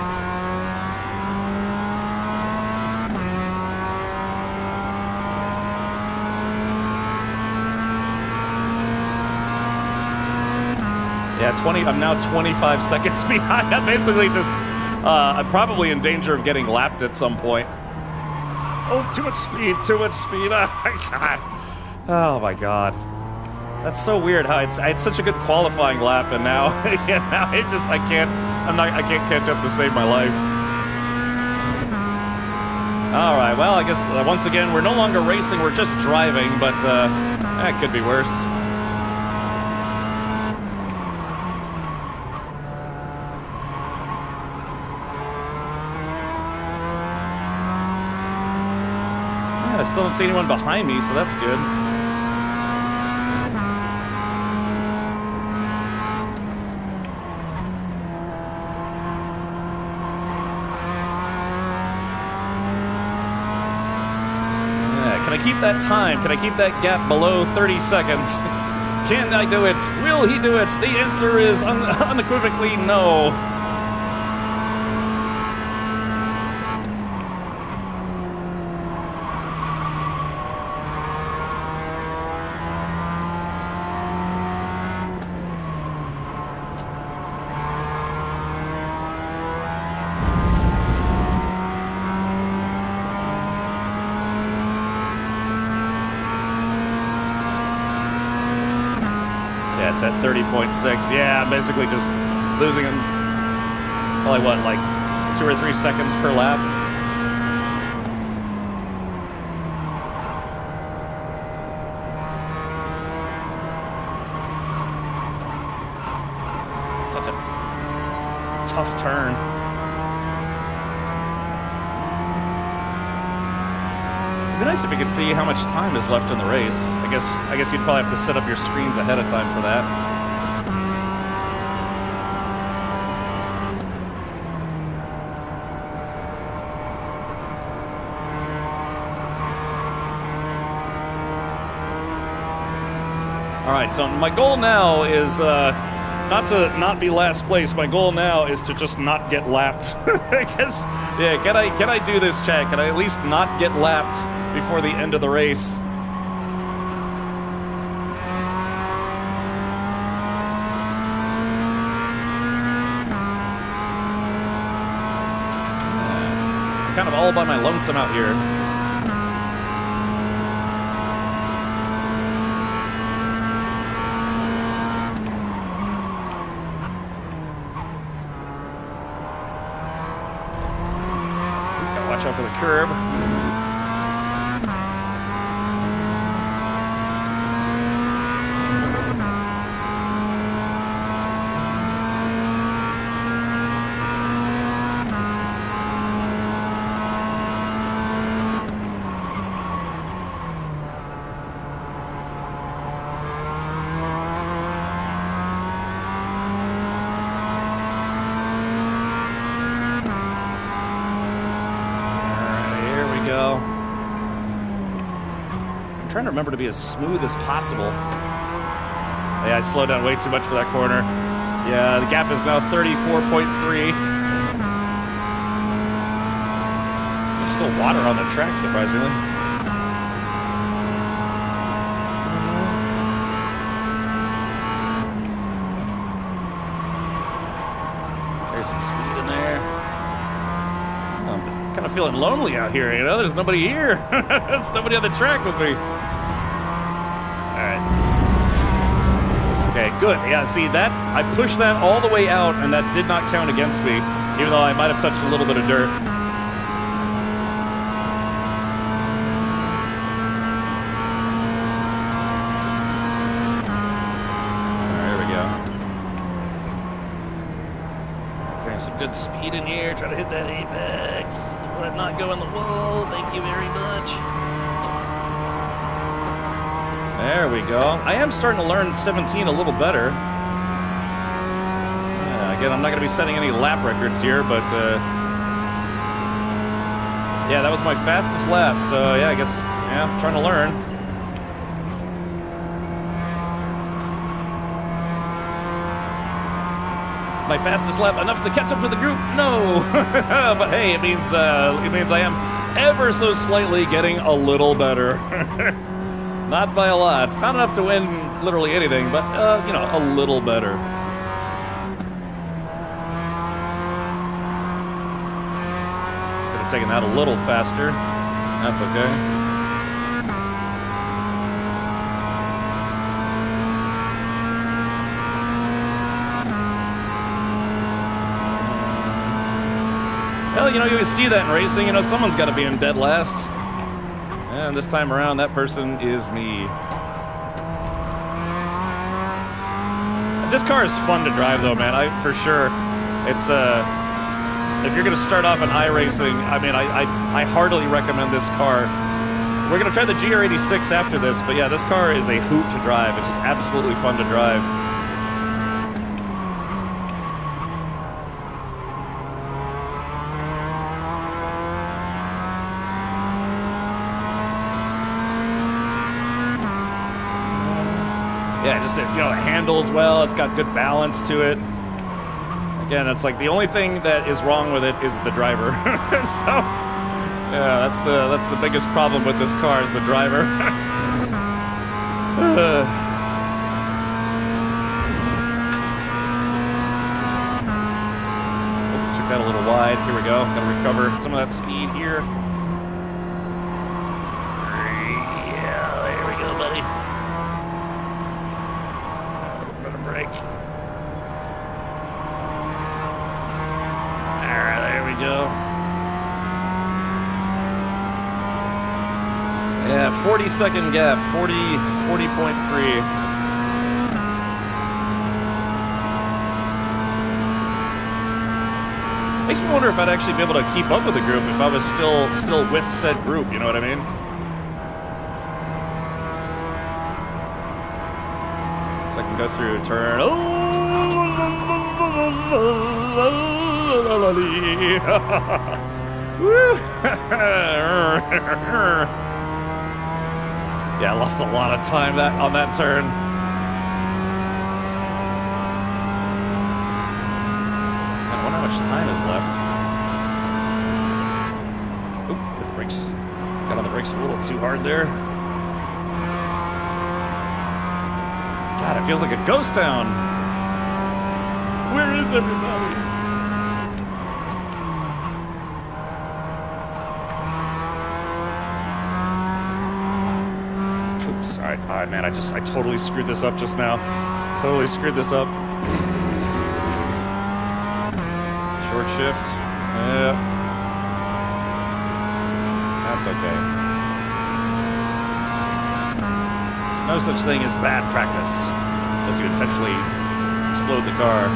Yeah, I'm now 25 seconds behind. I'm basically just, I'm probably in danger of getting lapped at some point. Oh, too much speed. Oh my God. Oh my God. That's so weird how I had such a good qualifying lap and now, now I can't catch up to save my life. All right, well, I guess once again, we're no longer racing, we're just driving, but that could be worse. I still don't see anyone behind me, so that's good. keep that time? Can I keep that gap below 30 seconds? Can I do it? Will he do it? The answer is unequivocally no. It's at 30.6. Yeah, I'm basically just losing him. Probably what, like 2 or 3 seconds per lap? Such a tough turn. It'd be nice if you could see how much time is left in the race. I guess you'd probably have to set up your screens ahead of time for that. All right, so my goal now is not to not be last place. My goal now is to just not get lapped. Because yeah, can I do this, chat? Can I at least not get lapped before the end of the race? I'm kind of all by my lonesome out here. Gotta watch out for the curb. Trying to remember to be as smooth as possible. Yeah, I slowed down way too much for that corner. Yeah, the gap is now 34.3. There's still water on the track, surprisingly. There's some speed in there. I'm kind of feeling lonely out here, you know? There's nobody here. There's nobody on the track with me. Okay, good. Yeah, see that? I pushed that all the way out, and that did not count against me, even though I might have touched a little bit of dirt. There we go. Okay, some good speed in here. Try to hit that apex. But not go in the wall. Thank you very much. There we go. I am starting to learn 17 a little better. Again, I'm not going to be setting any lap records here, but yeah, that was my fastest lap. So yeah, I guess, yeah, I'm trying to learn. Is my fastest lap enough to catch up to the group? No, but hey, it means I am ever so slightly getting a little better. Not by a lot. Not enough to win literally anything, but, you know, a little better. Could have taken that a little faster. That's okay. Well, you know, you always see that in racing. You know, someone's got to be in dead last. And this time around, that person is me. This car is fun to drive, though, man. For sure. It's if you're gonna start off in iRacing, I mean, I heartily recommend this car. We're gonna try the GR86 after this, but yeah, this car is a hoot to drive. It's just absolutely fun to drive. Yeah, just, you know, it handles well. It's got good balance to it. Again, it's like the only thing that is wrong with it is the driver. So, yeah, that's the biggest problem with this car is the driver. Took that a little wide. Here we go. Gotta recover some of that speed here. Yeah, there we go, buddy. Better brake. Alright, there we go. Yeah, 40-second gap. 40.3. Makes me wonder if I'd actually be able to keep up with the group if I was still with said group, you know what I mean? So I can go through a turn. Yeah, I lost a lot of time on that turn. I wonder how much time is left. Oop, hit the brakes. Got on the brakes a little too hard there. God, it feels like a ghost town. Where is everybody? Oops, all right, man, I totally screwed this up just now. Totally screwed this up. Short shift. Yeah. That's okay. There's no such thing as bad practice unless you intentionally explode the car.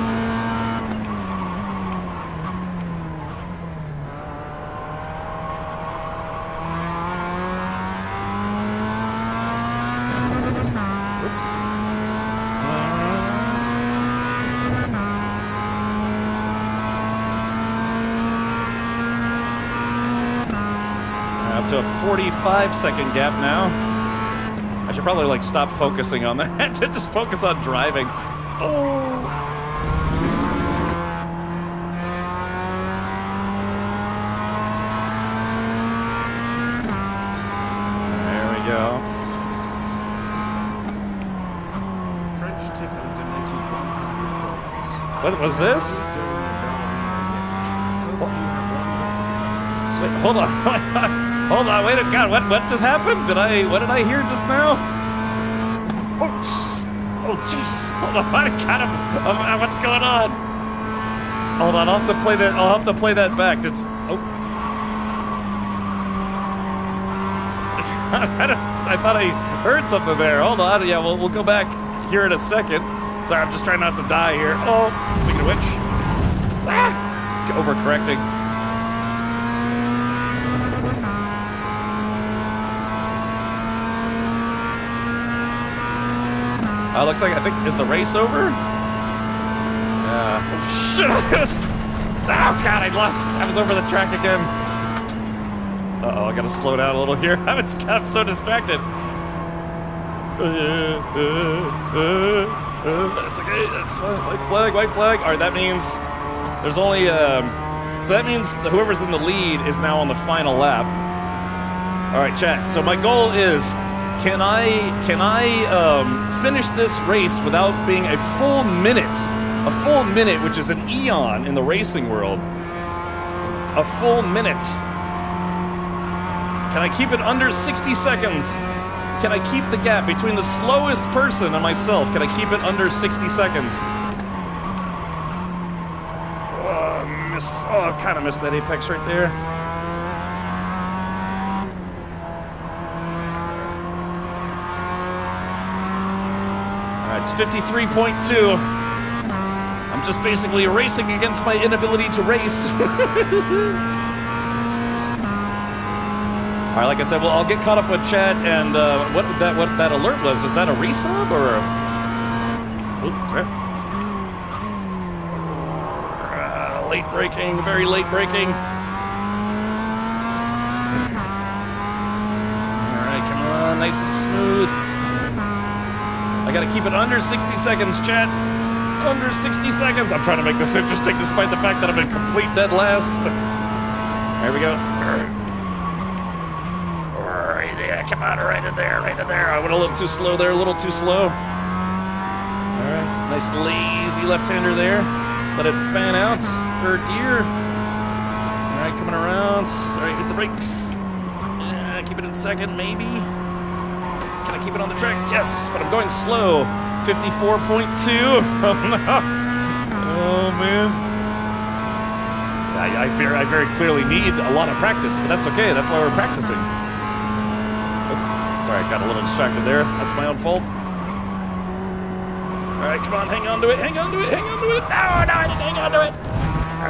To a 45-second gap now. I should probably like stop focusing on that to just focus on driving. Oh. There we go. French ticker donated $100. What was this? Wait, hold on. Hold on, wait a God, what just happened? What did I hear just now? Oh jeez. Hold on, what's going on? Hold on, I'll have to play that back. It's I thought I heard something there. Hold on, yeah, we'll go back here in a second. Sorry, I'm just trying not to die here. Oh, speaking of which. Overcorrecting. Looks like, I think, is the race over? Oh, shit. Oh, God, I was over the track again. Uh-oh, I gotta slow down a little here. I'm so distracted. That's okay, that's fine. White flag. All right, that means there's only, so that means whoever's in the lead is now on the final lap. All right, chat, so my goal is, Can I finish this race without being a full minute? A full minute, which is an eon in the racing world. A full minute. Can I keep it under 60 seconds? Can I keep the gap between the slowest person and myself? Can I keep it under 60 seconds? Oh, kind of missed that apex right there. It's 53.2. I'm just basically racing against my inability to race. All right, like I said, well, I'll get caught up with chat and what that alert was that a resub or? Oh, crap. Late braking, very late braking. All right, come on, nice and smooth. I gotta keep it under 60 seconds, chat. Under 60 seconds. I'm trying to make this interesting despite the fact that I'm in complete dead last. There we go. Right, yeah, come on, right in there, right in there. I went a little too slow there, a little too slow. All right, nice lazy left-hander there. Let it fan out. Third gear. All right, coming around. All right, hit the brakes. Yeah, keep it in second, maybe. Can I keep it on the track? Yes, but I'm going slow. 54.2. Oh, no. Oh, man. I very clearly need a lot of practice, but that's okay. That's why we're practicing. Oh, sorry, I got a little distracted there. That's my own fault. All right, come on, hang on to it, hang on to it, hang on to it. No, I didn't hang on to it. Come on,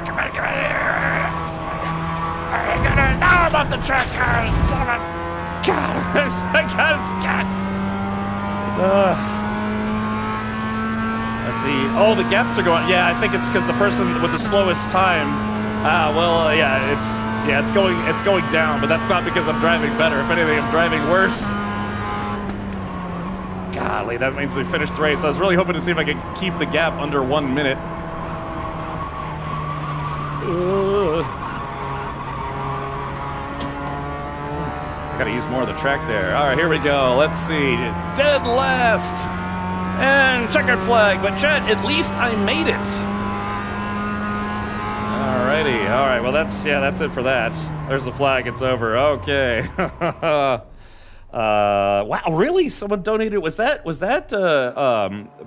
come on. Now I'm off the track, God. Son of a... God, let's see. Oh, the gaps are going. Yeah, I think it's because the person with the slowest time. It's going down, but that's not because I'm driving better. If anything, I'm driving worse. Golly, that means they finished the race. I was really hoping to see if I could keep the gap under 1 minute. I gotta use more of the track there. All right, here we go. Let's see. Dead last. And checkered flag. But chat, at least I made it. Alrighty. All right, well, that's it for that. There's the flag. It's over. Okay. Wow, really? Someone donated. Was that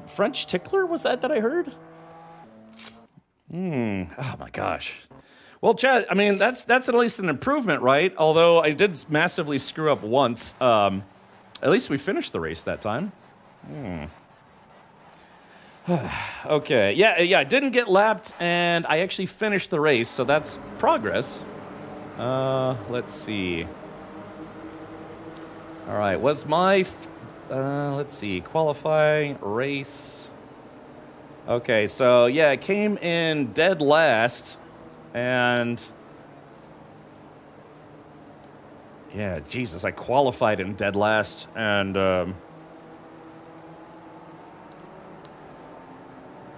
French Tickler? Was that I heard? Oh, my gosh. Well, Chad, I mean, that's at least an improvement, right? Although I did massively screw up once. At least we finished the race that time. Okay, yeah, I didn't get lapped, and I actually finished the race, so that's progress. Let's see. All right, was my... let's see, qualifying, race. Okay, so, yeah, I came in dead last. And yeah, Jesus, I qualified in dead last, and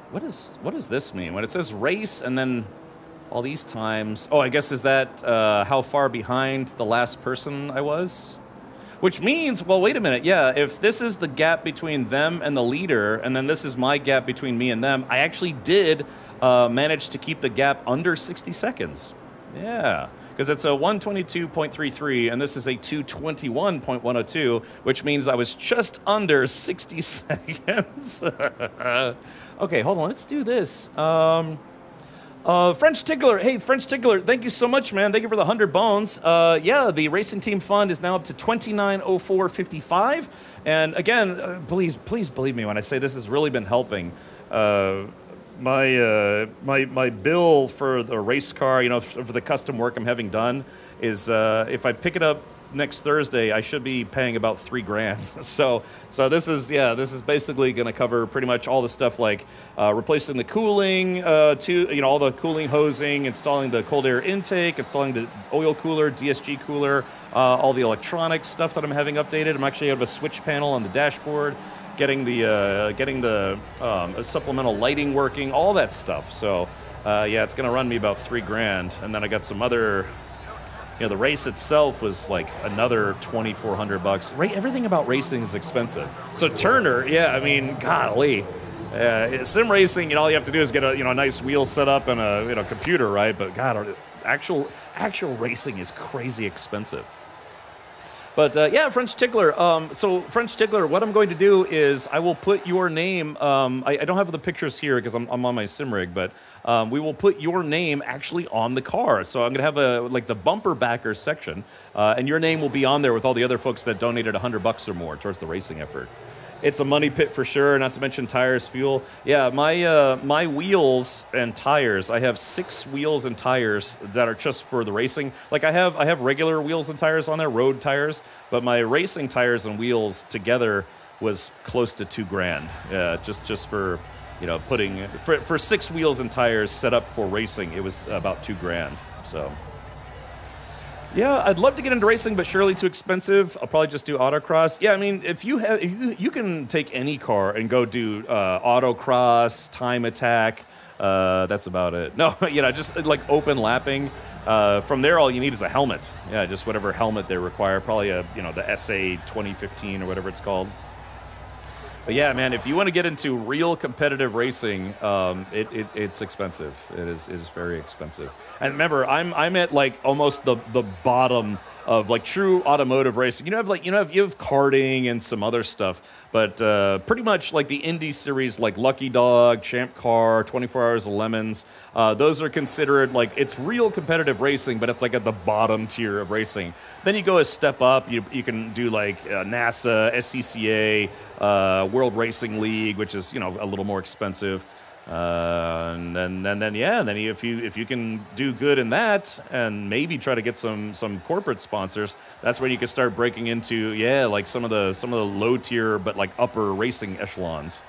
what does this mean when it says race and then all these times? Oh, I guess is that how far behind the last person I was? Which means, well, wait a minute, yeah, if this is the gap between them and the leader, and then this is my gap between me and them, I actually did manage to keep the gap under 60 seconds. Yeah, because it's a 122.33, and this is a 221.102, which means I was just under 60 seconds. Okay, hold on, let's do this. French Tickler, hey, French Tickler, thank you so much, man. Thank you for the 100 bones. Yeah, the Racing Team Fund is now up to $29.0455. And again, please believe me when I say this has really been helping. My bill for the race car, for the custom work I'm having done is, if I pick it up next Thursday, I should be paying about $3,000. So this is basically going to cover pretty much all the stuff like replacing the cooling, all the cooling hosing, installing the cold air intake, installing the oil cooler, DSG cooler, all the electronics stuff that I'm having updated. I'm actually out of a switch panel on the dashboard, getting the supplemental lighting working, all that stuff. So yeah, it's going to run me about $3,000, and then I got some other. The race itself was like another $2,400. Everything about racing is expensive. So Turner, yeah, I mean, golly, sim racing. All you have to do is get a nice wheel set up and a computer, right? But God, actual racing is crazy expensive. But yeah, French Tickler. So French Tickler, what I'm going to do is I will put your name. I don't have the pictures here because I'm on my sim rig, but we will put your name actually on the car. So I'm gonna have the bumper backer section, and your name will be on there with all the other folks that donated $100 or more towards the racing effort. It's a money pit for sure, not to mention tires, fuel. Yeah, my wheels and tires, I have 6 wheels and tires that are just for the racing. Like I have regular wheels and tires on there, road tires, but my racing tires and wheels together was close to $2,000. Yeah, just for putting for 6 wheels and tires set up for racing, it was about $2,000. So Yeah, I'd love to get into racing, but surely too expensive. I'll probably just do autocross. Yeah, I mean, if you can take any car and go do autocross, time attack. That's about it. No, just like open lapping. From there, all you need is a helmet. Yeah, just whatever helmet they require. Probably the SA 2015 or whatever it's called. But yeah, man, if you want to get into real competitive racing, it's expensive. It is very expensive. And remember, I'm at like almost the bottom of like true automotive racing. You have karting and some other stuff, but pretty much like the Indy series, like Lucky Dog, Champ Car, 24 Hours of Lemons. Those are considered like it's real competitive racing, but it's like at the bottom tier of racing. Then you go a step up. You can do like NASA, SCCA, World Racing League, which is a little more expensive. And then if you can do good in that and maybe try to get some corporate sponsors, that's when you can start breaking into like some of the low tier but like upper racing echelons.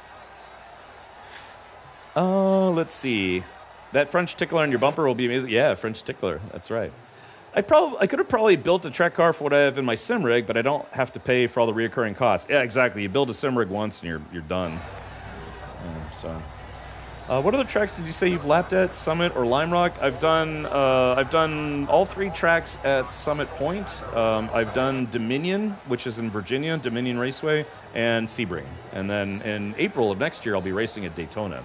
Let's see. That French tickler on your bumper will be amazing. Yeah, French tickler. That's right. I could have probably built a track car for what I have in my sim rig, but I don't have to pay for all the reoccurring costs. Yeah, exactly. You build a sim rig once and you're done. What other tracks did you say you've lapped at? Summit or Lime Rock? I've done all 3 tracks at Summit Point. I've done Dominion, which is in Virginia, Dominion Raceway, and Sebring. And then in April of next year, I'll be racing at Daytona.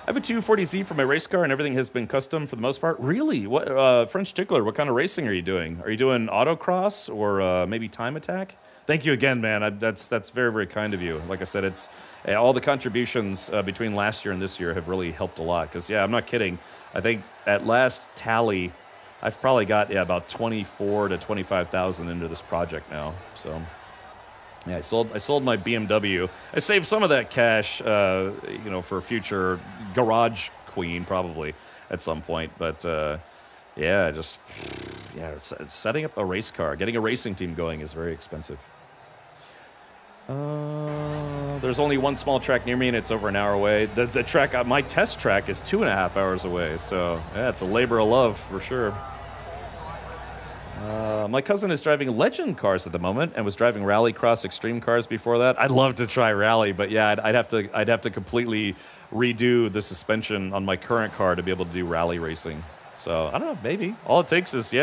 I have a 240Z for my race car, and everything has been custom for the most part. Really? What French tickler? What kind of racing are you doing? Are you doing autocross or maybe time attack? Thank you again, man. That's very, very kind of you. Like I said, it's all the contributions between last year and this year have really helped a lot. Because I'm not kidding. I think at last tally, I've probably got about 24 to 25,000 into this project now. So. Yeah, I sold my BMW. I saved some of that cash, for future garage queen probably at some point. But setting up a race car, getting a racing team going is very expensive. There's only one small track near me, and it's over an hour away. The track, my test track, is 2.5 hours away. So yeah, it's a labor of love for sure. My cousin is driving legend cars at the moment and was driving rallycross extreme cars before that. I'd love to try rally, but yeah, I'd have to completely redo the suspension on my current car to be able to do rally racing. So I don't know, maybe all it takes is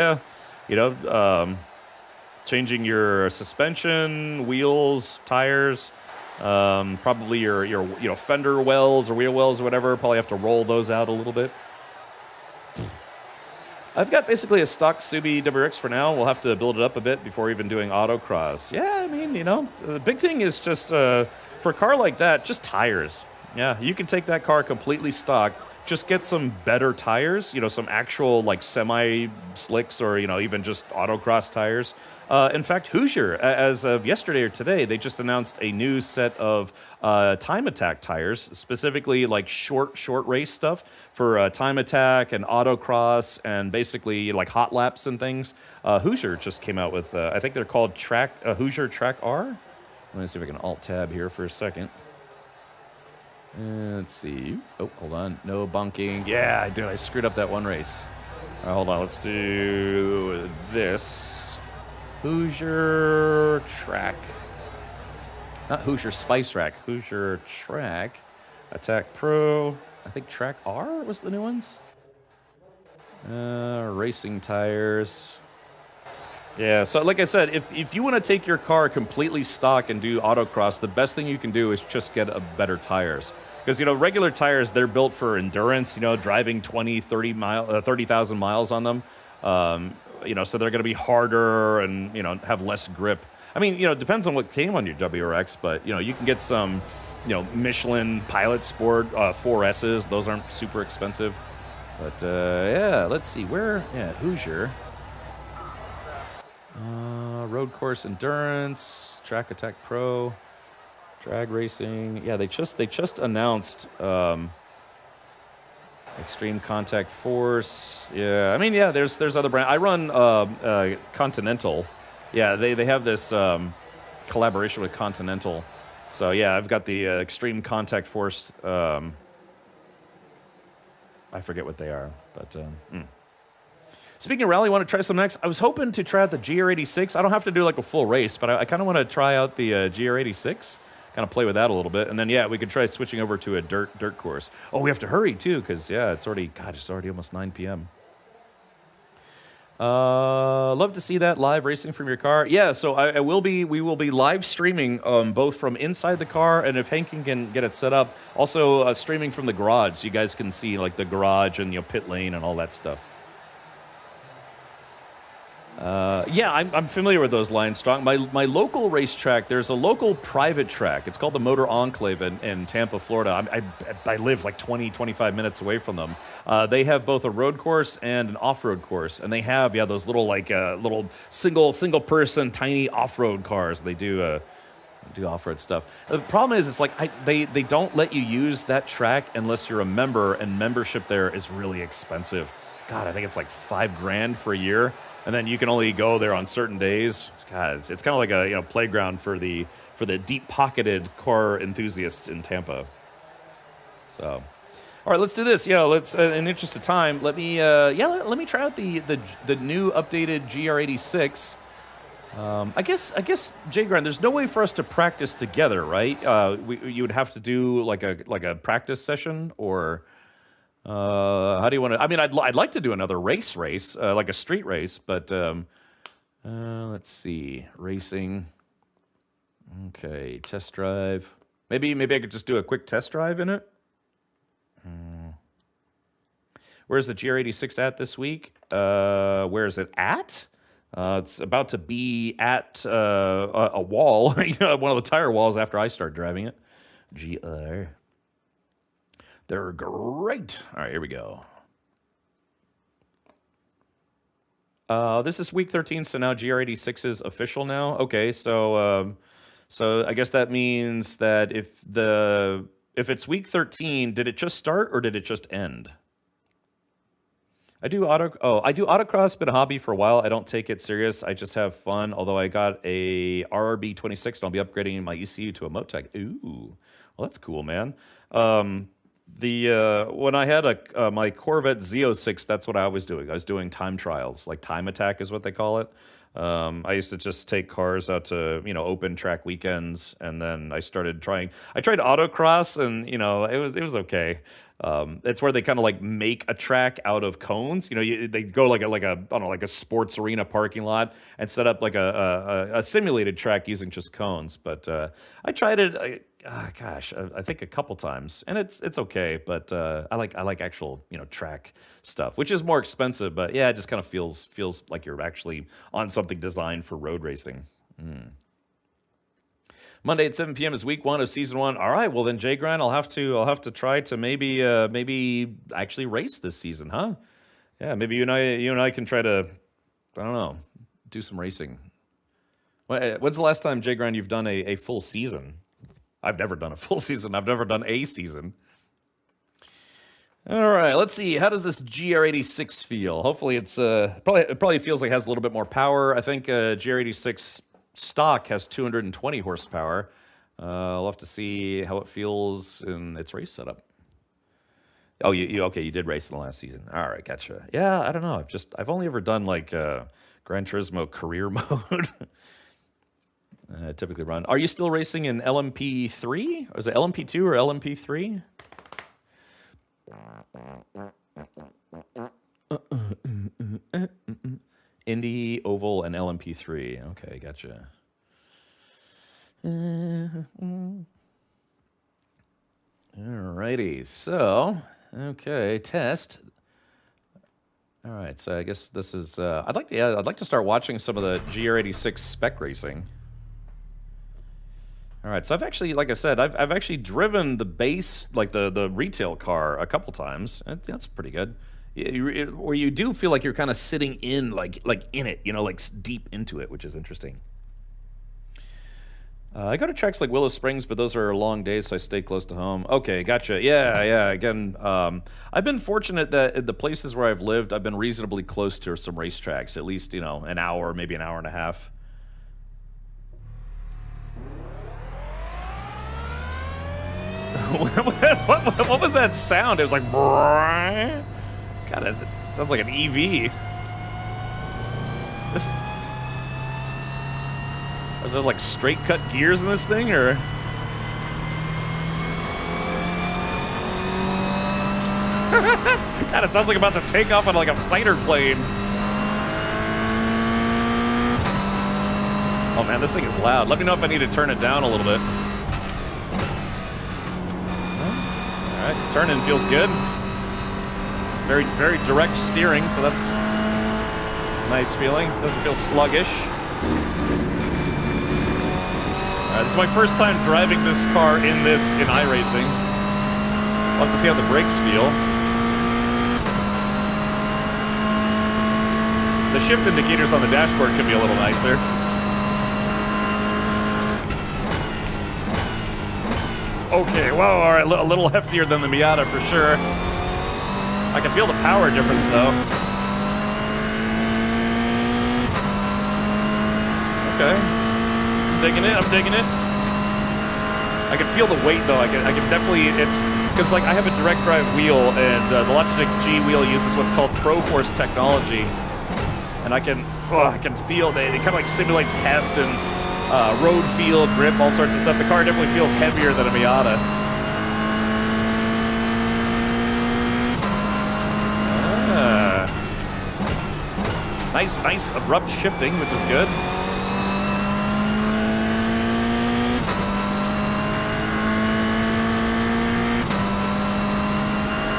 changing your suspension, wheels, tires, probably your fender wells or wheel wells or whatever. Probably have to roll those out a little bit. I've got basically a stock Subi WRX for now. We'll have to build it up a bit before even doing autocross. Yeah, I mean, the big thing is just, for a car like that, just tires. Yeah, you can take that car completely stock, just get some better tires, some actual like semi-slicks or, even just autocross tires. In fact, Hoosier, as of yesterday or today, they just announced a new set of time attack tires, specifically like short race stuff for time attack and autocross and basically like hot laps and things. Hoosier just came out with, I think they're called Hoosier Track R. Let me see if I can alt-tab here for a second. Let's see. Oh, hold on. No bunking. Yeah, I screwed up that one race. All right, hold on. Let's do this. Hoosier Track. Not Hoosier Spice Rack. Hoosier Track. Attack Pro. I think Track R was the new ones. Racing tires. Yeah, so like I said, if you want to take your car completely stock and do autocross, the best thing you can do is just get better tires. Because, regular tires, they're built for endurance, driving 30,000 miles on them. So they're going to be harder and, have less grip. I mean, it depends on what came on your WRX, but, you can get some, Michelin Pilot Sport 4S's. Those aren't super expensive. But, let's see. Hoosier. Road course endurance, track attack pro, drag racing. Yeah, they just announced extreme contact force. Yeah, I mean, yeah, there's other brand. I run Continental. Yeah, they have this collaboration with Continental. So yeah, I've got the extreme contact force. I forget what they are, but. Speaking of rally, want to try some next? I was hoping to try out the GR86. I don't have to do like a full race, but I kind of want to try out the GR86. Kind of play with that a little bit, and then yeah, we could try switching over to a dirt course. Oh, we have to hurry too, because yeah, it's already almost 9 p.m. Love to see that live racing from your car. Yeah, so we will be live streaming both from inside the car, and if Hank can get it set up, also streaming from the garage, so you guys can see like the garage and pit lane and all that stuff. Yeah, I'm familiar with those lines, Strong. My local racetrack, there's a local private track. It's called the Motor Enclave in Tampa, Florida. I live like 25 minutes away from them. They have both a road course and an off-road course, and they have those little little single person tiny off-road cars. They do off-road stuff. The problem is, it's like they don't let you use that track unless you're a member, and membership there is really expensive. God, I think it's like $5,000 for a year. And then you can only go there on certain days. God, it's kind of like a playground for the deep-pocketed car enthusiasts in Tampa. So, all right, let's do this. Yeah, let's. In the interest of time, let me try out the new updated GR86. I guess Jay Grant, there's no way for us to practice together, right? You would have to do like a practice session, or. How do you want to? I mean, I'd like to do another race, like a street race, but let's see, racing. Okay, test drive. Maybe I could just do a quick test drive in it. Where's the GR86 at this week? Where is it at? It's about to be at a wall, one of the tire walls after I start driving it. GR. They're great. All right, here we go. This is week 13, so now GR86 is official now. Okay, so I guess that means that if it's week 13, did it just start or did it just end? I do autocross, been a hobby for a while. I don't take it serious. I just have fun. Although I got a RRB 26, and I'll be upgrading my ECU to a Motec. Ooh, well that's cool, man. When I had my Corvette Z06, that's what I was doing. I was doing time trials, like time attack is what they call it. I used to just take cars out to open track weekends, and then I tried autocross, and it was okay. It's where they kind of like make a track out of cones. They go like a sports arena parking lot and set up like a simulated track using just cones. But I tried it. I think a couple times, and it's okay. But I like actual track stuff, which is more expensive. But yeah, it just kind of feels like you're actually on something designed for road racing. Monday at 7 p.m. is week 1 of season 1. All right, well then, Jay Grant, I'll have to try to maybe actually race this season, huh? Yeah, maybe you and I can try to, I don't know, do some racing. When's the last time, Jay Grant, you've done a full season? I've never done a full season. I've never done a season. All right, let's see. How does this GR86 feel? Hopefully, it probably feels like it has a little bit more power. I think GR86 stock has 220 horsepower. I'll have to see how it feels in its race setup. Oh, you did race in the last season. All right, gotcha. Yeah, I don't know. I've only ever done like Gran Turismo career mode. I typically run. Are you still racing in LMP3? Or is it LMP2 or LMP3? Indy, Oval, and LMP3. Okay, gotcha. Alrighty, so, okay, test. All right, so I guess this is, I'd like to start watching some of the GR86 spec racing. All right, so I've actually, like I said, I've actually driven the base, like the retail car a couple times. That's pretty good. Where you do feel like you're kind of sitting in, like in it, like deep into it, which is interesting. I go to tracks like Willow Springs, but those are long days, so I stay close to home. Okay, gotcha. Yeah. Again, I've been fortunate that at the places where I've lived, I've been reasonably close to some racetracks, at least, an hour, maybe an hour and a half. What was that sound? It was like, God, it sounds like an EV. This... Is there like straight cut gears in this thing, or? God, it sounds like about to take off on like a fighter plane. Oh man, this thing is loud. Let me know if I need to turn it down a little bit. Alright, turning feels good. Very, very direct steering, so that's a nice feeling. Doesn't feel sluggish. Alright, this is my first time driving this car in iRacing. I'll have to see how the brakes feel. The shift indicators on the dashboard could be a little nicer. Okay, whoa, alright, a little heftier than the Miata for sure. I can feel the power difference though. Okay. I'm digging it, I'm digging it. I can feel the weight though, I can definitely, it's, because like I have a direct drive wheel and the Logitech G wheel uses what's called ProForce technology. And I can feel that it kind of like simulates heft and road feel, grip, all sorts of stuff. The car definitely feels heavier than a Miata. Nice abrupt shifting, which is good.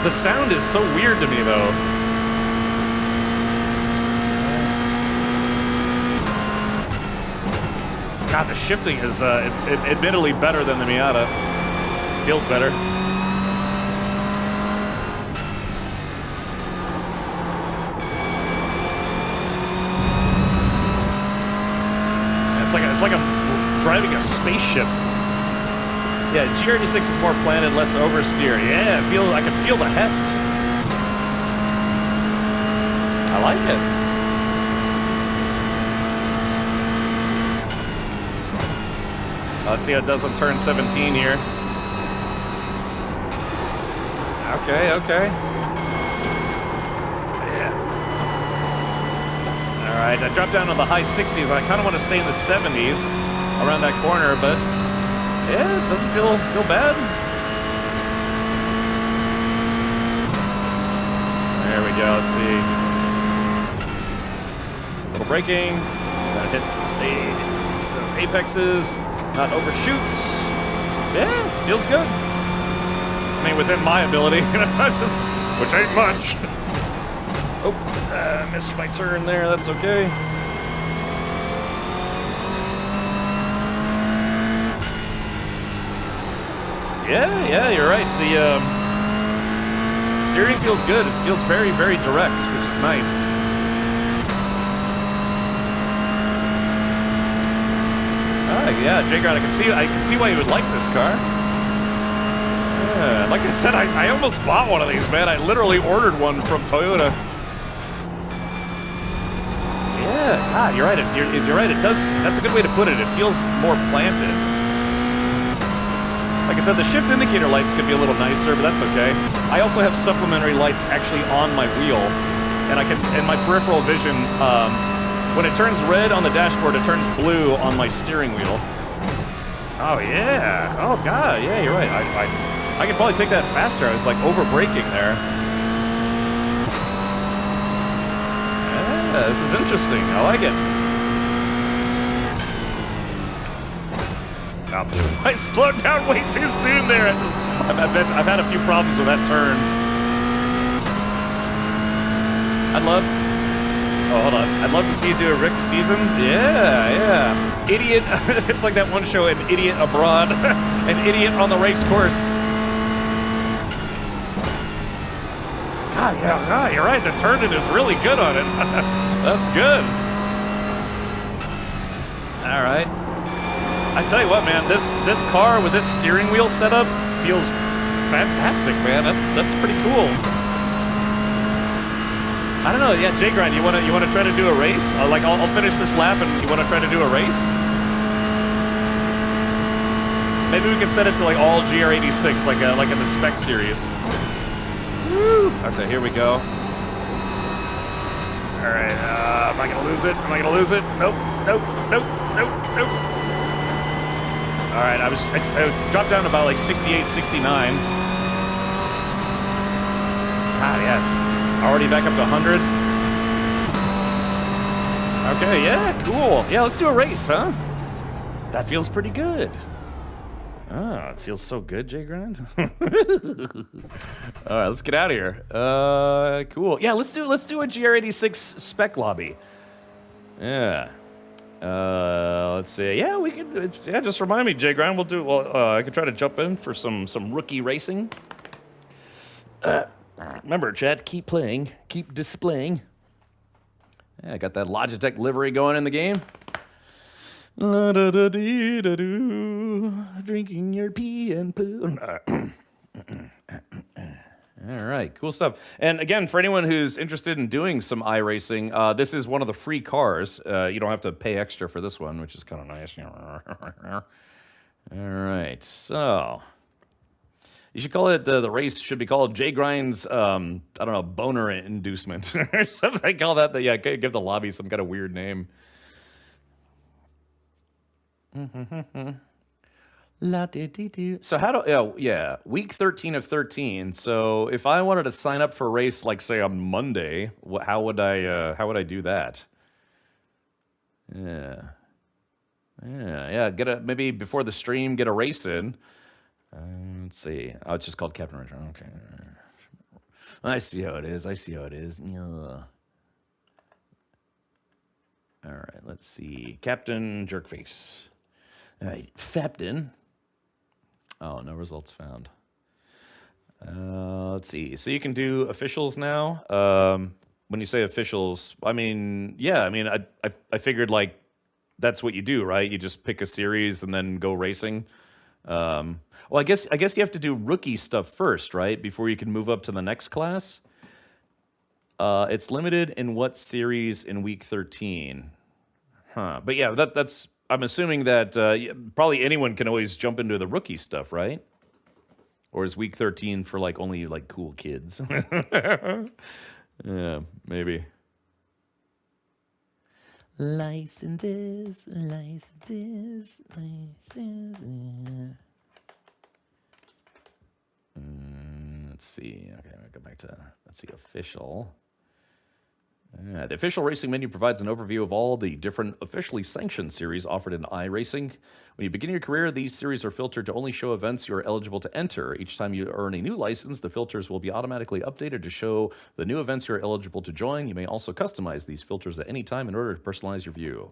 The sound is so weird to me, though. God, the shifting is admittedly better than the Miata. Feels better. It's like I'm driving a spaceship. Yeah, GR86 is more planted, less oversteer. Yeah, I can feel the heft. I like it. Let's see how it does on turn 17 here. Okay. Yeah. Alright, I dropped down to the high 60s. I kind of want to stay in the 70s around that corner, but yeah, it doesn't feel bad. There we go, let's see. A little braking. Gotta stay those apexes. Not overshoot. Yeah, feels good. I mean, within my ability, which ain't much. Oh, missed my turn there. That's okay. Yeah, you're right. The steering feels good. It feels very, very direct, which is nice. Yeah, J-Grad, I can see why you would like this car. Yeah, like I said, I almost bought one of these, man. I literally ordered one from Toyota. Yeah, God, you're right. You're right. It does. That's a good way to put it. It feels more planted. Like I said, the shift indicator lights could be a little nicer, but that's okay. I also have supplementary lights actually on my wheel, and my peripheral vision. When it turns red on the dashboard, it turns blue on my steering wheel. Oh, yeah. Oh, God. Yeah, you're right. I could probably take that faster. I was, like, over-braking there. Yeah, this is interesting. I like it. Oh, I slowed down way too soon there. I've had a few problems with that turn. Oh, hold on. I'd love to see you do a Rick season. Yeah. Idiot. It's like that one show, An Idiot Abroad. An idiot on the race course. God, yeah, you're right. The turning is really good on it. That's good. All right. I tell you what, man. This car with this steering wheel setup feels fantastic, man. That's pretty cool. I don't know. Yeah, J-Grind, you wanna try to do a race? I'll finish this lap, and you wanna try to do a race? Maybe we can set it to like all GR86, like in the spec series. Woo! Okay, here we go. All All right. Am I gonna lose it? Am I gonna lose it? Nope. Nope. Nope. Nope. Nope. All right. I dropped down to about like 68, 69. God, yeah, it's already back up to 100. Okay. Yeah. Cool. Yeah. Let's do a race, huh? That feels pretty good. Oh, it feels so good, Jay Grind. All right, let's get out of here. Cool. Yeah, let's do a GR86 spec lobby. Yeah. Let's see. Yeah, we can. Yeah, just remind me, Jay Grind. We'll do. Well, I could try to jump in for some rookie racing. Remember, chat. Keep playing. Keep displaying. Yeah, I got that Logitech livery going in the game. La da da dee da doo, drinking your pee and poo. All right, cool stuff. And again, for anyone who's interested in doing some iRacing, this is one of the free cars. You don't have to pay extra for this one, which is kind of nice. All right, so you should call it the race should be called Jay Grind's I don't know, boner inducement or something. Call that yeah, give the lobby some kind of weird name. So how do week 13 of 13. So if I wanted to sign up for a race, like say on Monday, how would I do that? Yeah. Maybe before the stream, get a race in. Let's see. Oh, it's just called Captain Richard. Okay. I see how it is. Yeah. All right. Let's see. Captain Jerkface. All right, Fapton. Oh, no results found. Let's see. So you can do officials now. When you say officials, I mean, yeah. I mean, I figured like that's what you do, right? You just pick a series and then go racing. Well, I guess you have to do rookie stuff first, right? Before you can move up to the next class. It's limited in what series in week 13? Huh. But yeah, that's. I'm assuming that probably anyone can always jump into the rookie stuff, right? Or is week 13 for like only like cool kids? Yeah, maybe. Licenses. Let's see. Okay, I'm gonna go back to let's see official. The official racing menu provides an overview of all the different officially sanctioned series offered in iRacing. When you begin your career, these series are filtered to only show events you are eligible to enter. Each time you earn a new license, the filters will be automatically updated to show the new events you are eligible to join. You may also customize these filters at any time in order to personalize your view.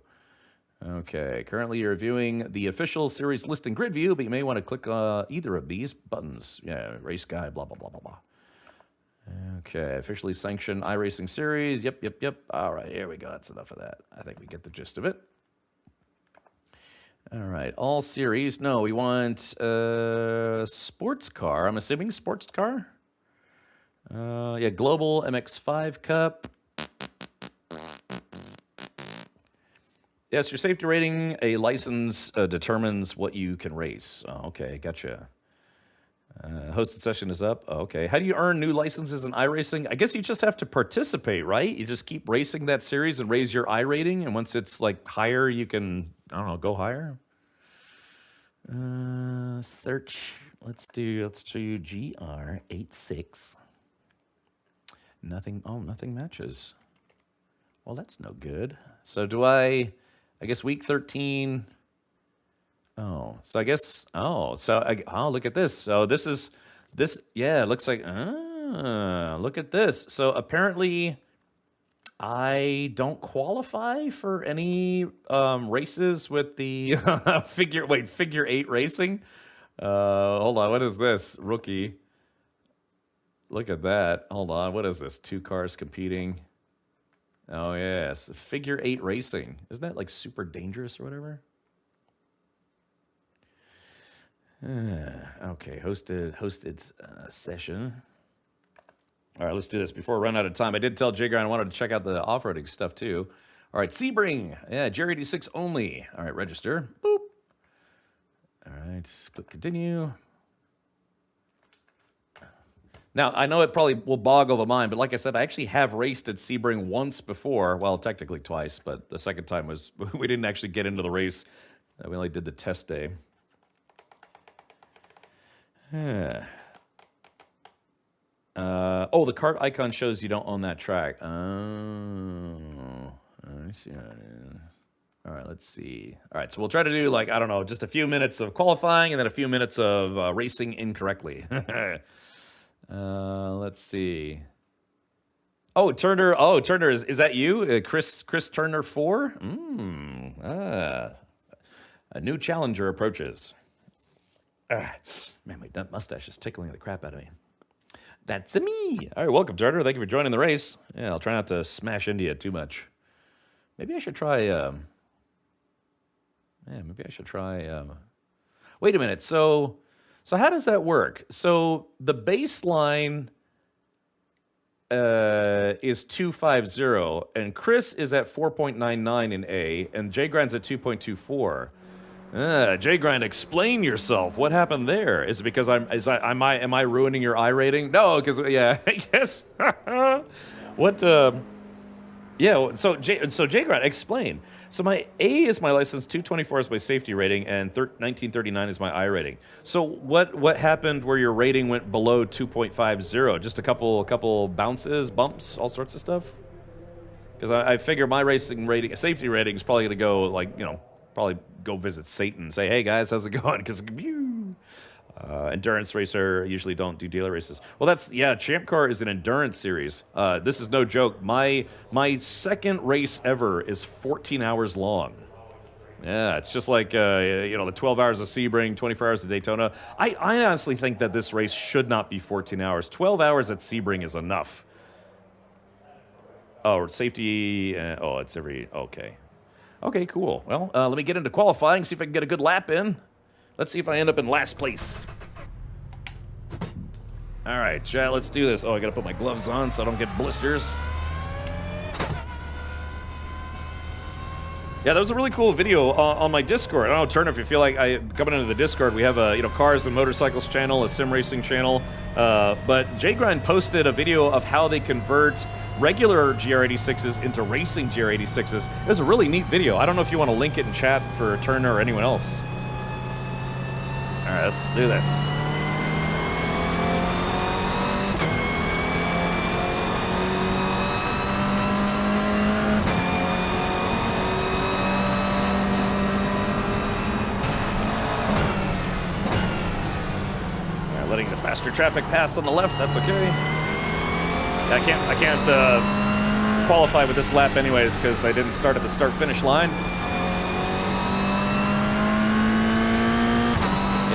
Okay, currently you're viewing the official series list and grid view, but you may want to click either of these buttons. Yeah, race guide, blah, blah, blah, blah, blah. Okay, officially sanctioned iRacing series. Yep. All right, here we go. That's enough of that. I think we get the gist of it. All right, all series. No, we want sports car. I'm assuming sports car. Yeah, Global MX5 Cup. Yes, your safety rating, a license determines what you can race. Oh, okay, gotcha. Hosted session is up. Oh, okay. How do you earn new licenses in iRacing? I guess you just have to participate, right? You just keep racing that series and raise your I rating, and once it's like higher, you can, I don't know, go higher. Search. Let's do GR86. Nothing. Oh, nothing matches. Well, that's no good. So do I guess week 13. Oh, so I guess, oh, look at this. So this, yeah, it looks like, look at this. So apparently I don't qualify for any races with the figure 8 racing. Hold on, what is this? Rookie. Look at that. Hold on, what is this? 2 cars competing. Oh, yes, figure 8 racing. Isn't that like super dangerous or whatever? Okay, hosted session. All right, let's do this before I run out of time. I did tell Jigger I wanted to check out the off-roading stuff too. All right, Sebring. Yeah, GR86 only. All right, register. Boop. All right, click continue. Now, I know it probably will boggle the mind, but like I said, I actually have raced at Sebring once before. Well, technically twice, but the second time was we didn't actually get into the race. We only did the test day. Oh, the cart icon shows you don't own that track. Oh, I see how it is. All right, let's see. All right, so we'll try to do, like, I don't know, just a few minutes of qualifying and then a few minutes of racing incorrectly. Let's see. Oh, Turner. Oh, Turner, is that you? Chris Turner 4? A new challenger approaches. Man, my mustache is tickling the crap out of me. That's me. All right, welcome, Turner. Thank you for joining the race. Yeah, I'll try not to smash into you too much. Maybe I should try... maybe I should try... Wait a minute. So how does that work? So the baseline is 250, and Chris is at 4.99 in A, and Jay Grind's at 2.24. Jay Grind, explain yourself. What happened there? Is it because am I ruining your I rating? No, because yeah, I guess. What? Yeah. So Jay Grind, explain. So my A is my license, 224 is my safety rating, and 1939 is my I rating. So what happened where your rating went below 2.50? Just a couple bounces, bumps, all sorts of stuff. Because I figure my racing rating, safety rating is probably going to go like, you know, probably go visit Satan and say, hey guys, how's it going? Because endurance racer usually don't do dealer races. Well, Champ Car is an endurance series. This is no joke. My second race ever is 14 hours long. Yeah, it's just like, the 12 hours of Sebring, 24 hours of Daytona. I honestly think that this race should not be 14 hours. 12 hours at Sebring is enough. Oh, safety, it's every, okay. Okay, cool. Well, let me get into qualifying, see if I can get a good lap in. Let's see if I end up in last place. All right, chat, let's do this. Oh, I gotta put my gloves on so I don't get blisters. Yeah, that was a really cool video on my Discord. I don't know, Turner, if you feel like coming into the Discord, we have a cars and motorcycles channel, a sim racing channel. But Jay Grind posted a video of how they convert regular GR86s into racing GR86s. It was a really neat video. I don't know if you want to link it in chat for Turner or anyone else. All right, let's do this. All right, letting the faster traffic pass on the left. That's okay. I can't qualify with this lap anyways because I didn't start at the start-finish line.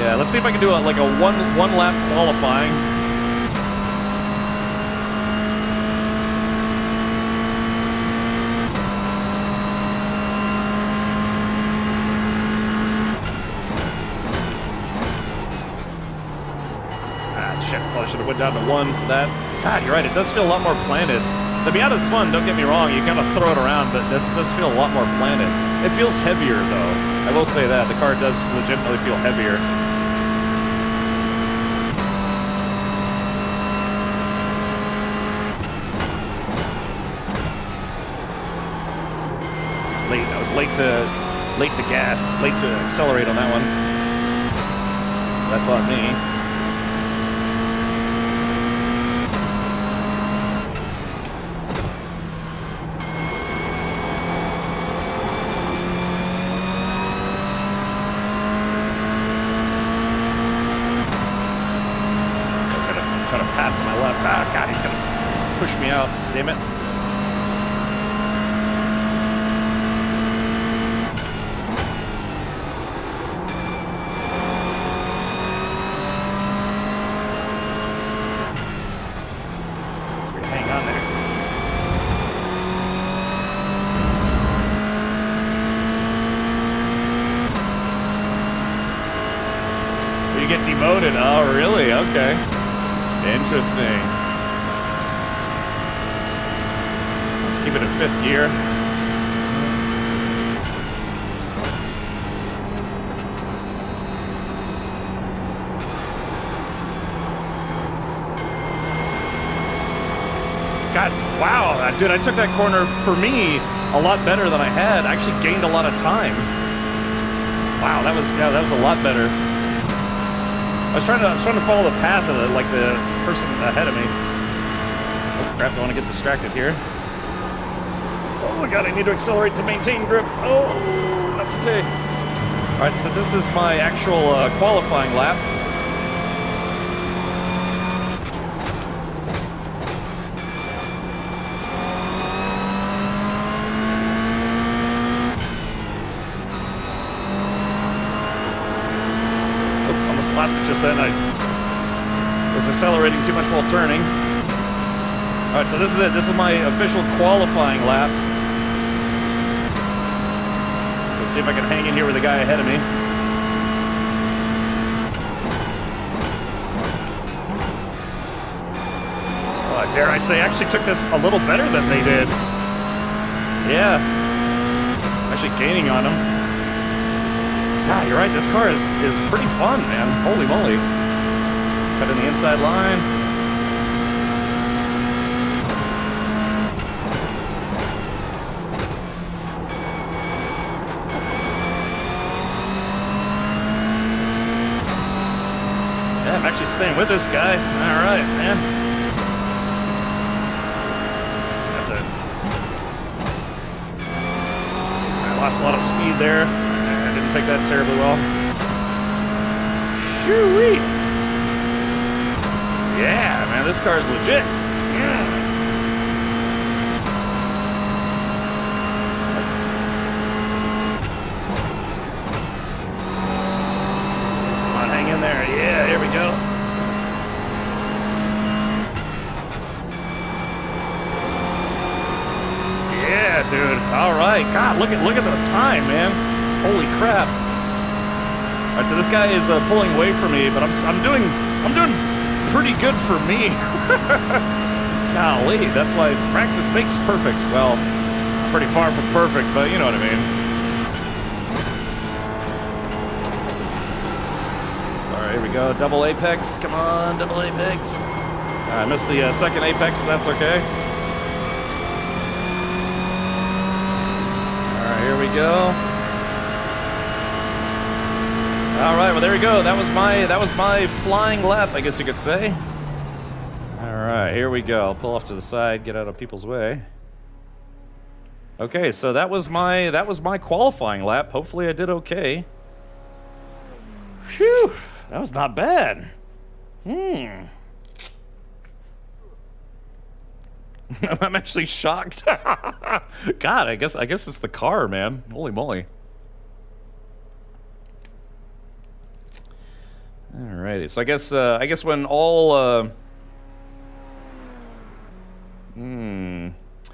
Yeah, let's see if I can do a one lap qualifying. Shit, probably should have went down to 1 for that. God, you're right, it does feel a lot more planted. The Miata is fun, don't get me wrong, you kind of throw it around, but this does feel a lot more planted. It feels heavier, though. I will say that. The car does legitimately feel heavier. I was late to gas, late to accelerate on that one. So that's on me. Pass on my left. Ah, God, he's gonna push me out. Damn it. Let's hang on there. You get demoted. Oh, really? Okay. Interesting. Let's keep it in 5th gear. dude, I took that corner, for me, a lot better than I had. I actually gained a lot of time. Wow, that was a lot better. I was trying to follow the path of the person ahead of me. Oh crap! Don't want to get distracted here. Oh my god! I need to accelerate to maintain grip. Oh, that's okay. All right, so this is my actual qualifying lap. Lost it just then. I was accelerating too much while turning. All right, so this is it. This is my official qualifying lap. So let's see if I can hang in here with the guy ahead of me. Dare I say, I actually took this a little better than they did. Yeah. Actually gaining on them. God, you're right. This car is pretty fun, man. Holy moly. Cut in the inside line. Yeah, I'm actually staying with this guy. All right, man. I lost a lot of speed there. Didn't take that terribly well. Shoo-wee! Yeah, man, this car is legit. Yeah. Come on, hang in there. Yeah, here we go. Yeah, dude. All right. God, look at the time, man. Holy crap! All right, so this guy is pulling away from me, but I'm doing pretty good for me. Golly, that's why practice makes perfect. Well, I'm pretty far from perfect, but you know what I mean. All right, here we go. Double apex. Come on, double apex. I missed the second apex, but that's okay. All right, here we go. All right, well there we go. That was my flying lap, I guess you could say. All right, here we go. Pull off to the side, get out of people's way. Okay, so that was my qualifying lap. Hopefully I did okay. Phew, that was not bad. I'm actually shocked. God, I guess it's the car, man. Holy moly. Alrighty, so I guess when all oh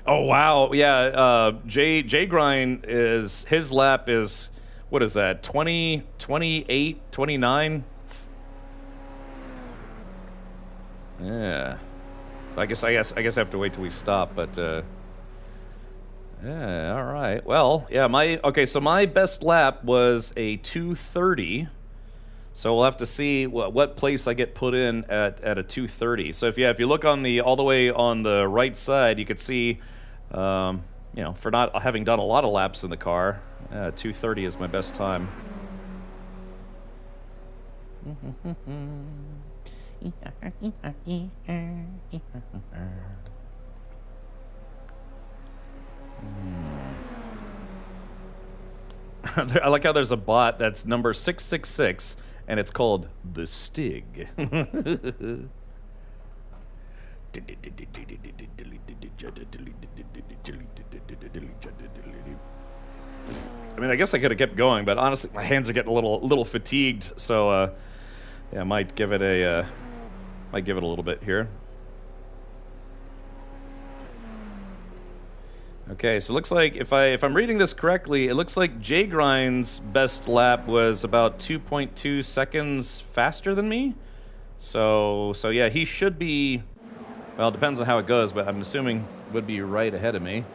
wow, yeah, J Grind is his lap is, what is that, 20, 28, 29? Yeah. I guess I have to wait till we stop, but yeah, all right. Well, yeah, so my best lap was a 2:30. So we'll have to see what place I get put in at a 2:30. So if you look on all the way on the right side, you could see, for not having done a lot of laps in the car, 2:30 is my best time. I like how there's a bot that's number 666. And it's called the Stig. I mean, I guess I could have kept going, but honestly, my hands are getting a little fatigued. So, yeah, I might give it a little bit here. Okay, so it looks like if I'm reading this correctly, it looks like J Grind's best lap was about 2.2 seconds faster than me. So yeah, he should be, well, it depends on how it goes, but I'm assuming would be right ahead of me.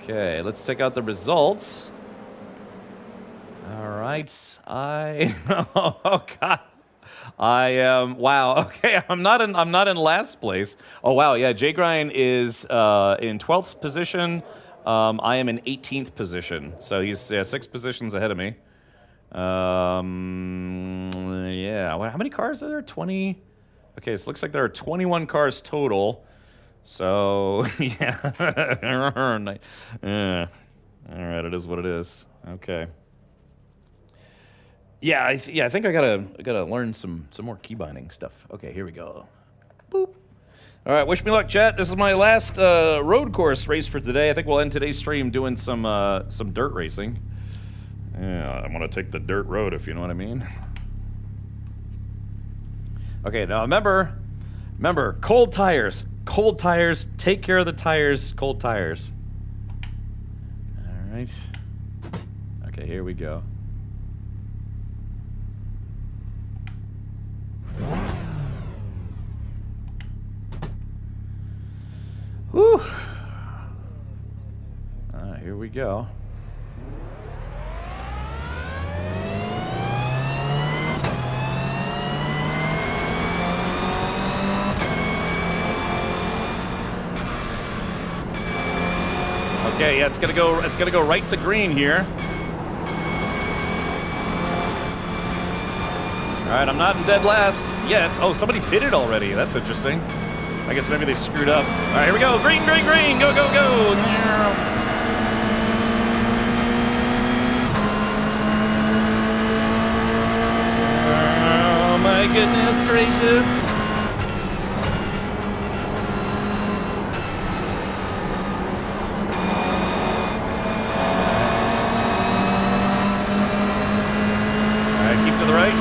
Okay, let's check out the results. All right, oh god. I am wow. Okay, I'm not in last place. Oh wow, yeah. Jay Grind is in 12th position. I am in 18th position, so he's 6 positions ahead of me. Yeah. Well, how many cars are there? 20. Okay, so it looks like there are 21 cars total. So yeah. Yeah. All right, it is what it is. Okay. Yeah, I think I gotta learn some more key binding stuff. Okay, here we go. Boop. All right, wish me luck, chat. This is my last road course race for today. I think we'll end today's stream doing some dirt racing. Yeah, I'm gonna take the dirt road, if you know what I mean. Okay, now remember, cold tires. Cold tires. Take care of the tires. Cold tires. All right. Okay, here we go. Whew. Here we go. Okay, yeah, it's gonna go right to green here. All right, I'm not in dead last yet. Oh, somebody pitted already. That's interesting. I guess maybe they screwed up. All right, here we go. Green, green, green. Go, go, go. Oh, my goodness gracious. All right, keep to the right.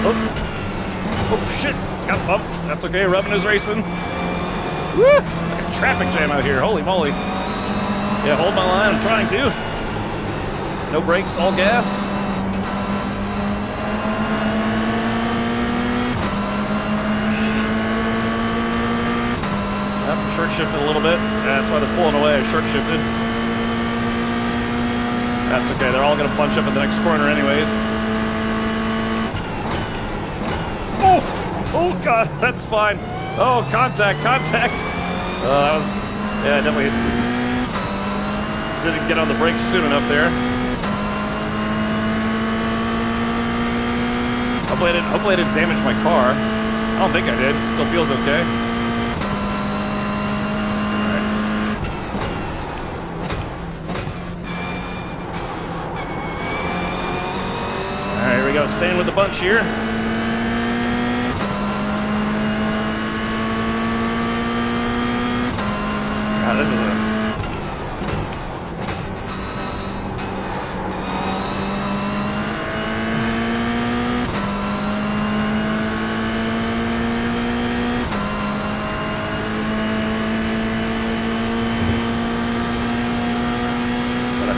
Oh, shit. Got bumped. That's okay. Revenue's racing. Woo! It's like a traffic jam out here. Holy moly. Yeah, hold my line. I'm trying to. No brakes, all gas. Yep, short shifted a little bit. That's why they're pulling away. I short shifted. That's okay. They're all going to bunch up at the next corner anyways. Oh! Oh, God. That's fine. Oh, contact. That was, yeah, definitely didn't get on the brakes soon enough there. Hopefully I didn't damage my car. I don't think I did. It still feels okay. All right, here we go. Staying with the bunch here. This is a... Gotta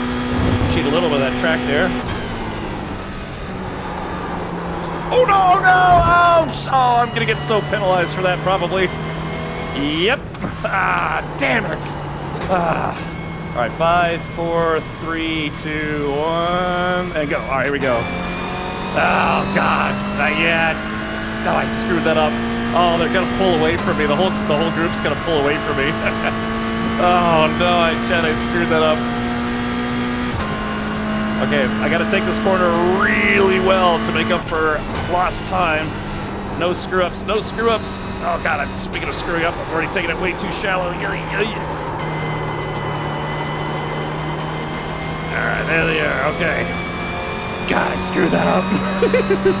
cheat a little bit of that track there. Oh no, no! Oh, I'm gonna get so penalized for that probably. Yep. Ah, damn it. Ah. All right, 5, 4, 3, 2, 1, and go. All right, here we go. Oh, God. Not yet. Oh, I screwed that up. Oh, they're going to pull away from me. The whole group's going to pull away from me. Oh, no, I screwed that up. Okay, I got to take this corner really well to make up for lost time. No screw-ups, no screw-ups. Oh, God, speaking of screwing up, I'm already taking it way too shallow. All right, there they are, okay. God, I screwed that up.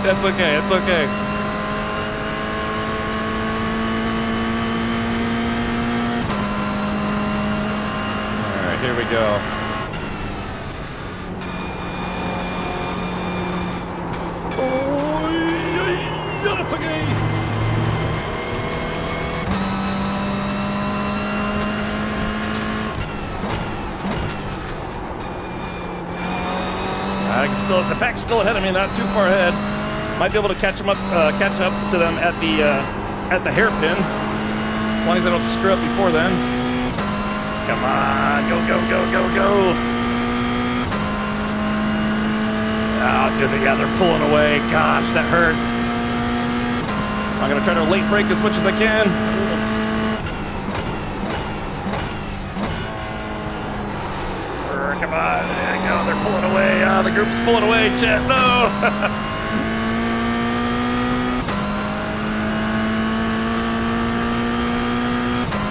That's okay, it's okay. All right, here we go. That's okay. The pack's still ahead of me, not too far ahead. Might be able to catch up to them at the hairpin, as long as I don't screw up before then. Come on, go, go, go, go, go. Oh, dude, yeah, they're pulling away. Gosh, that hurt. I'm gonna try to late brake as much as I can. Come on, there you go. They're pulling away. The group's pulling away. Chat, no.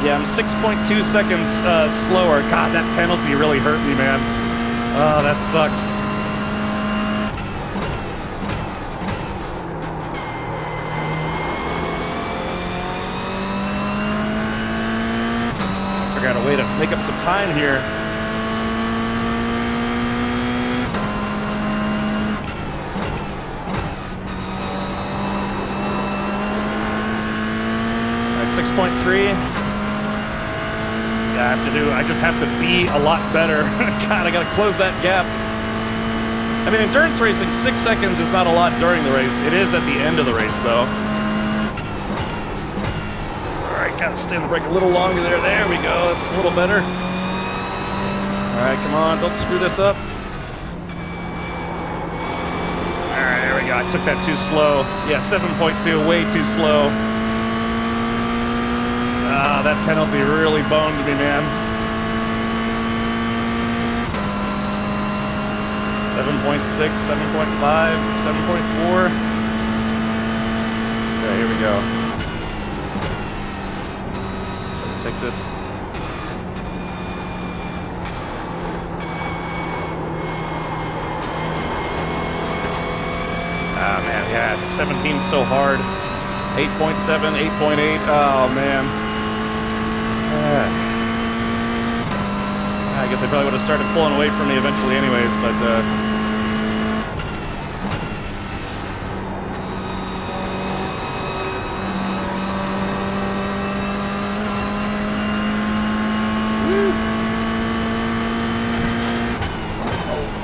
Yeah, I'm 6.2 seconds slower. God, that penalty really hurt me, man. Oh, that sucks. Figure out a way to make up some time here. All right, 6.3. I just have to be a lot better. God, I gotta close that gap. I mean, endurance racing, 6 seconds is not a lot during the race. It is at the end of the race, though. All right, gotta stay on the brake a little longer there. There we go, that's a little better. All right, come on, don't screw this up. All right, there we go. I took that too slow. Yeah, 7.2, way too slow. That penalty really boned me, man. 7.6, 7.5, 7.4. Okay, here we go. So take this. Ah, man, yeah, just 17 so hard. 8.7, 8.8. Oh, man. I guess they probably would have started pulling away from me eventually anyways, but oh,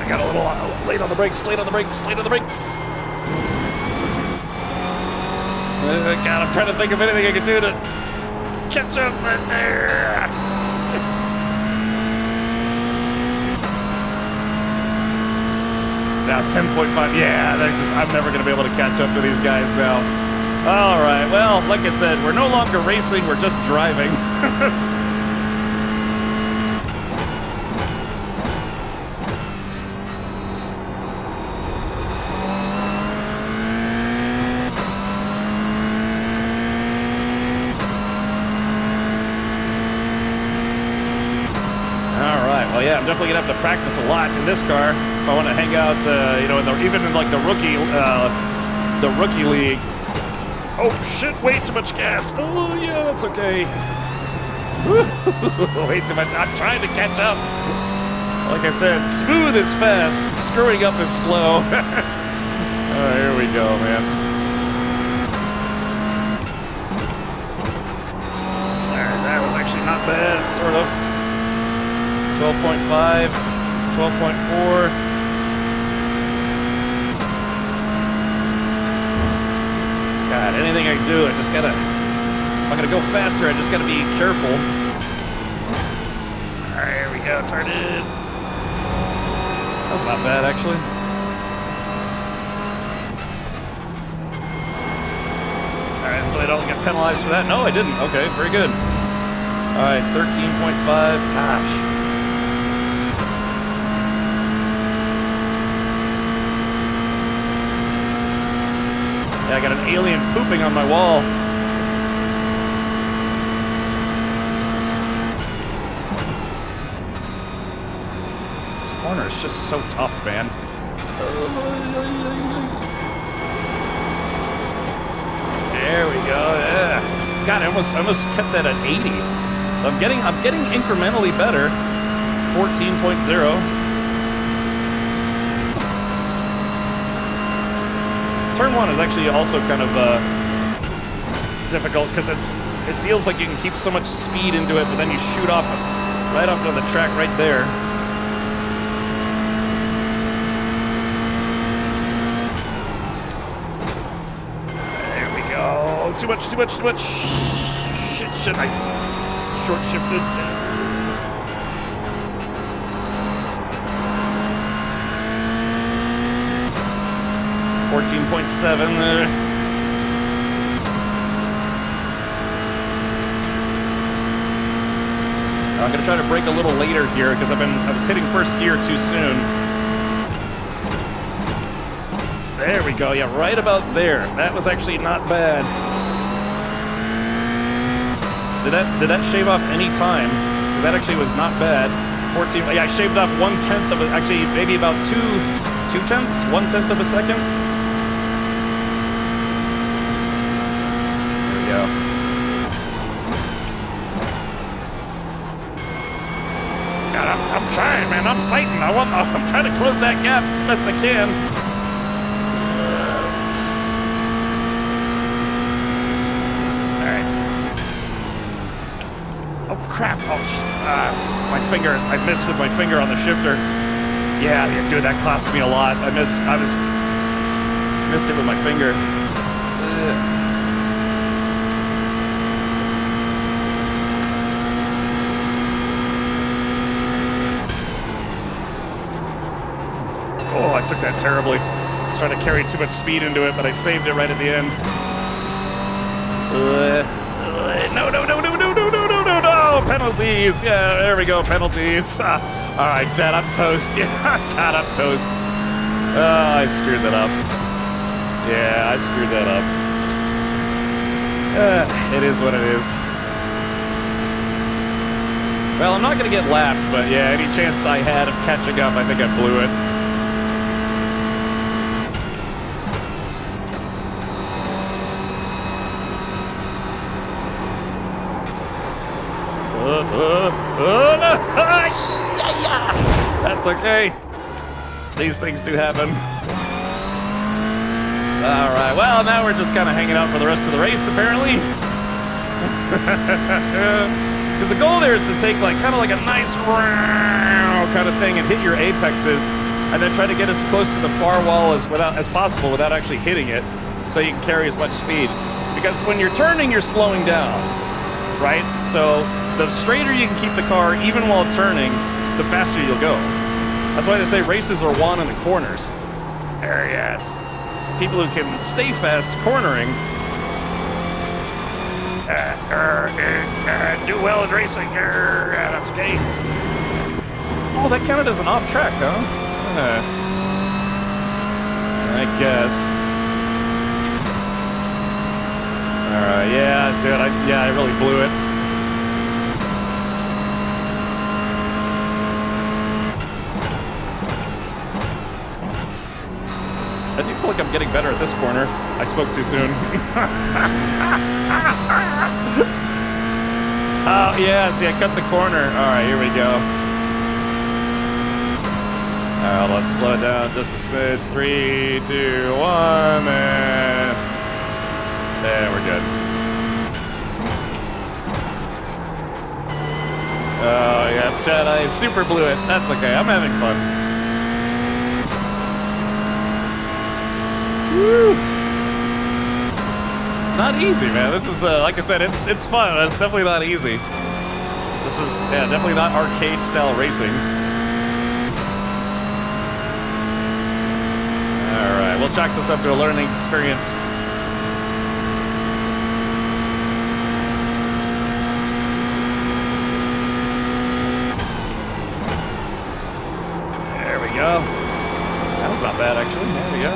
I got a little late on the brakes, late on the brakes, late on the brakes. God, I'm trying to think of anything I could do to catch up right there. Now 10.5. Yeah, I'm never going to be able to catch up to these guys now. All right. Well, like I said, we're no longer racing. We're just driving. Well, yeah, I'm definitely gonna have to practice a lot in this car if I want to hang out, even in like the rookie league. Oh shit! Way too much gas. Oh yeah, that's okay. Way too much. I'm trying to catch up. Like I said, smooth is fast, screwing up is slow. Oh, here we go, man. There, that was actually not bad, sort of. 12.5, 12.4. God, anything I do, I just gotta, if I'm gonna go faster, I just gotta be careful. All right, here we go, turn it. That was not bad, actually. All right, hopefully I don't get penalized for that. No, I didn't. Okay, very good. All right, 13.5, gosh. Yeah, I got an alien pooping on my wall. This corner is just so tough, man. There we go. Yeah. God, I almost kept that at 80. So I'm getting incrementally better. 14.0. Turn 1 is actually also kind of difficult because it feels like you can keep so much speed into it, but then you shoot off right off to the track right there. There we go. Too much. Shit, I short shifted. 14.7 there. I'm gonna try to brake a little later here because I was hitting first gear too soon. There we go, yeah, right about there. That was actually not bad. Did that shave off any time? Because that actually was not bad. 14, yeah, I shaved off 1/10 of it, actually maybe about 2/10, 1/10 of a second. There we go. God, I'm trying, man. I'm fighting. I'm trying to close that gap as best I can. All right. Oh crap! Oh, it's my finger. I missed with my finger on the shifter. Yeah, dude, that cost me a lot. I missed it with my finger. Oh, I took that terribly. I was trying to carry too much speed into it, but I saved it right at the end. No, penalties. Yeah, there we go, penalties. All right, Chad, I'm toast. Yeah, God, I'm toast. Oh, I screwed that up. Yeah, I screwed that up. It is what it is. Well, I'm not going to get lapped, but yeah, any chance I had of catching up, I think I blew it. No. That's okay. These things do happen. All right. Well, now we're just kind of hanging out for the rest of the race, apparently. Because the goal there is to take kind of like a nice round kind of thing and hit your apexes, and then try to get as close to the far wall as possible without actually hitting it, so you can carry as much speed. Because when you're turning, you're slowing down, right? So the straighter you can keep the car, even while turning, the faster you'll go. That's why they say races are won in the corners. There he is. People who can stay fast cornering do well in racing. That's okay. Oh, that counted as an off track, huh? I guess. All right, yeah, dude. I really blew it. I do feel like I'm getting better at this corner. I spoke too soon. Oh, yeah, see, I cut the corner. All right, here we go. All right, let's slow it down just a smidge. 3, 2, 1, and there, we're good. Oh, yeah, Chad, I super blew it. That's okay, I'm having fun. Woo. It's not easy, man. This is, like I said, it's fun. It's definitely not easy. This is, yeah, definitely not arcade-style racing. All right, we'll chalk this up to a learning experience. There we go. That was not bad, actually. There we go.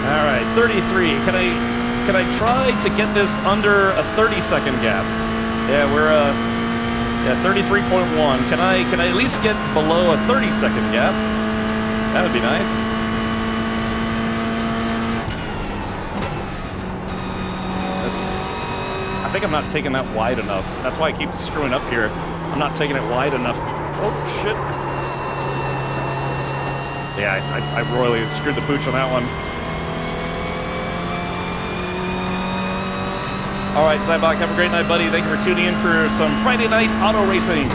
All right, 33. Can I try to get this under a 30-second gap? Yeah, we're 33.1. Can I at least get below a 30-second gap? That would be nice. I think I'm not taking that wide enough. That's why I keep screwing up here. I'm not taking it wide enough. Oh shit. Yeah, I royally screwed the pooch on that one. All right, Zybok, have a great night, buddy. Thank you for tuning in for some Friday night auto racing.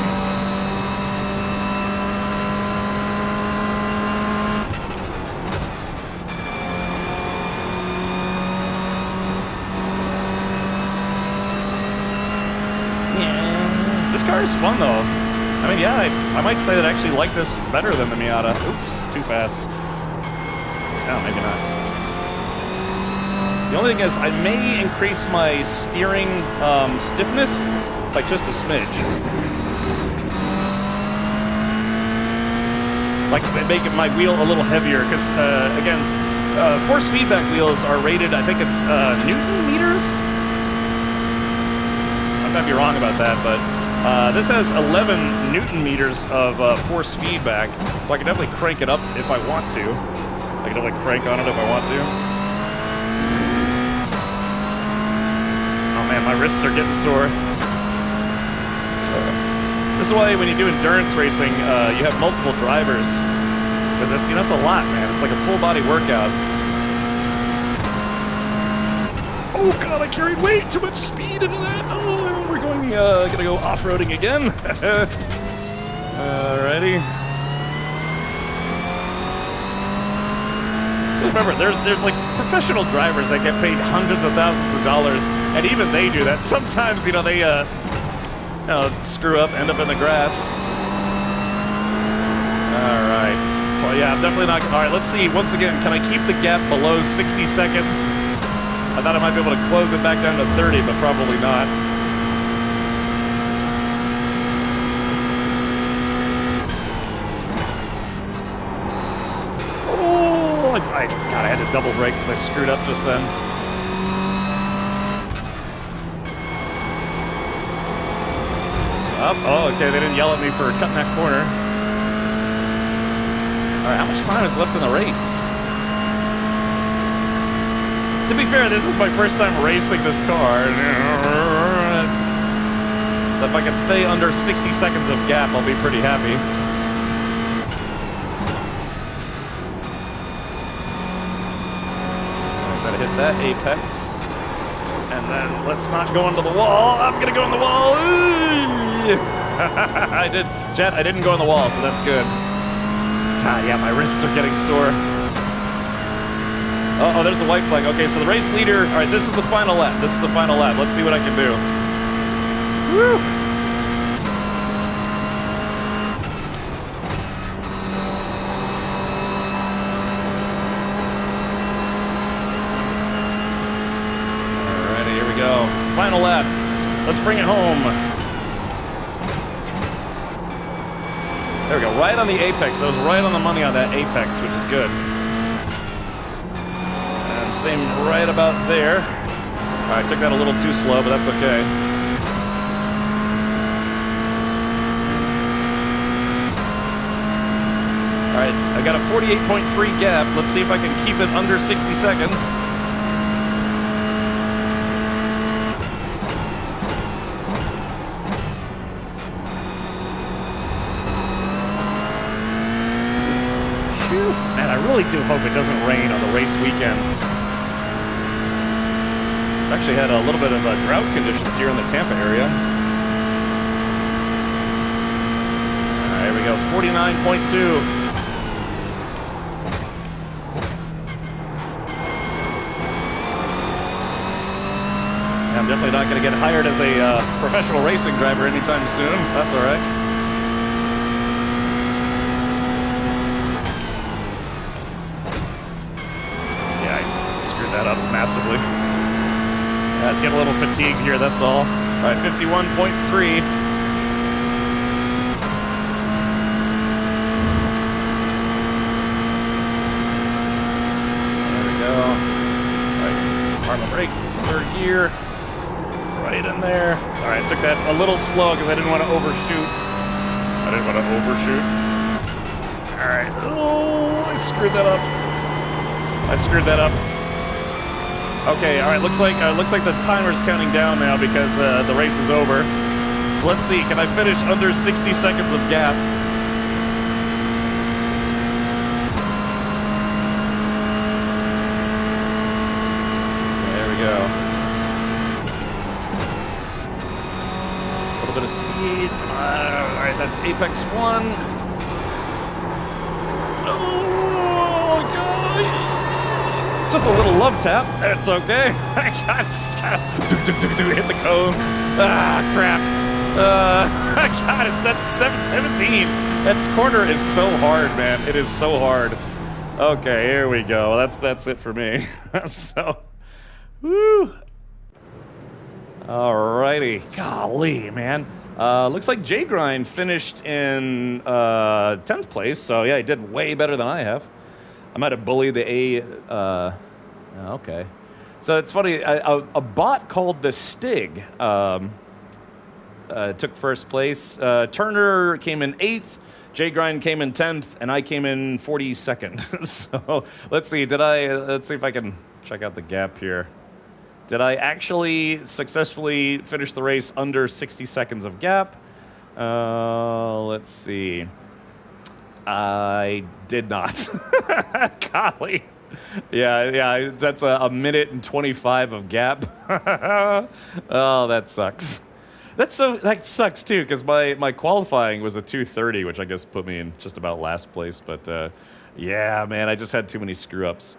Yeah. This car is fun, though. I mean, yeah, I might say that I actually like this better than the Miata. Oops, too fast. No, maybe not. The only thing is, I may increase my steering stiffness by just a smidge. Like, make it my wheel a little heavier, because, again, force feedback wheels are rated, I think it's Newton meters? I might be wrong about that, but this has 11 Newton meters of force feedback, so I can definitely crank it up if I want to. I can definitely crank on it if I want to. Oh man, my wrists are getting sore. This is why when you do endurance racing, you have multiple drivers. Because it's, you know, it's a lot, man. It's like a full body workout. Oh god, I carried way too much speed into that. Oh, we're gonna go off-roading again. Alrighty. Just remember, there's like professional drivers that get paid hundreds of thousands of dollars, and even they do that. Sometimes, you know, they screw up, end up in the grass. Alright. Well, yeah, I'm definitely not... Alright, let's see. Once again, can I keep the gap below 60 seconds? I thought I might be able to close it back down to 30, but probably not. Oh, God, I had to double brake because I screwed up just then. Oh, okay, they didn't yell at me for cutting that corner. Alright, how much time is left in the race? To be fair, this is my first time racing this car. So if I can stay under 60 seconds of gap, I'll be pretty happy. I'll try to hit that apex. And then let's not go into the wall. I'm gonna go in the wall. I did. Jet, I didn't go in the wall, so that's good. God, yeah, my wrists are getting sore. Oh, there's the white flag. Okay, so the race leader... All right, this is the final lap. This is the final lap. Let's see what I can do. Woo! Alrighty, here we go. Final lap. Let's bring it home. There we go, right on the apex. That was right on the money on that apex, which is good. And same right about there. All right, took that a little too slow, but that's okay. All right, I got a 48.3 gap. Let's see if I can keep it under 60 seconds. Man, I really do hope it doesn't rain on the race weekend. We've actually had a little bit of drought conditions here in the Tampa area. All right, here we go, 49.2. I'm definitely not going to get hired as a professional racing driver anytime soon. That's all right. That up massively. Yeah, it's getting a little fatigued here, that's all. All right, 51.3. There we go. All right, arm brake, third gear. Right in there. All right, took that a little slow because I didn't want to overshoot. All right. Oh, I screwed that up. Okay, all right. Looks like the timer's counting down now because the race is over. So let's see. Can I finish under 60 seconds of gap? There we go. A little bit of speed. Come on. All right, that's Apex 1. Oh God. Just a little love tap. It's okay. I got hit the cones. Ah, crap. God, it's at 717. That corner is so hard, man. It is so hard. Okay, here we go. That's it for me. So, woo. Alrighty. Golly, man. Looks like J-Grind finished in 10th place, so yeah, he did way better than I have. I might have bullied the okay. So it's funny, a bot called the Stig took first place. Turner came in 8th, J-Grind came in 10th, and I came in 42nd. So let's see, let's see if I can check out the gap here. Did I actually successfully finish the race under 60 seconds of gap? Let's see. I did not. Golly. Yeah, that's a minute and 25 of gap. Oh, that sucks. That sucks too, because my qualifying was a 2:30, which I guess put me in just about last place. But yeah, man, I just had too many screw ups.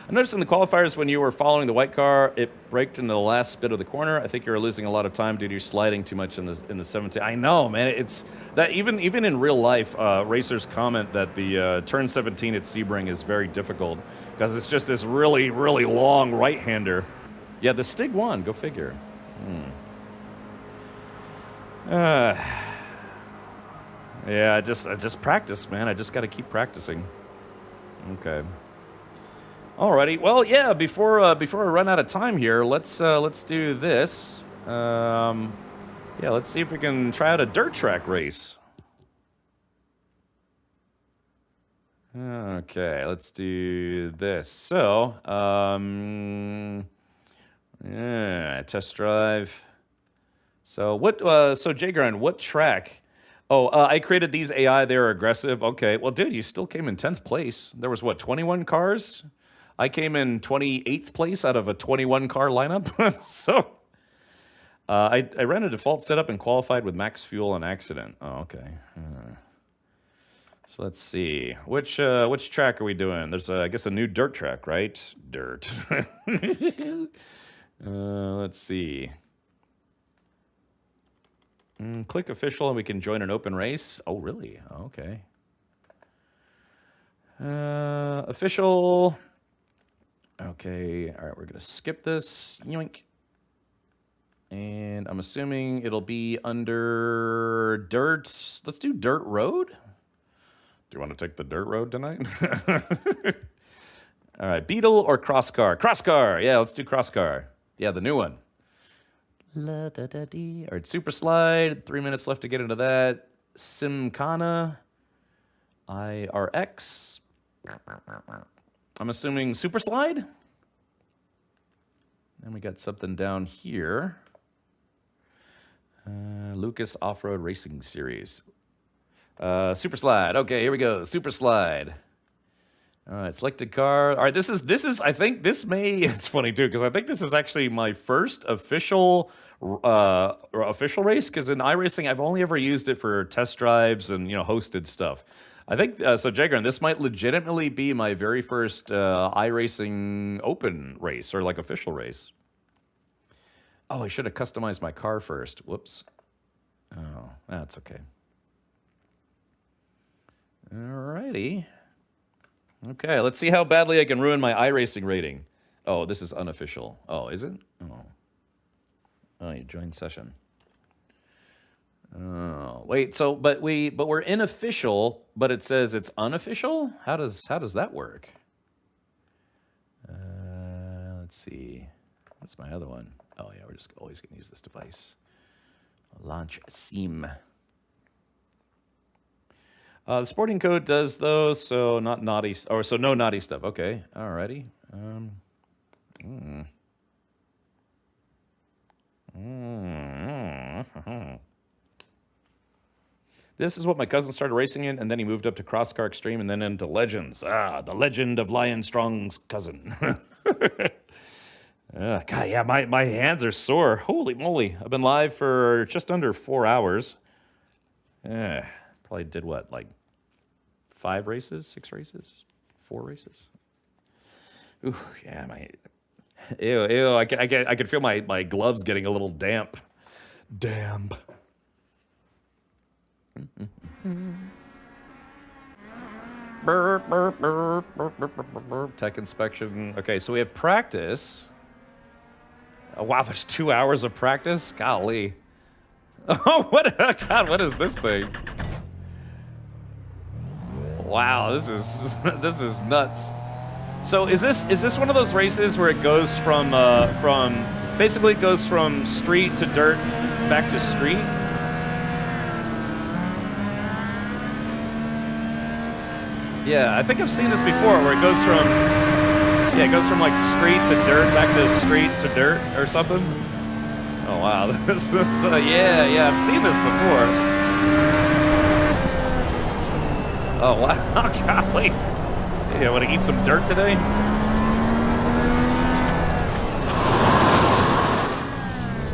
I noticed in the qualifiers when you were following the white car, it braked in the last bit of the corner. I think you were losing a lot of time due to sliding too much in the 17. I know, man. It's that even in real life, racers comment that the turn 17 at Sebring is very difficult because it's just this really, really long right-hander. Yeah, the Stig won. Go figure. Yeah, I just practice, man. I just got to keep practicing. Okay. Alrighty. Well, yeah. Before I run out of time here, let's do this. Yeah, let's see if we can try out a dirt track race. Okay, let's do this. So, yeah, test drive. So what? So J-Grind, what track? Oh, I created these AI. They're aggressive. Okay. Well, dude, you still came in 10th place. There was what, 21 cars? I came in 28th place out of a 21 car lineup. So I ran a default setup and qualified with max fuel on accident. Oh, okay. So let's see. Which track are we doing? There's I guess a new dirt track, right? Dirt. Let's see. Click official and we can join an open race. Oh, really? Oh, okay. Official. Okay, all right, we're going to skip this. Yoink. And I'm assuming it'll be under dirt. Let's do dirt road. Do you want to take the dirt road tonight? All right, Beetle or cross car? Cross car. Yeah, let's do cross car. Yeah, the new one. La da da dee. All right, super slide. 3 minutes left to get into that. Simcana. IRX. I'm assuming super slide. And we got something down here. Lucas Off-Road Racing Series. Super slide. Okay, here we go. Super slide. All right, selected car. All right, this is. I think this may. It's funny too because I think this is actually my first official race. Because in iRacing, I've only ever used it for test drives and hosted stuff. I think so. J-Grind, this might legitimately be my very first iRacing open race or like official race. Oh, I should have customized my car first. Whoops. Oh, that's okay. Alrighty. Okay, let's see how badly I can ruin my iRacing rating. Oh, this is unofficial. Oh, is it? Oh, you joined session. Oh, wait. So, but we're in official, but it says it's unofficial. How does that work? Let's see. What's my other one? Oh yeah, we're just always gonna use this device. Launch SIM. The sporting code does those, so not naughty, or so no naughty stuff. Okay, alrighty. This is what my cousin started racing in, and then he moved up to Cross Car Extreme and then into Legends. The legend of Lion Strong's cousin. God, yeah, my hands are sore. Holy moly. I've been live for just under 4 hours. Probably did what, like 5 races, 6 races, 4 races? Ooh, yeah, ew, I could feel my gloves getting a little damp. Damp. Tech inspection. Okay, so we have practice. Oh, wow, there's 2 hours of practice? Golly. Oh, what? God, what is this thing? Wow, this is this is nuts. So is this one of those races where it goes from basically it goes from street to dirt back to street? Yeah, I think I've seen this before where it goes from like street to dirt back to street to dirt or something. Oh wow, this is yeah, I've seen this before. Oh wow, golly. Yeah, want to eat some dirt today?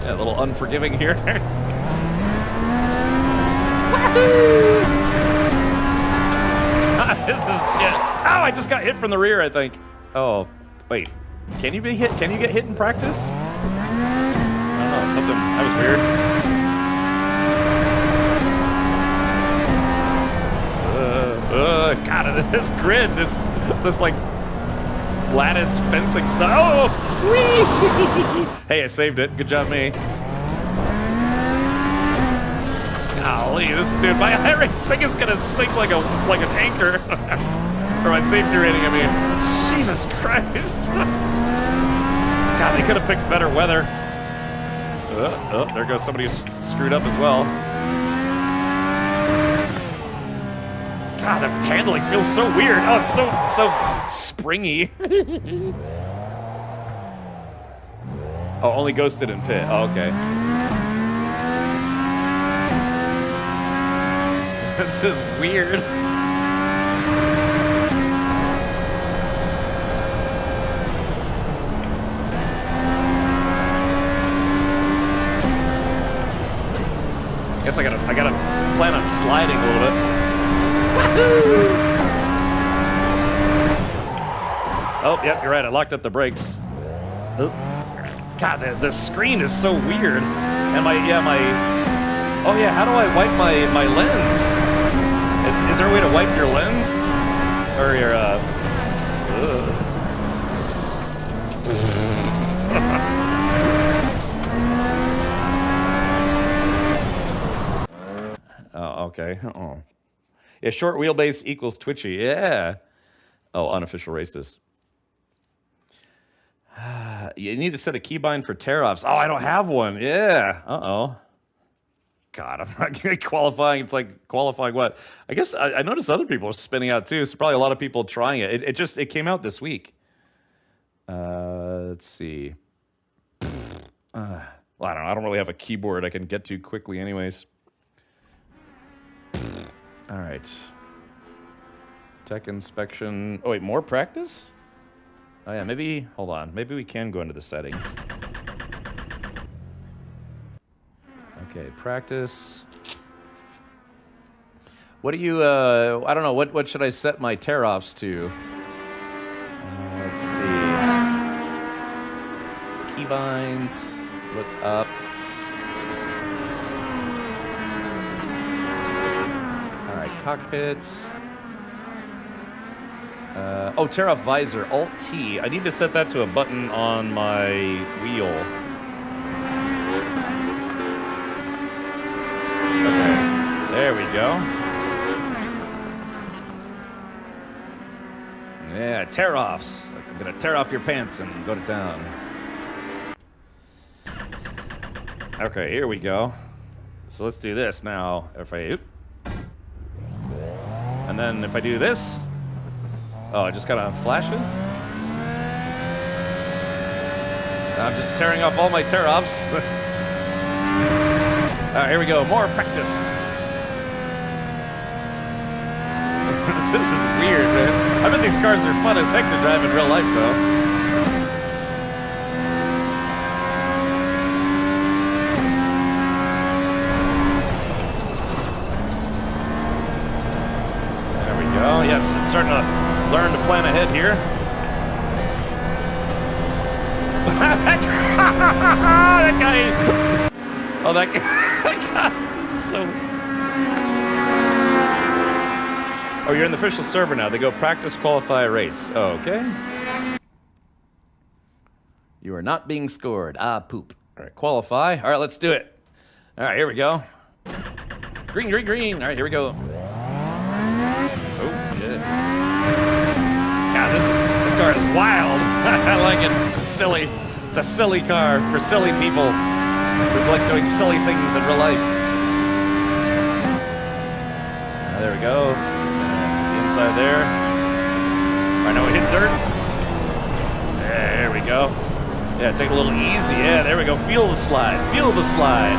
Yeah, a little unforgiving here. God, this is ow! I just got hit from the rear, I think. Oh, wait. Can you be hit? Can you get hit in practice? I don't know. Something that was weird. God, this grid, this like lattice fencing stuff. Oh! Hey, I saved it. Good job, me. Golly, this dude, my thing is gonna sink like a tanker. For my safety rating, I mean. Jesus Christ. God, they could have picked better weather. Oh, there goes somebody who's screwed up as well. God, the handling feels so weird. Oh, it's so springy. Oh, only ghosted in pit. Oh, okay. This is weird. Guess I gotta plan on sliding a little bit. Oh, yep, you're right. I locked up the brakes. Oh. God, the screen is so weird. And oh yeah, how do I wipe my lens? Is there a way to wipe your lens? Or your, Oh, okay. Oh. Yeah, short wheelbase equals twitchy. Yeah. Oh, unofficial races. You need to set a keybind for tear-offs. Oh, I don't have one. Yeah. Uh-oh. God, I'm not qualifying. It's like qualifying what? I guess I noticed other people are spinning out too, so probably a lot of people trying it. It came out this week. Let's see. Well, I don't know. I don't really have a keyboard I can get to quickly anyways. All right. Tech inspection. Oh, wait, more practice? Oh, yeah, maybe, hold on. Maybe we can go into the settings. Okay, practice. What do you, I don't know, what should I set my tear-offs to? Let's see. Keybinds, look up. All right, cockpit. Oh, tear off visor, Alt-T. I need to set that to a button on my wheel. Okay, there we go. Yeah, tear offs. I'm gonna tear off your pants and go to town. Okay, here we go. So let's do this now. If I, and then if I do this, oh, it just kind of flashes? I'm just tearing off all my tear-offs. All right, here we go. More practice. This is weird, man. I bet these cars are fun as heck to drive in real life, though. There we go. Yeah, I'm starting to learn to plan ahead here. That guy. Oh, that guy. God, so. Oh, you're in the official server now. They go practice, qualify, race. Oh, okay. You are not being scored. Ah, poop. All right, qualify. All right, let's do it. All right, here we go. Green, green, green. All right, here we go. Oh, yeah. God, this car is wild. I like it. It's silly. It's a silly car for silly people who like doing silly things in real life. There we go. The inside there. All right, now we hit dirt. There we go. Yeah, take it a little easy. Yeah, there we go. Feel the slide. Feel the slide.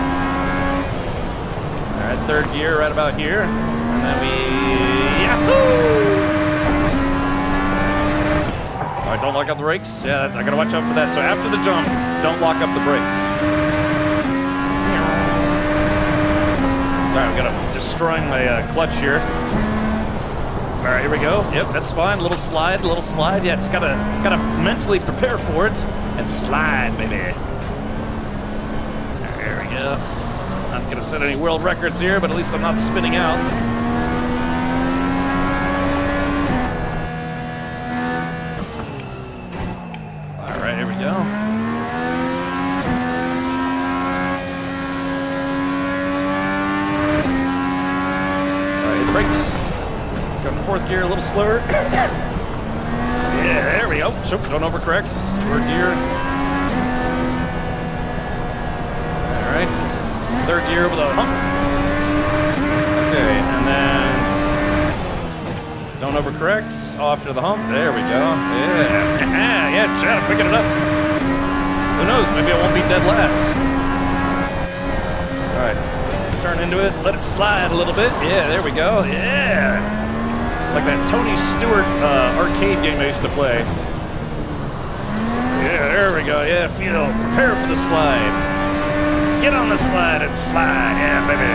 All right, third gear right about here. And then we... Yahoo! All right, don't lock up the brakes. Yeah, I gotta watch out for that. So after the jump, don't lock up the brakes. Sorry, I'm destroying my clutch here. All right, here we go. Yep, that's fine. Little slide, little slide. Yeah, just gotta mentally prepare for it and slide, baby. There we go. Not gonna set any world records here, but at least I'm not spinning out. All right, here we go. All right, hit the brakes. Going to fourth gear, a little slower. Yeah, there we go. Don't overcorrect. Third gear. All right. Third gear over the hump. Okay, and then don't overcorrect. Off to the hump. There we go. Yeah. Yeah, Chad, I'm picking it up. Who knows? Maybe I won't be dead last. All right. Turn into it. Let it slide a little bit. Yeah, there we go. Yeah. It's like that Tony Stewart arcade game I used to play. Yeah, there we go. Yeah, prepare for the slide. Get on the slide and slide. Yeah, baby.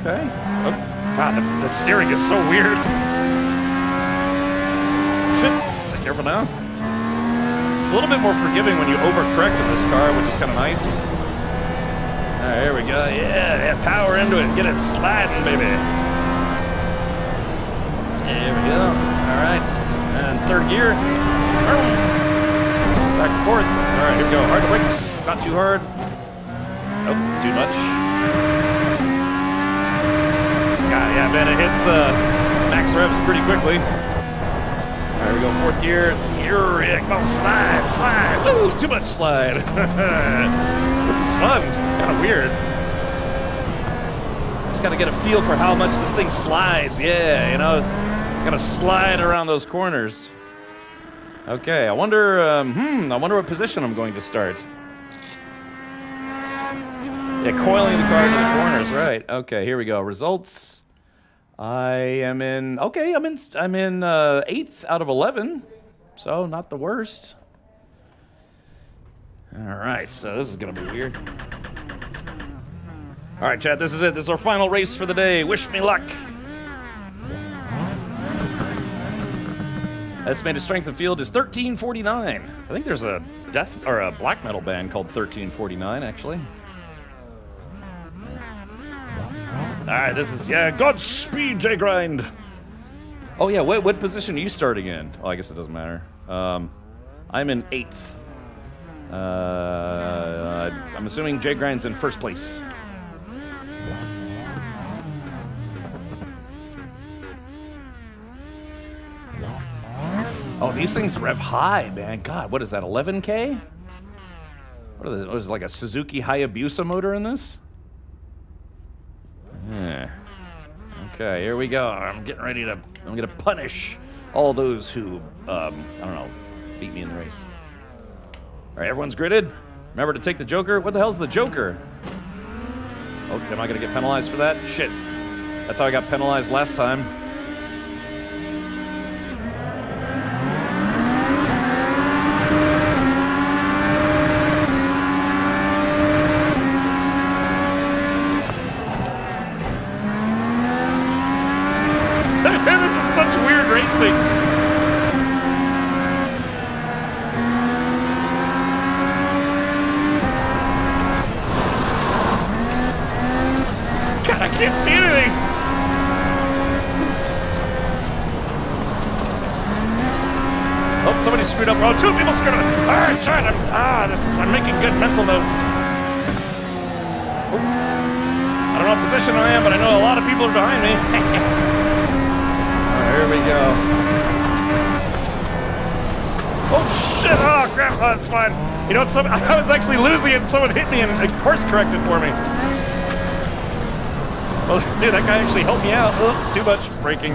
Okay. Oh, God, the steering is so weird. Shit. Be careful now. It's a little bit more forgiving when you overcorrect in this car, which is kind of nice. All right, here we go. Yeah, power into it. Get it sliding, baby. There we go. All right. And third gear. Back and forth. All right, here we go. Hard brakes. Not too hard. Nope, too much. God, yeah, man, it hits max revs pretty quickly. All right, here we go. Fourth gear. Yeah, come on, slide. Ooh, too much slide. This is fun. Kind of weird. Just gotta get a feel for how much this thing slides. Yeah, you know, gotta slide around those corners. Okay, I wonder what position I'm going to start. Yeah, coiling the car into the corners, right? Okay, here we go. Results. I'm in 8th out of 11, so not the worst. All right, so this is gonna be weird. All right, chat, this is it. This is our final race for the day. Wish me luck. Estimated strength of field is 1349. I think there's a black metal band called 1349, actually. All right, this is, Godspeed, J-Grind. Oh, yeah, what position are you starting in? Oh, I guess it doesn't matter. I'm in 8th. I'm assuming J-Grind's in first place. Oh, these things rev high, man. God, what is that, 11K? What is it, like a Suzuki Hayabusa motor in this? Yeah. Okay, here we go. I'm gonna punish all those who, I don't know, beat me in the race. All right, everyone's gridded. Remember to take the Joker. What the hell's the Joker? Oh, am I gonna get penalized for that? Shit. That's how I got penalized last time. This is such weird racing. really screwed up. Oh, 2 people screwed up. Alright, trying to, I'm making good mental notes. I don't know what position I am, but I know a lot of people are behind me. Alright, here we go. Oh shit, oh crap, oh, that's fine. You know what, I was actually losing it and someone hit me and course corrected for me. Well, dude, that guy actually helped me out. Oh, too much braking.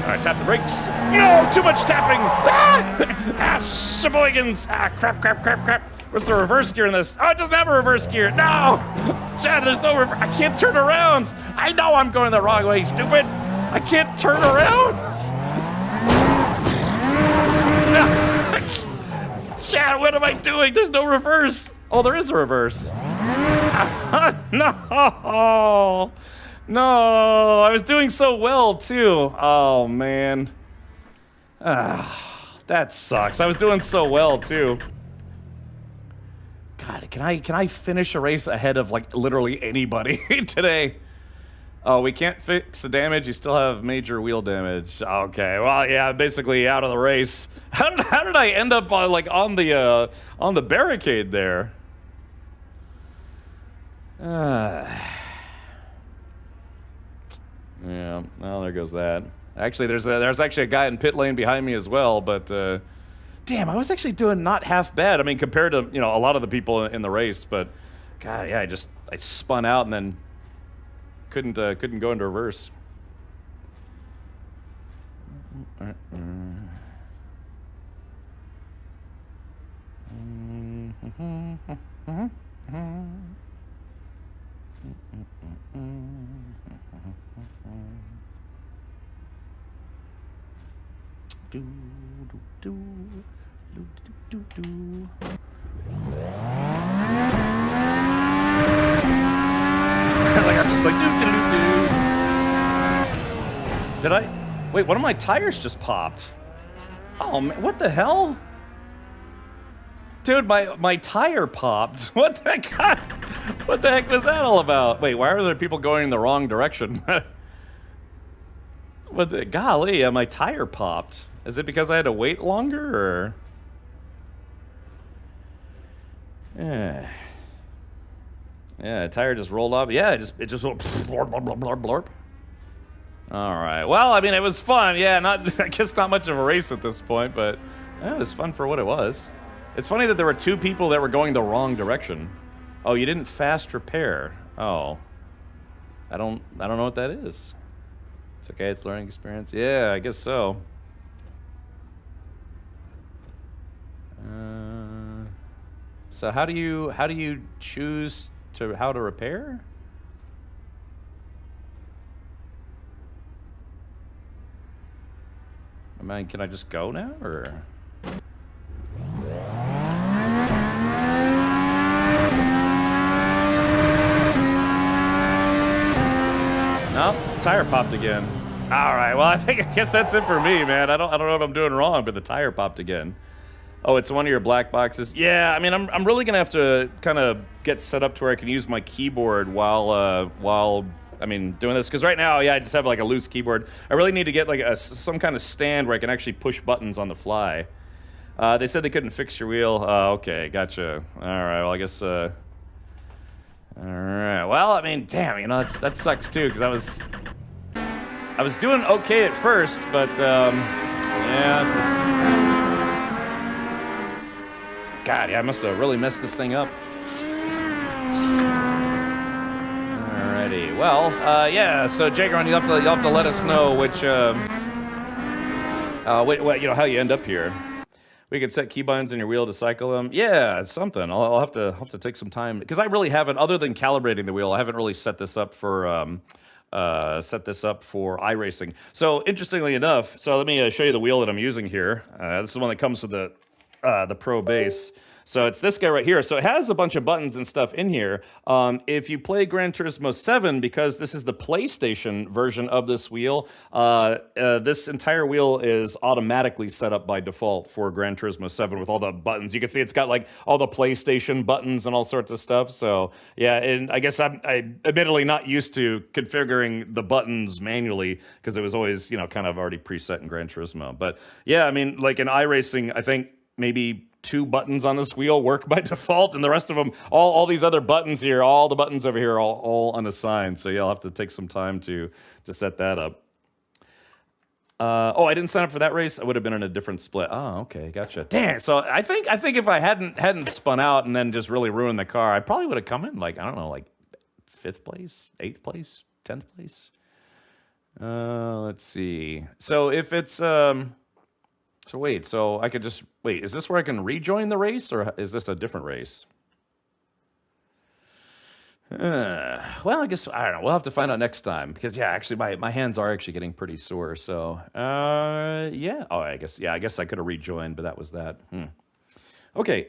Alright, tap the brakes. No, too much tapping! Sheboygans! Crap. Where's the reverse gear in this? Oh, it doesn't have a reverse gear. No! Chad, there's no reverse. I can't turn around. I know I'm going the wrong way, stupid. I can't turn around. No. Chad, what am I doing? There's no reverse. Oh, there is a reverse. No. No, I was doing so well, too. Oh, man. That sucks. I was doing so well, too. God, can I finish a race ahead of, like, literally anybody today? Oh, we can't fix the damage. You still have major wheel damage. Okay, well, yeah, basically out of the race. How did I end up on, like, on the barricade there? Yeah, well, there goes that. Actually, there's actually a guy in pit lane behind me as well, but damn, I was actually doing not half bad. I mean, compared to, you know, a lot of the people in the race, but God, yeah, I spun out and then couldn't go into reverse. Like I'm just like Did I? Wait, one of my tires just popped. Oh man, what the hell? Dude, my tire popped. What the heck? What the heck was that all about? Wait, why are there people going in the wrong direction? What the golly? My tire popped. Is it because I had to wait longer, or? Yeah. Yeah, tire just rolled off. Yeah, it just went blorp, blorp, blorp, blorp, blorp. All right. Well, I mean, it was fun. Yeah, I guess not much of a race at this point, but it was fun for what it was. It's funny that there were 2 people that were going the wrong direction. Oh, you didn't fast repair. Oh. I don't know what that is. It's okay, it's learning experience. Yeah, I guess so. So how do you choose how to repair? I mean, can I just go now, or? No, tire popped again. All right, well, I guess that's it for me, man. I don't know what I'm doing wrong, but the tire popped again. Oh, it's one of your black boxes. Yeah, I mean, I'm really gonna have to kind of get set up to where I can use my keyboard while I mean doing this, because right now, yeah, I just have like a loose keyboard. I really need to get like some kind of stand where I can actually push buttons on the fly. They said they couldn't fix your wheel. Okay, gotcha. All right, well, I guess. All right. Well, I mean, damn, you know, that sucks too, because I was doing okay at first, but yeah, just. God, yeah, I must have really messed this thing up. Alrighty, well, yeah. So, Jagron, you'll have to let us know which, you know, how you end up here. We could set keybinds in your wheel to cycle them. Yeah, it's something. I'll have to take some time, because I really haven't, other than calibrating the wheel, I haven't really set this up for iRacing. So, interestingly enough, so let me show you the wheel that I'm using here. This is the one that comes with the Pro base. So it's this guy right here. So it has a bunch of buttons and stuff in here. If you play Gran Turismo 7, because this is the PlayStation version of this wheel, this entire wheel is automatically set up by default for Gran Turismo 7 with all the buttons. You can see it's got like all the PlayStation buttons and all sorts of stuff. So yeah, and I guess I'm admittedly not used to configuring the buttons manually because it was always, you know, kind of already preset in Gran Turismo. But yeah, I mean, like in iRacing, I think maybe 2 buttons on this wheel work by default, and the rest of them, all these other buttons here, all the buttons over here are all unassigned. So yeah, I'll have to take some time to set that up. Oh, I didn't sign up for that race. I would have been in a different split. Oh, okay, gotcha. Dang. So I think if I hadn't spun out and then just really ruined the car, I probably would have come in like, I don't know, like 5th place, 8th place, 10th place. Let's see. So if it's so wait, so I could just wait. Is this where I can rejoin the race, or is this a different race? Well, I guess I don't know. We'll have to find out next time because yeah, actually my hands are actually getting pretty sore. So yeah. Oh, I guess I could have rejoined, but that was that. Okay,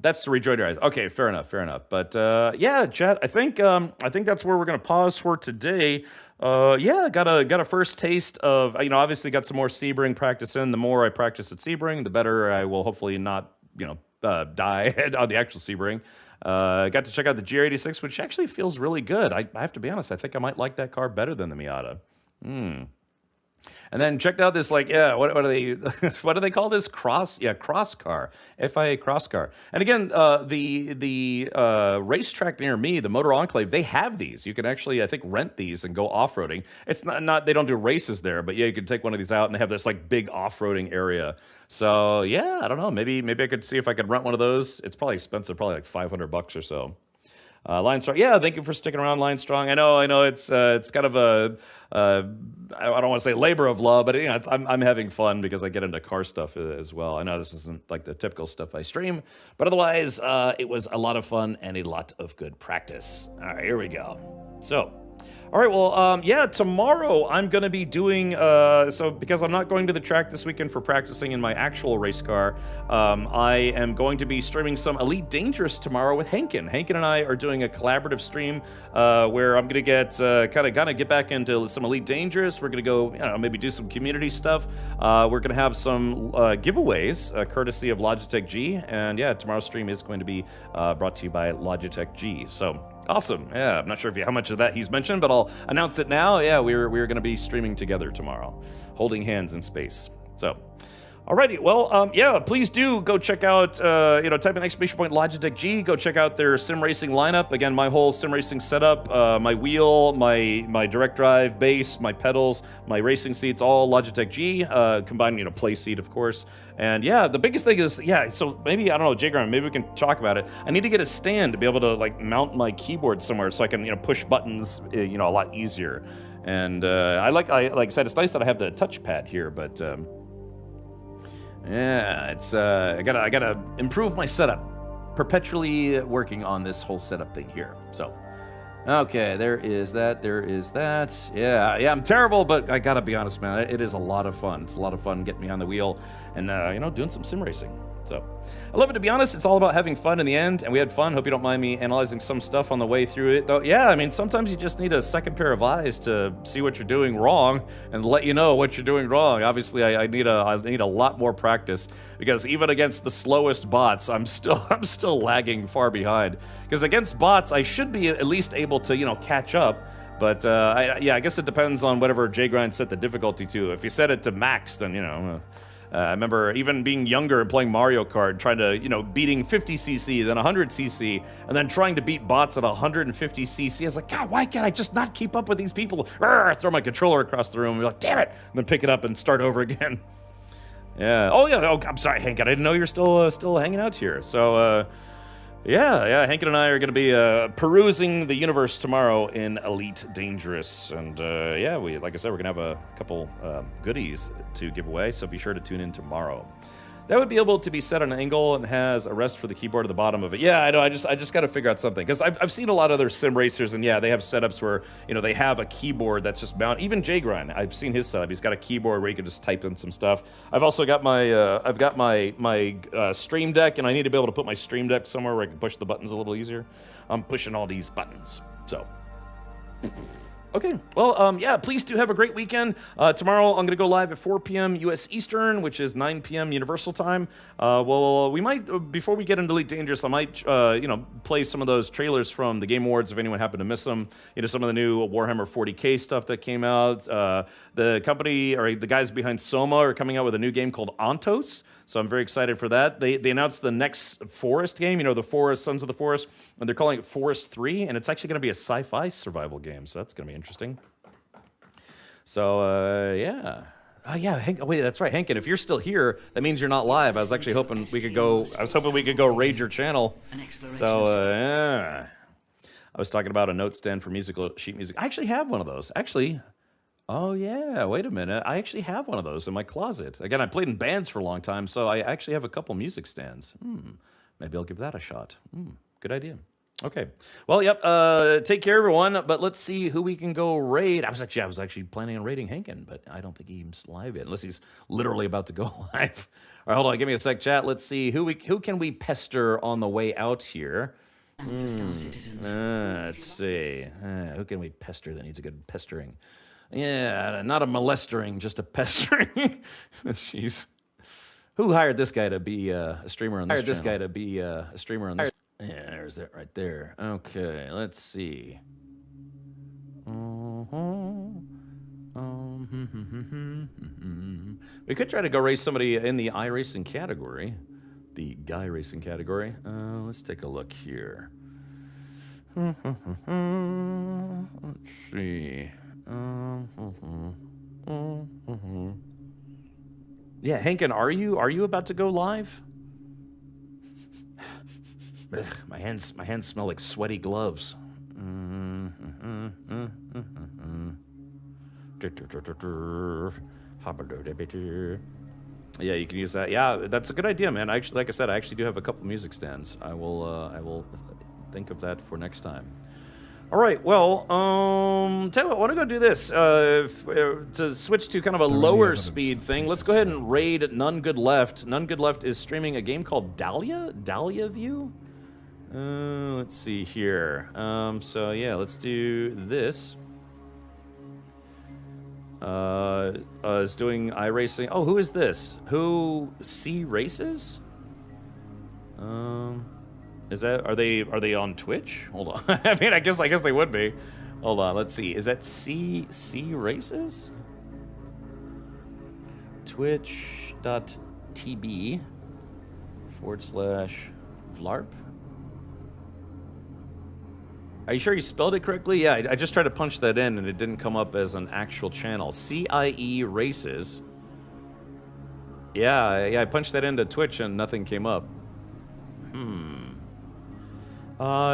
that's the rejoin your eyes. Okay, fair enough. But yeah, chat. I think that's where we're gonna pause for today. Yeah, got a first taste of, you know, obviously got some more Sebring practice in. The more I practice at Sebring, the better I will hopefully not, you know, die on the actual Sebring. Got to check out the GR86, which actually feels really good. I have to be honest, I think I might like that car better than the Miata. And then checked out this, like, yeah, what are they, what do they call this? Cross car, FIA cross car. And again, the racetrack near me, the Motor Enclave, they have these. You can actually, I think, rent these and go off-roading. It's not they don't do races there, but yeah, you could take one of these out and they have this like big off-roading area. So yeah, I don't know, maybe I could see if I could rent one of those. It's probably expensive, probably like $500 or so. Lion Strong, yeah, thank you for sticking around, Lion Strong. I know it's kind of a I don't want to say labor of love, but you know, I'm having fun because I get into car stuff as well. I know this isn't like the typical stuff I stream, but otherwise it was a lot of fun and a lot of good practice. All right, here we go. So. All right, well, yeah, tomorrow I'm going to be doing, so because I'm not going to the track this weekend for practicing in my actual race car, I am going to be streaming some Elite Dangerous tomorrow with Hankin. Hankin and I are doing a collaborative stream where I'm going to get, kind of get back into some Elite Dangerous. We're going to go, you know, maybe do some community stuff. We're going to have some giveaways, courtesy of Logitech G. And yeah, tomorrow's stream is going to be brought to you by Logitech G. So, awesome. Yeah, I'm not sure how much of that he's mentioned, but I'll announce it now. Yeah, we're going to be streaming together tomorrow, holding hands in space. So, alrighty. Well, yeah, please do go check out, you know, type in !Logitech G. Go check out their sim racing lineup. Again, my whole sim racing setup, my wheel, my direct drive base, my pedals, my racing seats, all Logitech G, combined, you know, play seat, of course. And yeah, the biggest thing is, yeah, so maybe, I don't know, Jagran, maybe we can talk about it. I need to get a stand to be able to, like, mount my keyboard somewhere so I can, you know, push buttons, you know, a lot easier. And like I said, it's nice that I have the touchpad here, but yeah, it's I gotta improve my setup. Perpetually working on this whole setup thing here. So, okay, there is that. Yeah, I'm terrible, but I gotta be honest, man. It is a lot of fun. It's a lot of fun getting behind the wheel and you know, doing some sim racing. So, I love it. To be honest, it's all about having fun in the end, and we had fun. Hope you don't mind me analyzing some stuff on the way through it, though. Yeah, I mean, sometimes you just need a second pair of eyes to see what you're doing wrong and let you know what you're doing wrong. Obviously, I need a lot more practice because even against the slowest bots, I'm still lagging far behind. Because against bots, I should be at least able to, you know, catch up. But yeah, I guess it depends on whatever JGrind set the difficulty to. If you set it to max, then, you know. I remember even being younger and playing Mario Kart, trying to, you know, beating 50cc, then 100cc, and then trying to beat bots at 150cc. I was like, God, why can't I just not keep up with these people? Arrgh, throw my controller across the room and be like, damn it, and then pick it up and start over again. Yeah. Oh, yeah. Oh, I'm sorry, Hank. I didn't know you're still hanging out here. So, yeah, Hank and I are going to be perusing the universe tomorrow in Elite Dangerous. And yeah, like I said, we're going to have a couple goodies to give away, so be sure to tune in tomorrow. That would be able to be set on an angle and has a rest for the keyboard at the bottom of it. Yeah, I know. I just got to figure out something because I've seen a lot of other sim racers, and yeah, they have setups where they have a keyboard that's just mounted. Even Jgrind, I've seen his setup. He's got a keyboard where you can just type in some stuff. I've also got my Stream Deck, and I need to be able to put my Stream Deck somewhere where I can push the buttons a little easier. I'm pushing all these buttons, so. Okay, well, yeah, please do have a great weekend. Tomorrow I'm going to go live at 4 p.m. U.S. Eastern, which is 9 p.m. Universal Time. Well, we might, before we get into Elite Dangerous, I might, play some of those trailers from the Game Awards if anyone happened to miss them. Some of the new Warhammer 40K stuff that came out. The company, or the guys behind Soma are coming out with a new game called Ontos. So I'm very excited for that. They announced the next Forest game, the Forest, Sons of the Forest, and they're calling it Forest 3, and it's actually going to be a sci-fi survival game, so that's going to be interesting. So, yeah. Oh, yeah, wait, that's right, Hankin, if you're still here, that means you're not live. I was actually hoping we could go raid your channel. So, yeah. I was talking about a note stand for sheet music. I actually have one of those. Actually, oh, yeah, wait a minute. I actually have one of those in my closet. Again, I played in bands for a long time, so I actually have a couple music stands. Maybe I'll give that a shot. Good idea. Okay. Well, yep, take care, everyone, but let's see who we can go raid. I was actually planning on raiding Hankin, but I don't think he's live yet, unless he's literally about to go live. All right, hold on, give me a sec, chat. Let's see, who can we pester on the way out here? Let's see. Who can we pester that needs a good pestering? Yeah, not a molestering, just a pestering. Jeez. Who hired this guy to be a streamer on this channel? Yeah, there's that right there. Okay, let's see. We could try to go race somebody in the iRacing category. The guy racing category. Let's take a look here. Let's see. Yeah, Hankin, are you about to go live? Ugh, my hands smell like sweaty gloves. Yeah, you can use that. Yeah, that's a good idea, man. Actually, like I said, I actually do have a couple music stands. I will think of that for next time. All right, well, tell you what, I want to go do this. To switch to kind of a lower speed thing, let's go ahead and raid None Good Left. None Good Left is streaming a game called Dahlia View? Let's see here. So yeah, let's do this. Is doing iRacing. Oh, who is this? Who races? Is that are they on Twitch? Hold on. I mean, I guess they would be. Hold on. Let's see. Is that C races? Twitch.tv/Vlarp. Are you sure you spelled it correctly? Yeah, I just tried to punch that in and it didn't come up as an actual channel. CIE Races. Yeah, I punched that into Twitch and nothing came up.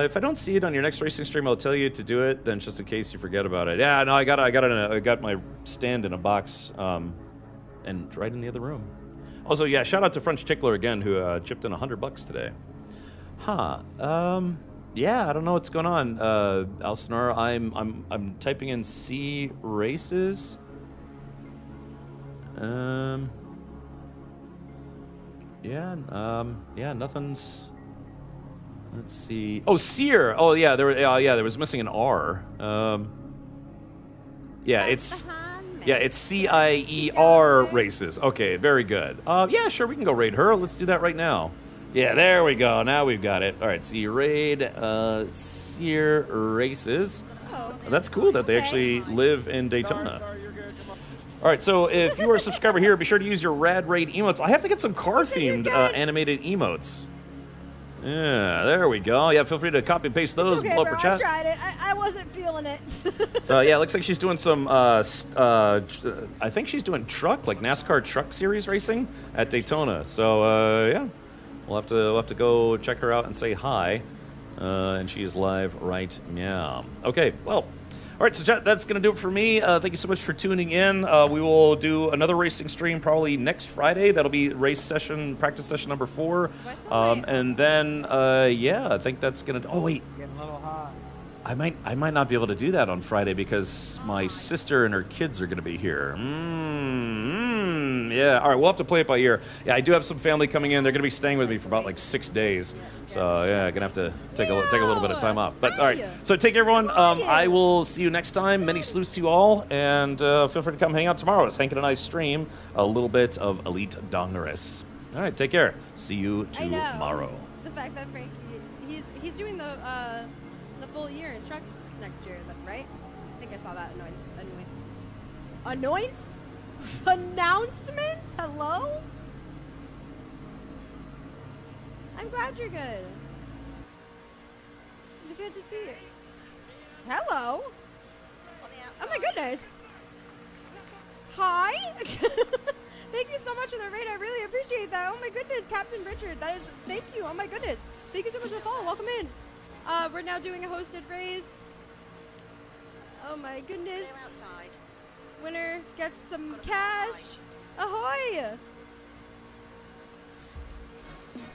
If I don't see it on your next racing stream, I'll tell you to do it. Then, just in case you forget about it. Yeah, no, I got my stand in a box, and right in the other room. Also, yeah, shout out to French Tickler again, who chipped in $100 today. Yeah, I don't know what's going on. Alcinar, I'm typing in C races. Yeah, nothing's. Let's see. Oh, Sear. Oh, yeah. There was missing an R. Yeah, it's CIER races. Okay, very good. Yeah, sure. We can go raid her. Let's do that right now. Yeah, there we go. Now we've got it. All right. So you raid Sear races. That's cool that they actually live in Daytona. All right, so if you are a subscriber here, be sure to use your Rad Raid emotes. I have to get some car-themed animated emotes. Yeah, there we go. Yeah, feel free to copy and paste those. Okay, Blow up her chat. I tried it. I wasn't feeling it. So yeah, it looks like she's doing some. I think she's doing truck, like NASCAR Truck Series racing at Daytona. So yeah, we'll have to go check her out and say hi. And she is live right now. Okay, well. All right, so chat, that's going to do it for me. Thank you so much for tuning in. We will do another racing stream probably next Friday. That'll be race session, practice session number 4. And then, yeah, I think that's going to... Oh, wait. Getting a little hot. I might not be able to do that on Friday because my sister and her kids are going to be here. Yeah, all right, we'll have to play it by ear. Yeah, I do have some family coming in. They're going to be staying with me for about like 6 days. So, yeah, I'm going to have to take a little bit of time off. But, all right, so take care, everyone. I will see you next time. Many salutes to you all, and feel free to come hang out tomorrow as Hank and I stream a little bit of Elite Donruss. All right, take care. See you tomorrow. The fact that Frankie, he's doing the full year in trucks next year, right? I think I saw that Annoyance? Announcement? Hello? I'm glad you're good. It's good to see you. Hello? Oh my goodness. Hi? Thank you so much for the raid. I really appreciate that. Oh my goodness, Captain Richard. That is, thank you. Oh my goodness. Thank you so much for the follow. Welcome in. We're now doing a hosted race. Oh my goodness. Winner gets some cash. Ahoy!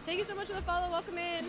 Thank you so much for the follow. Welcome in.